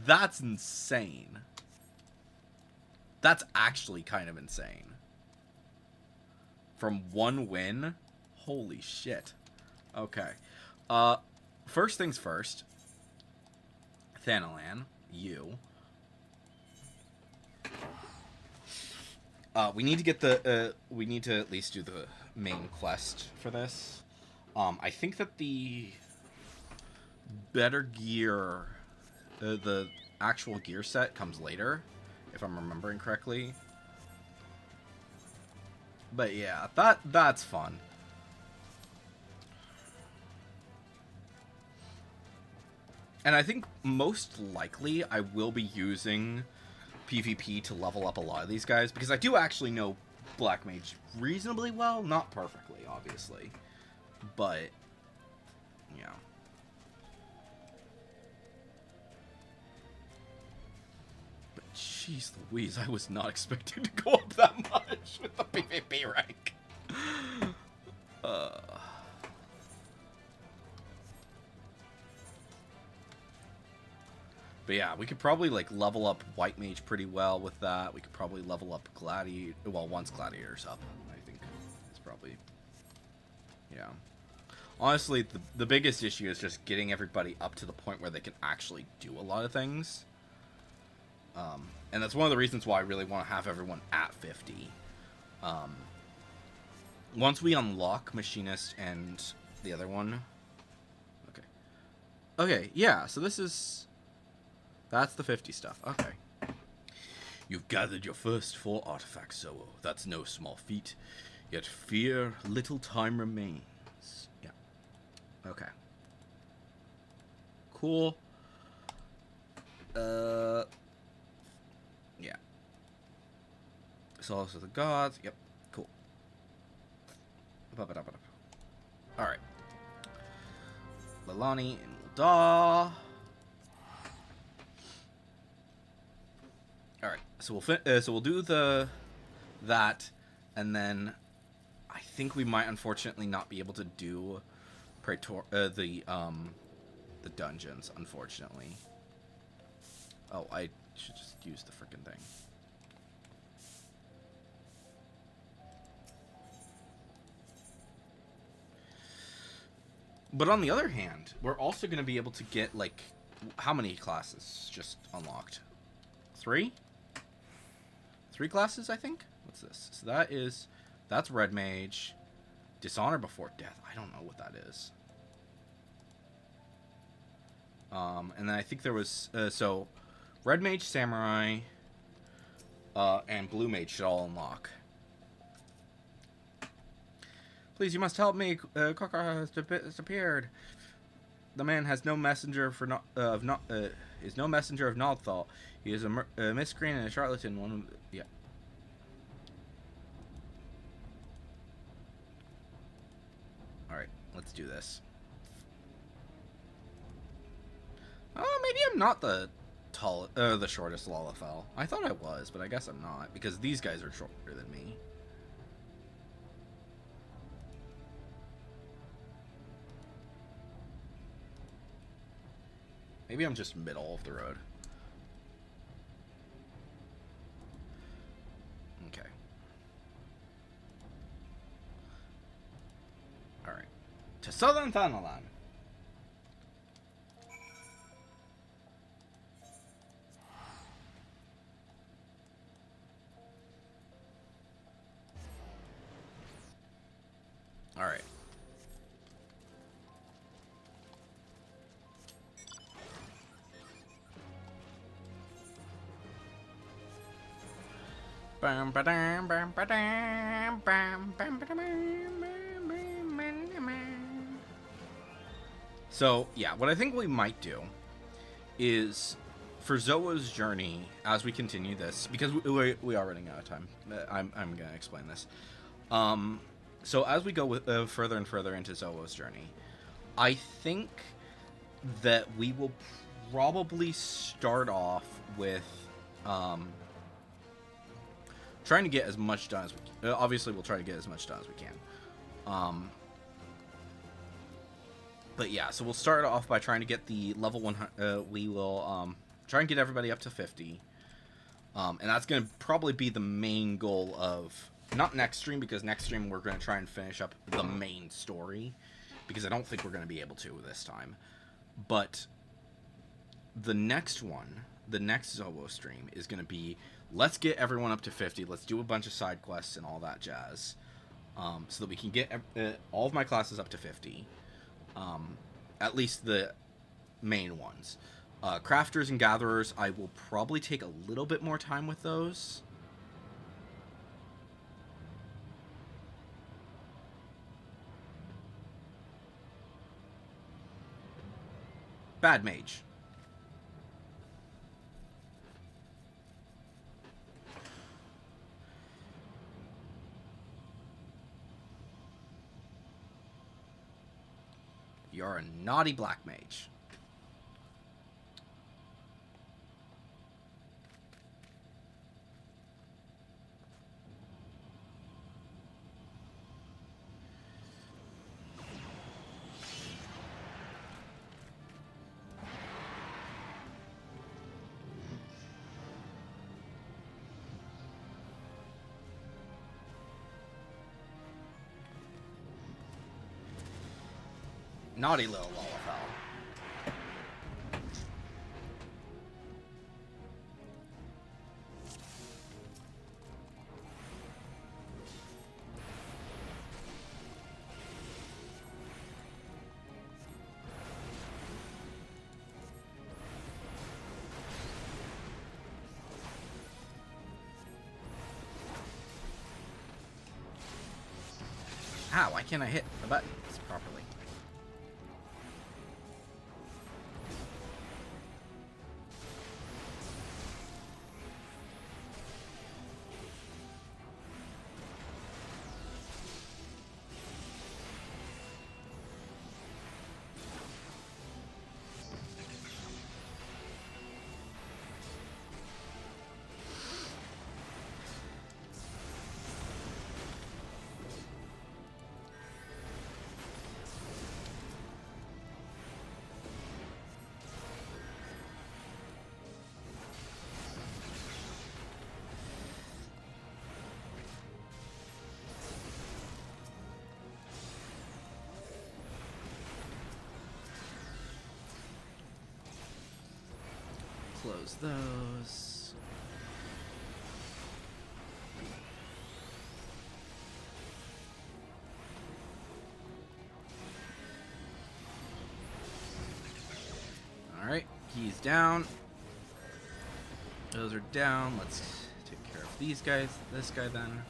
That's insane. That's actually kind of insane. From 1 win? Holy shit. Okay. First things first. Thanalan, you. We need to get the, we need to at least do the main quest for this. I think that the better gear, the actual gear set comes later, if I'm remembering correctly. But yeah, that's fun. And I think most likely I will be using PvP to level up a lot of these guys, because I do actually know Black Mage reasonably well. Not perfectly, obviously. But, yeah. But jeez Louise, I was not expecting to go up that much with the PvP rank. But yeah, we could probably, like, level up White Mage pretty well with that. We could probably level up Gladiator. Well, once Gladiator's up, I think it's probably... Yeah. Honestly, the biggest issue is just getting everybody up to the point where they can actually do a lot of things. And that's one of the reasons why I really want to have everyone at 50. Once we unlock Machinist and the other one... Okay. Okay, yeah, so this is... That's the 50 stuff. Okay. You've gathered your first 4 artifacts, Zowo. That's no small feat. Yet fear little time remains. Yeah. Okay. Cool. Yeah. Solace of the Gods. Yep. Cool. Alright. Lalani and Ulda. Alright, so we'll do that, and then I think we might unfortunately not be able to do the dungeons, unfortunately. Oh, I should just use the frickin' thing. But on the other hand, we're also going to be able to get, like, how many classes just unlocked? 3? 3 classes, I think? What's this? So that's Red Mage. Dishonor Before Death. I don't know what that is. And then I think there was, so, Red Mage, Samurai, and Blue Mage should all unlock. Please, you must help me. Kokar has disappeared. The man has no messenger for is no messenger of Nodthal. He is a miscreant and a charlatan. One of yeah. All right, let's do this. Oh, maybe I'm not the shortest Lalafell. I thought I was, but I guess I'm not because these guys are shorter than me. Maybe I'm just middle of the road. Okay. Alright. To Southern Thanalan. Alright. So, yeah, what I think we might do is for Zowo's journey as we continue this, because we are running out of time. I'm going to explain this. So as we go with, further and further into Zowo's journey, I think that we will probably start off with trying to get as much done as we can. Obviously, we'll try to get as much done as we can. But yeah, so we'll start off by trying to get the level 100. We will try and get everybody up to 50. And that's going to probably be the main goal of, not next stream, because next stream we're going to try and finish up the main story, because I don't think we're going to be able to this time. But the next one, the next Zowo stream, is going to be, let's get everyone up to 50, let's do a bunch of side quests and all that jazz, so that we can get all of my classes up to 50, at least the main ones. Crafters and gatherers, I will probably take a little bit more time with those. Bad mage. You're a naughty black mage. Naughty little Lullafell. Ah, why can't I hit the buttons properly? Close those. Alright, he's down. Those are down. Let's take care of these guys. This guy then.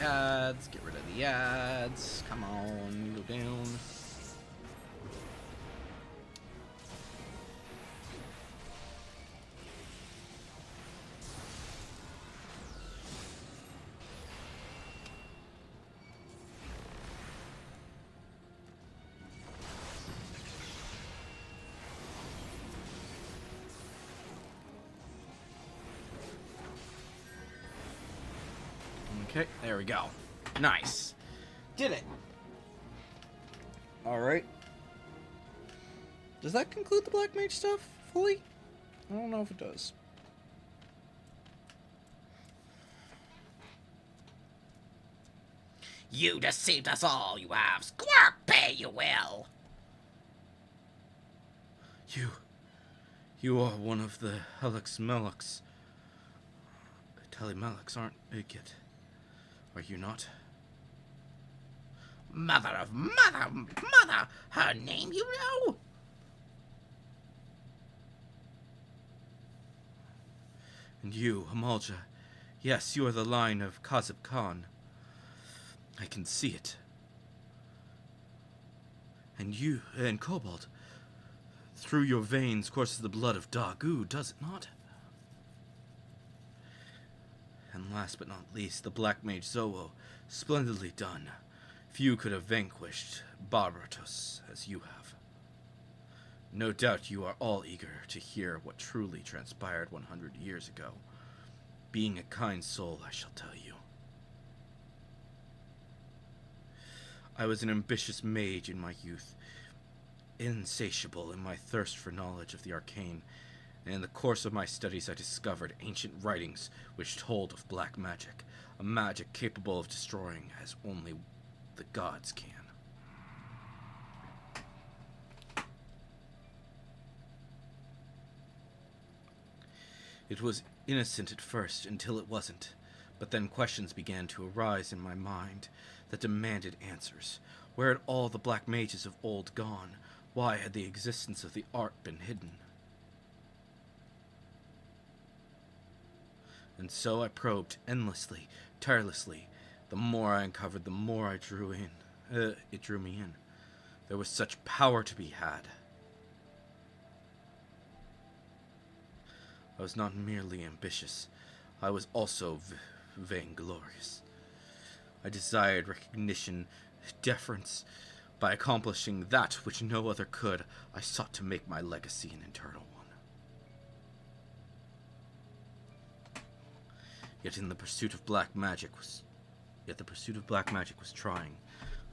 Ads, get rid of the ads. Come on, go down. Okay, there we go. Nice. Did it. Alright. Does that conclude the Black Mage stuff fully? I don't know if it does. You deceived us all, you have. Squark, pay you will. You are one of the Helix Melix. Telemelix aren't yet. Are you not? Mother of mother! Her name, you know? And you, Amalja. Yes, you are the line of Kazib Khan. I can see it. And you, and Cobalt. Through your veins courses the blood of Dagu, does it not? And last but not least, the Black Mage Zowo. Splendidly done. Few could have vanquished Barbatos as you have. No doubt you are all eager to hear what truly transpired 100 years ago. Being a kind soul, I shall tell you. I was an ambitious mage in my youth, insatiable in my thirst for knowledge of the arcane, and in the course of my studies I discovered ancient writings which told of black magic, a magic capable of destroying as only the gods can. It was innocent at first, until it wasn't, but then questions began to arise in my mind that demanded answers. Where had all the black mages of old gone? Why had the existence of the art been hidden? And so I probed endlessly, tirelessly. The more I uncovered, the more I drew in. It drew me in. There was such power to be had. I was not merely ambitious. I was also vainglorious. I desired recognition, deference. By accomplishing that which no other could, I sought to make my legacy an eternal one. Yet the pursuit of black magic was trying.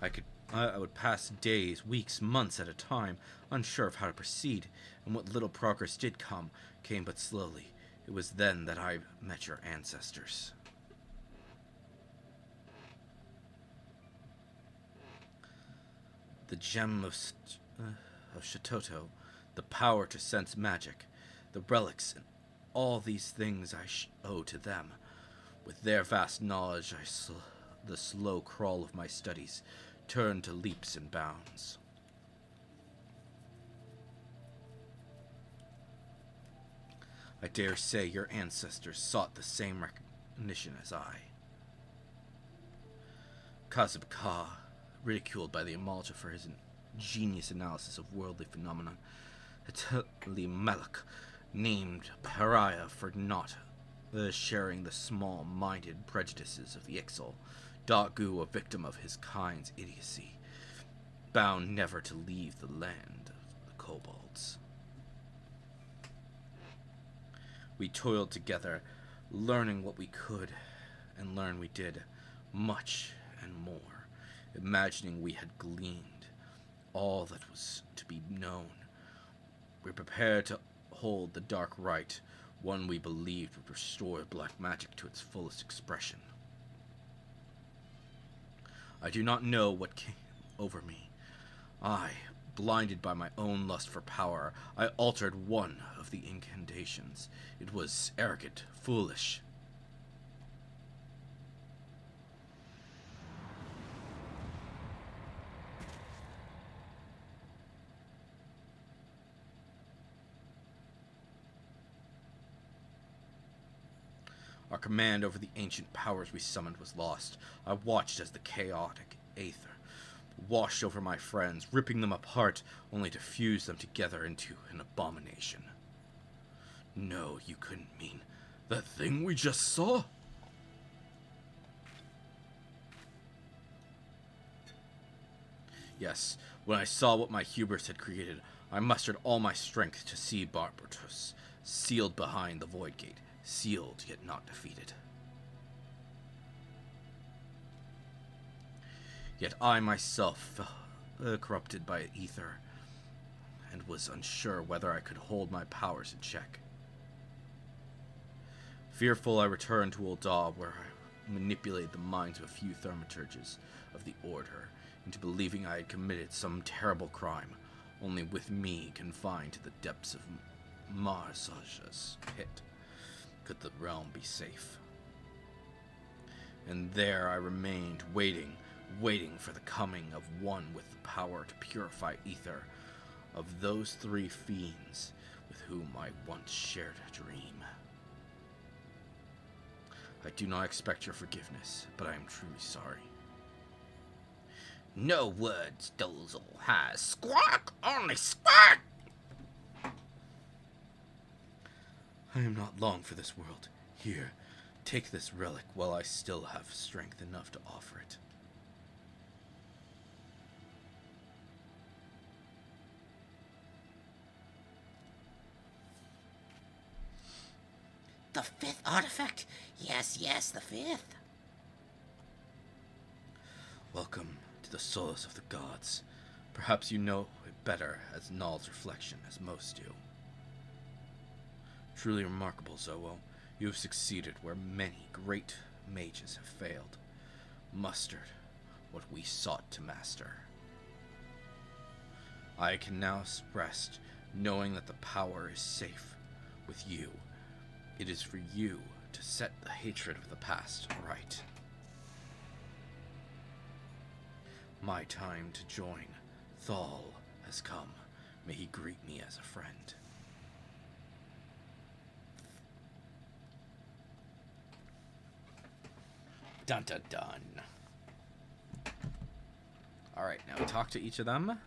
I would pass days, weeks, months at a time, unsure of how to proceed, and what little progress did come came but slowly. It was then that I met your ancestors. The gem of Shatoto, the power to sense magic, the relics, and all these things I owe to them. With their vast knowledge, the slow crawl of my studies turned to leaps and bounds. I dare say your ancestors sought the same recognition as I. Kazib Ka, ridiculed by the Amalja for his ingenious analysis of worldly phenomena, Hatali Malak, named pariah for not sharing the small-minded prejudices of the Ixal, Dagu a victim of his kind's idiocy, bound never to leave the land of the kobolds. We toiled together, learning what we could, and learn we did, much and more, imagining we had gleaned all that was to be known. We prepared to hold the dark right, one we believed would restore black magic to its fullest expression. I do not know what came over me. I, blinded by my own lust for power, I altered one of the incantations. It was arrogant, foolish. Our command over the ancient powers we summoned was lost. I watched as the chaotic aether washed over my friends, ripping them apart, only to fuse them together into an abomination. No, you couldn't mean that thing we just saw? Yes, when I saw what my hubris had created, I mustered all my strength to see Barbatos, sealed behind the Void Gate, sealed yet not defeated. Yet I myself corrupted by ether, and was unsure whether I could hold my powers in check. Fearful, I returned to Ul'dah, where I manipulated the minds of a few thaumaturges of the Order into believing I had committed some terrible crime, only with me confined to the depths of Marsaja's pit could the realm be safe. And there I remained, waiting, waiting for the coming of one with the power to purify ether, of those three fiends with whom I once shared a dream. I do not expect your forgiveness, but I am truly sorry. No words Dozel has. Squawk! Only squawk! I am not long for this world. Here, take this relic while I still have strength enough to offer it. The fifth artifact? Yes, yes, the fifth. Welcome to the solace of the gods. Perhaps you know it better as Null's reflection as most do. Truly remarkable, Zowo. You have succeeded where many great mages have failed. Mustered what we sought to master. I can now rest knowing that the power is safe with you. It is for you to set the hatred of the past right. My time to join Thal has come. May he greet me as a friend. Dun dun dun. Alright, now we talk to each of them.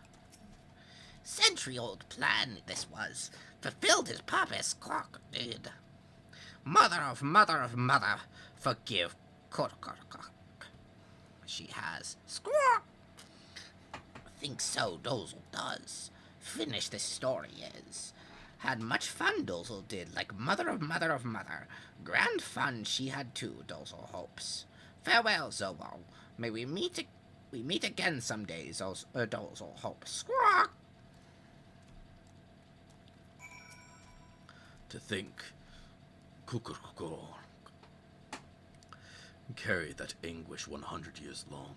Century-old plan this was. Fulfilled his purpose, Clock did. Mother of mother of mother, forgive she has. Squawk! Think so, Dozel does. Finish this story is. Had much fun, Dozel did, like mother of mother of mother. Grand fun she had too, Dozel hopes. Farewell, Zowo. May we meet again some day, Dozel hopes. Squawk! To think, carried that anguish 100 years long.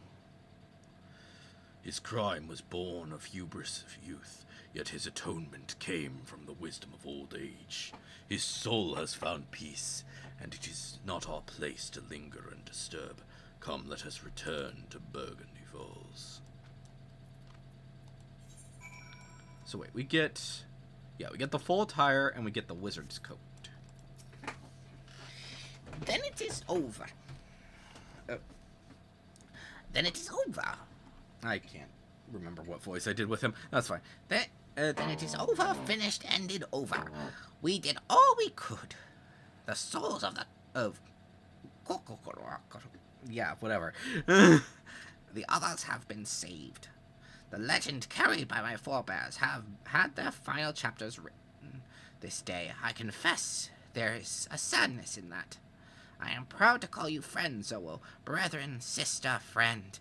His crime was born of hubris of youth, yet his atonement came from the wisdom of old age. His soul has found peace, and it is not our place to linger and disturb. Come, let us return to Burgundy Falls. So wait, we get the full attire and we get the wizard's coat. Then it is over. Then it is over. I can't remember what voice I did with him. That's fine. Then it is over, finished, ended, over. We did all we could. The souls of Yeah, whatever. the others have been saved. The legend carried by my forebears have had their final chapters written. This day, I confess, there is a sadness in that. I am proud to call you friend, Zowo, brethren, sister, friend.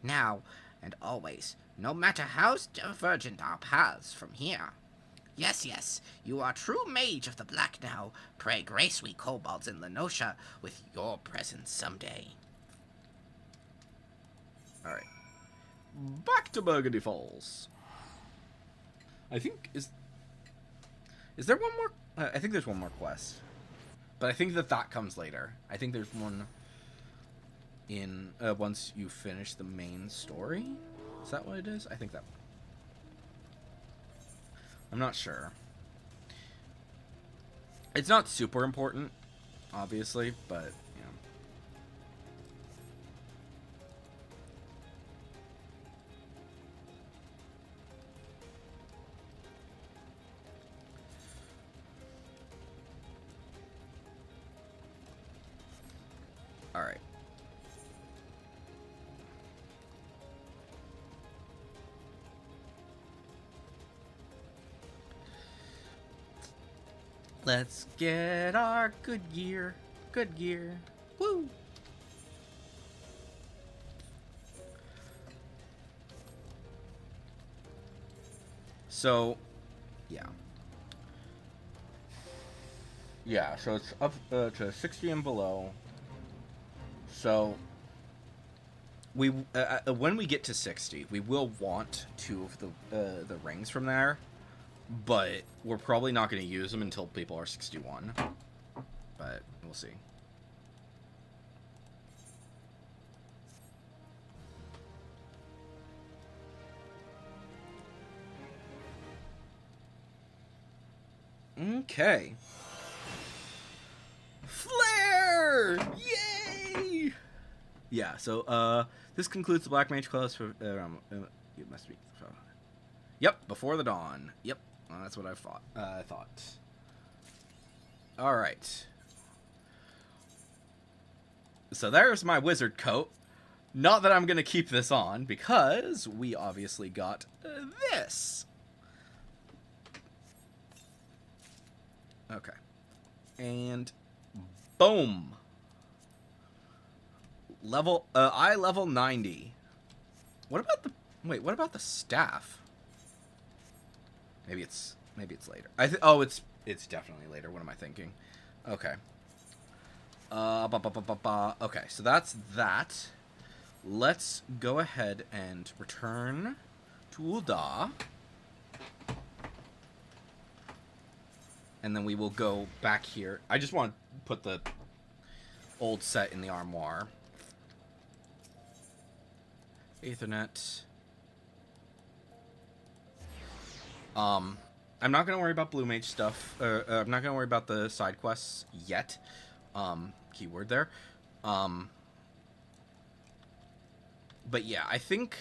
Now and always, no matter how divergent our paths from here. Yes, yes, you are true mage of the black now. Pray grace we kobolds in Lenosha with your presence someday. Alright. Back to Burgundy Falls. I think, is there one more? I think there's one more quest. But I think that comes later. I think there's one in, once you finish the main story? Is that what it is? I think that. I'm not sure. It's not super important, obviously, but, you know. Alright. Let's get our good gear. Good gear. Woo! So, yeah. Yeah, so it's up to 60 and below. So, we when we get to 60, we will want 2 of the rings from there. But we're probably not going to use them until people are 61. But we'll see. Okay. Flare! Yay! Yeah, so, this concludes the Black Mage class for, it must be, yep, Before the Dawn. Yep, that's what I thought. Alright. So there's my wizard coat. Not that I'm gonna keep this on, because we obviously got this. Okay. And boom. I level 90. What about the staff? Maybe it's later. It's definitely later. What am I thinking? Okay. Okay, so that's that. Let's go ahead and return to Ul'dah. And then we will go back here. I just want to put the old set in the armoire. Aethernet. I'm not going to worry about Blue Mage stuff. I'm not going to worry about the side quests yet. Keyword there. But yeah, I think...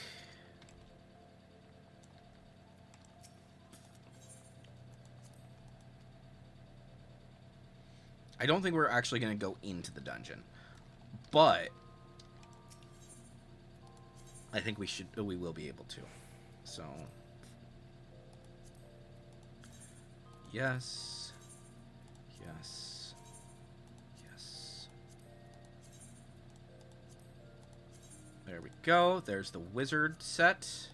I don't think we're actually going to go into the dungeon. But I think we will be able to. So yes. Yes. Yes. There we go. There's the wizard set.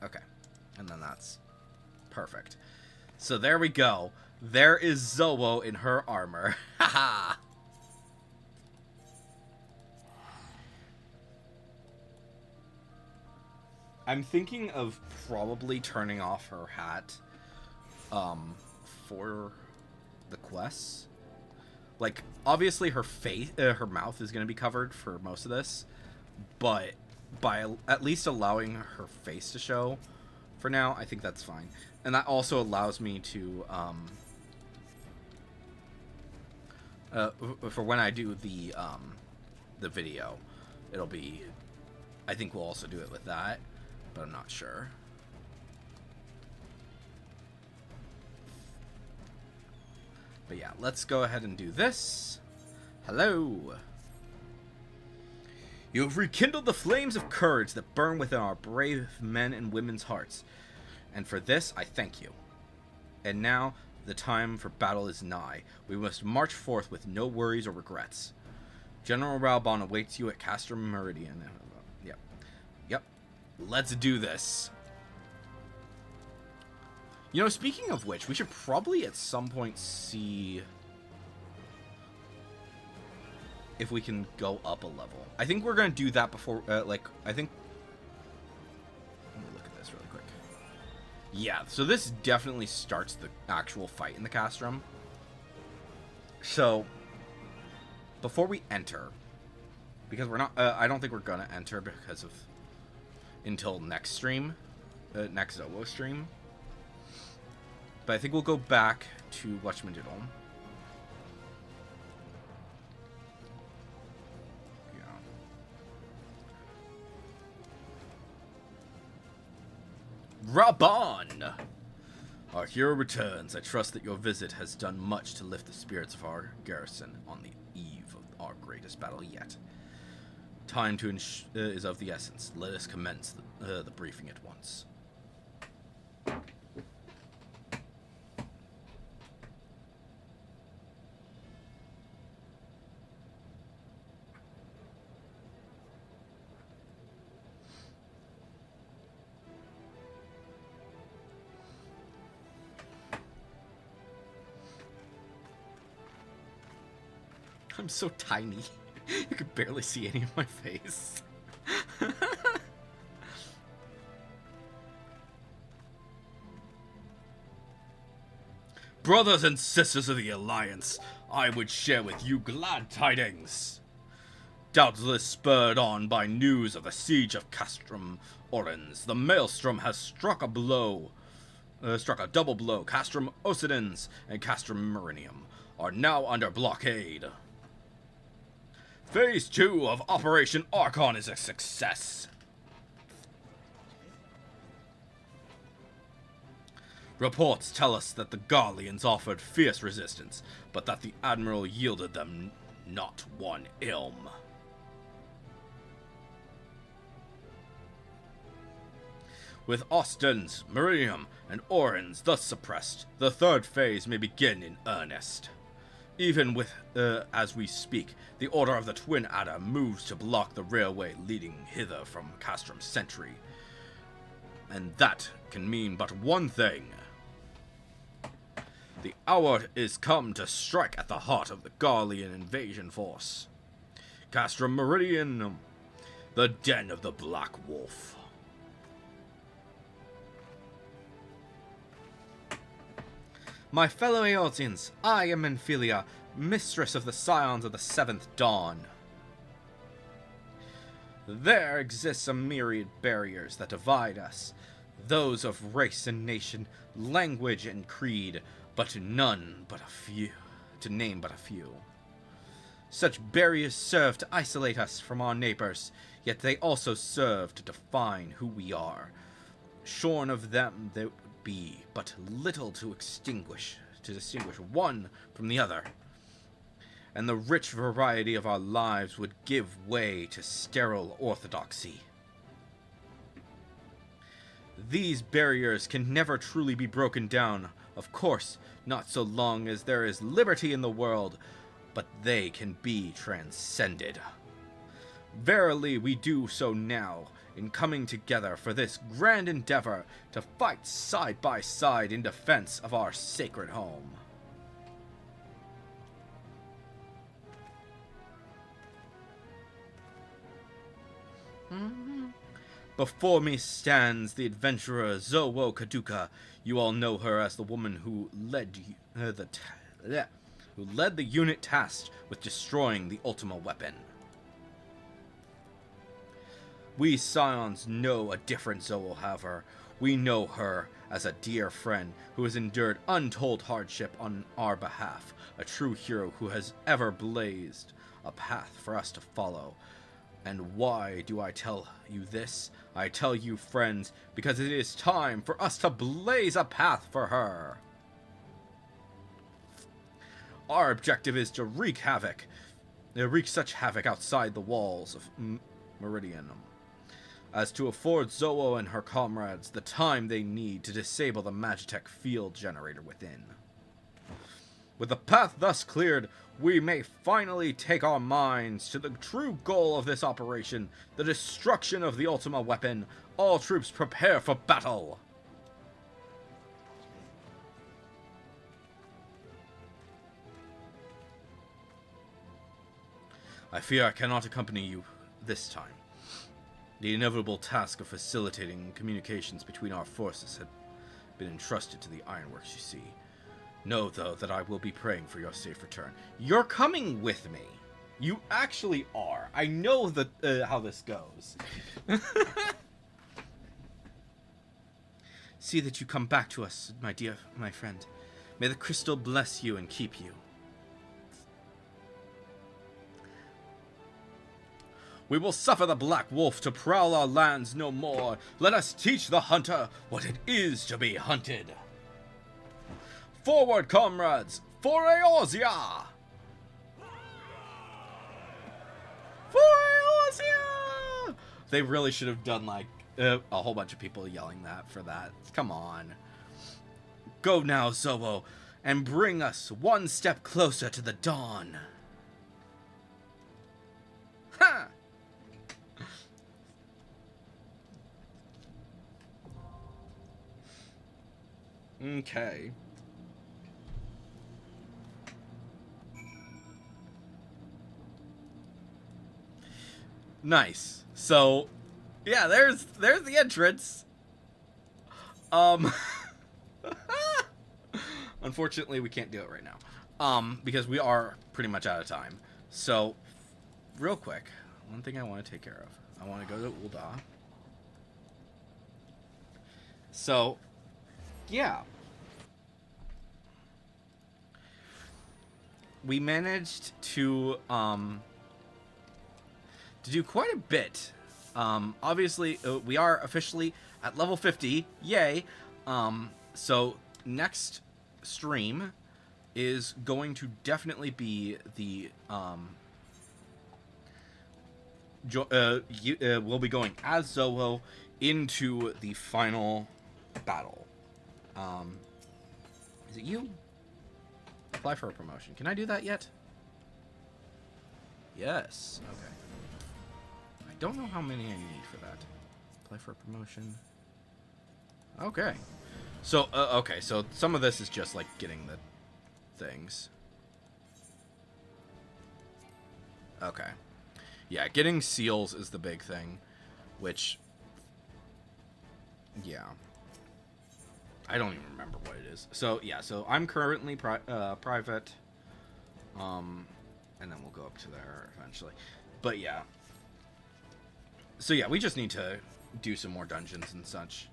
Okay. And then that's perfect. So there we go. There is Zowo in her armor. Haha. I'm thinking of probably turning off her hat for the quests. Like, obviously her face, her mouth is going to be covered for most of this, but by at least allowing her face to show for now, I think that's fine. And that also allows me to for when I do the video, it'll be, I think we'll also do it with that, but I'm not sure. But yeah, let's go ahead and do this. Hello. You have rekindled the flames of courage that burn within our brave men and women's hearts, and for this I thank you. And now, the time for battle is nigh. We must march forth with no worries or regrets. General Raubon awaits you at Castrum Meridian. Yep. Let's do this. You know, speaking of which, we should probably at some point see if we can go up a level. I think we're going to do that before, I think... Let me look at this really quick. Yeah, so this definitely starts the actual fight in the Castrum. So, before we enter, because we're not, I don't think we're going to enter because of, until next stream, next Zowo stream. But I think we'll go back to Whatchamadoodle. Raubon! Our hero returns. I trust that your visit has done much to lift the spirits of our garrison on the eve of our greatest battle yet. Time to is of the essence. Let us commence the briefing at once. I'm so tiny. You could barely see any of my face. Brothers and sisters of the Alliance, I would share with you glad tidings. Doubtless spurred on by news of the siege of Castrum Orens, the Maelstrom has struck a blow struck a double blow. Castrum Occidens and Castrum Meridium are now under blockade. Phase 2 of Operation Archon is a success. Reports tell us that the Garleans offered fierce resistance, but that the Admiral yielded them not one ilm. With Ostens, Meridium, and Orens thus suppressed, the third phase may begin in earnest. Even with, as we speak, the Order of the Twin Adder moves to block the railway leading hither from Castrum Sentry. And that can mean but one thing. The hour is come to strike at the heart of the Garlean invasion force. Castrum Meridian, the den of the Black Wolf. My fellow Eorzeans, I am Menphilia, mistress of the Scions of the Seventh Dawn. There exists a myriad barriers that divide us, those of race and nation, language and creed, but none but a few, to name but a few. Such barriers serve to isolate us from our neighbors, yet they also serve to define who we are. Shorn of them, there would be but little to distinguish one from the other, and the rich variety of our lives would give way to sterile orthodoxy. These barriers can never truly be broken down, of course, not so long as there is liberty in the world, but they can be transcended. Verily, we do so now, in coming together for this grand endeavor to fight side by side in defense of our sacred home. Before me stands the adventurer Zowo Kaduka. You all know her as the woman who led the unit tasked with destroying the Ultima weapon. We Scions know a different Zowo, however. We know her as a dear friend who has endured untold hardship on our behalf, a true hero who has ever blazed a path for us to follow. And why do I tell you this? I tell you, friends, because it is time for us to blaze a path for her. Our objective is to wreak such havoc outside the walls of Meridian, as to afford Zowo and her comrades the time they need to disable the Magitech field generator within. With the path thus cleared, we may finally take our minds to the true goal of this operation, the destruction of the Ultima weapon. All troops prepare for battle! I fear I cannot accompany you this time. The inevitable task of facilitating communications between our forces had been entrusted to the Ironworks, you see. Know, though, that I will be praying for your safe return. You're coming with me. You actually are. I know how this goes. See that you come back to us, my friend. May the crystal bless you and keep you. We will suffer the Black Wolf to prowl our lands no more. Let us teach the hunter what it is to be hunted. Forward, comrades! For Eorzea! For Eorzea! They really should have done, like, a whole bunch of people yelling that for that. Come on. Go now, Zowo, and bring us one step closer to the dawn. Ha! Okay. Nice. So, yeah, there's the entrance. Unfortunately, we can't do it right now. Because we are pretty much out of time. So, real quick, one thing I want to take care of. I want to go to Ul'dah. So, yeah. We managed to do quite a bit. Obviously, we are officially at level 50. Yay! So next stream is going to definitely be the we'll be going as Zowo into the final battle. Is it you? Apply for a promotion. Can I do that yet? Yes. Okay. I don't know how many I need for that. Apply for a promotion. Okay. So, okay. So some of this is just like getting the things. Okay. Yeah, getting seals is the big thing, which, yeah. I don't even remember what it is. So, yeah, so I'm currently private, and then we'll go up to there eventually. But, yeah. So, yeah, we just need to do some more dungeons and such.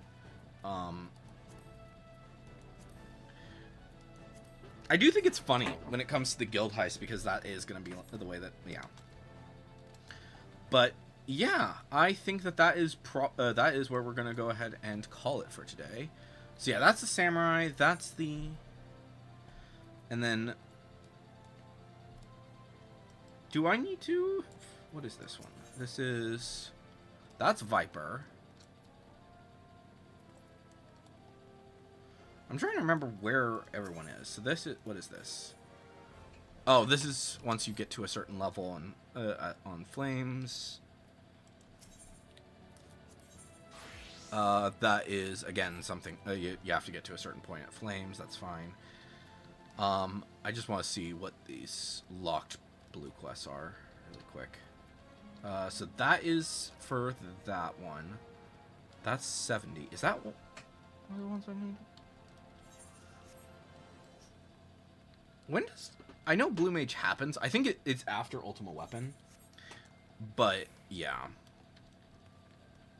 I do think it's funny when it comes to the guild heist, because that is going to be the way that, yeah. But, yeah, I think that is where we're going to go ahead and call it for today. So, yeah, that's the samurai, that's the... And then... Do I need to... What is this one? This is... That's Viper. I'm trying to remember where everyone is. So this is... What is this? Oh, this is once you get to a certain level on Flames. That is, again, something... you have to get to a certain point at Flames. That's fine. I just want to see what these locked blue quests are really quick. So that is for that one. That's 70. Is that what are the ones I need? When does... I know Blue Mage happens. I think it's after Ultimate Weapon. But, yeah.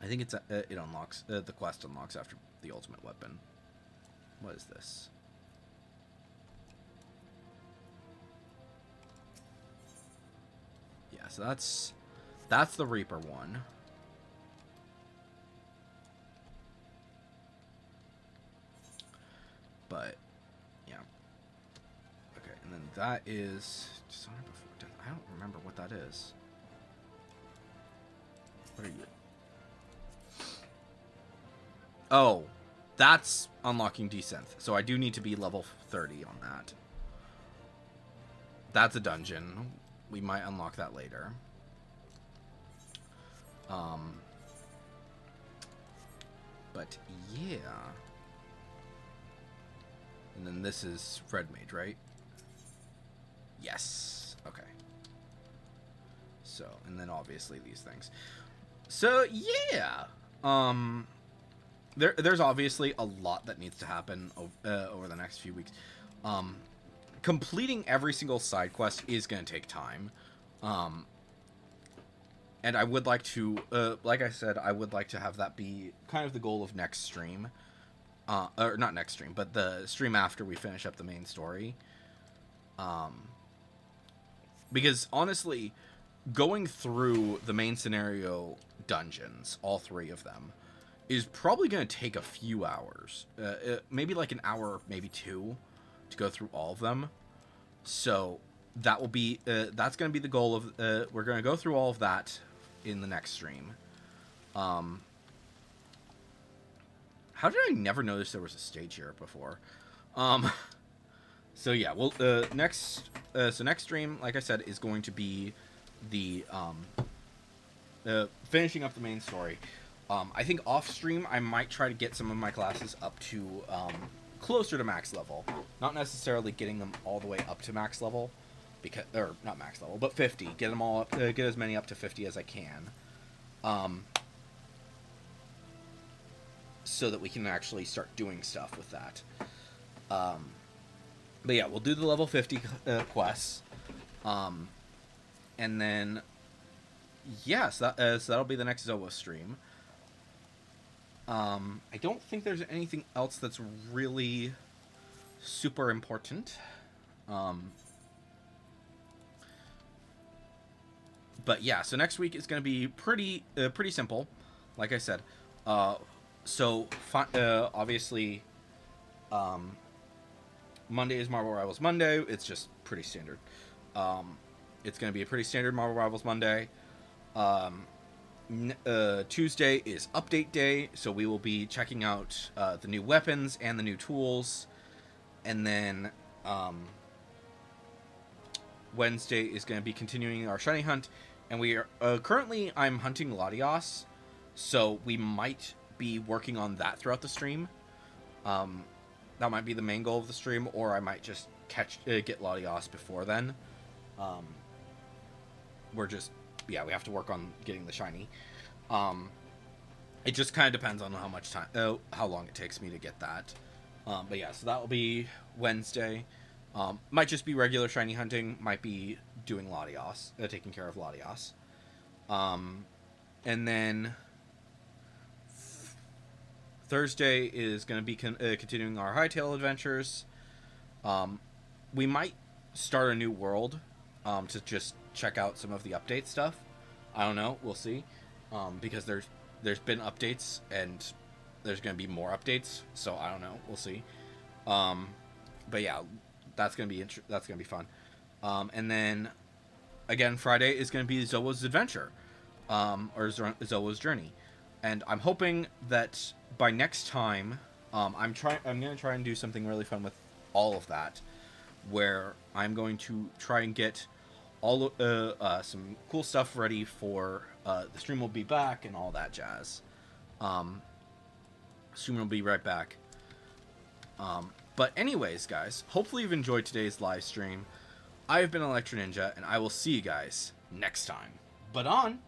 I think it's it unlocks... the quest unlocks after the Ultimate Weapon. What is this? Yeah, so that's the Reaper one. But... And then that is... I don't remember what that is. What are you? Oh, that's unlocking Desynth. So I do need to be level 30 on that. That's a dungeon. We might unlock that later. But yeah. And then this is Red Mage, right? Yes. Okay. So, and then obviously these things. So, yeah. There's obviously a lot that needs to happen over the next few weeks. Completing every single side quest is going to take time. And I would like to, like I said, I would like to have that be kind of the goal of next stream. Or not next stream, but the stream after we finish up the main story. Because, honestly, going through the main scenario dungeons, all 3 of them, is probably going to take a few hours. Maybe like an hour, maybe 2, to go through all of them. So, that will be, that's going to be the goal of, we're going to go through all of that in the next stream. How did I never notice there was a stage here before? So yeah, well, next stream, like I said, is going to be the finishing up the main story. I think off stream I might try to get some of my classes up to closer to max level, not necessarily getting them all the way up to max level, because or not max level, but 50. Get them all up, get as many up to 50 as I can, so that we can actually start doing stuff with that. But yeah, we'll do the level 50 quests. And then, yes, so that'll be the next Zowo stream. I don't think there's anything else that's really super important. But yeah, so next week is going to be pretty simple, like I said. Obviously, Monday is Marvel Rivals Monday. It's just pretty standard. It's going to be a pretty standard Marvel Rivals Monday. Tuesday is update day, so we will be checking out the new weapons and the new tools. And then Wednesday is going to be continuing our shiny hunt. And we are currently I'm hunting Latios, so we might be working on that throughout the stream. That might be the main goal of the stream, or I might just get Latios before then. We have to work on getting the shiny. It just kind of depends on how much time, how long it takes me to get that. But yeah, so that will be Wednesday. Might just be regular shiny hunting. Might be doing Latios, taking care of Latios. And then Thursday is going to be continuing our Hightail adventures. We might start a new world to just check out some of the update stuff. I don't know. We'll see. Because there's been updates and there's going to be more updates. So I don't know. We'll see. But yeah, that's going to be fun. And then again, Friday is going to be Zowo's adventure, or Zowo's journey. And I'm hoping that by next time, I'm going to try and do something really fun with all of that, where I'm going to try and get all some cool stuff ready for the stream will be back and all that jazz. Stream will be right back. But anyways, guys, hopefully you've enjoyed today's live stream. I've been Electro Ninja, and I will see you guys next time. But on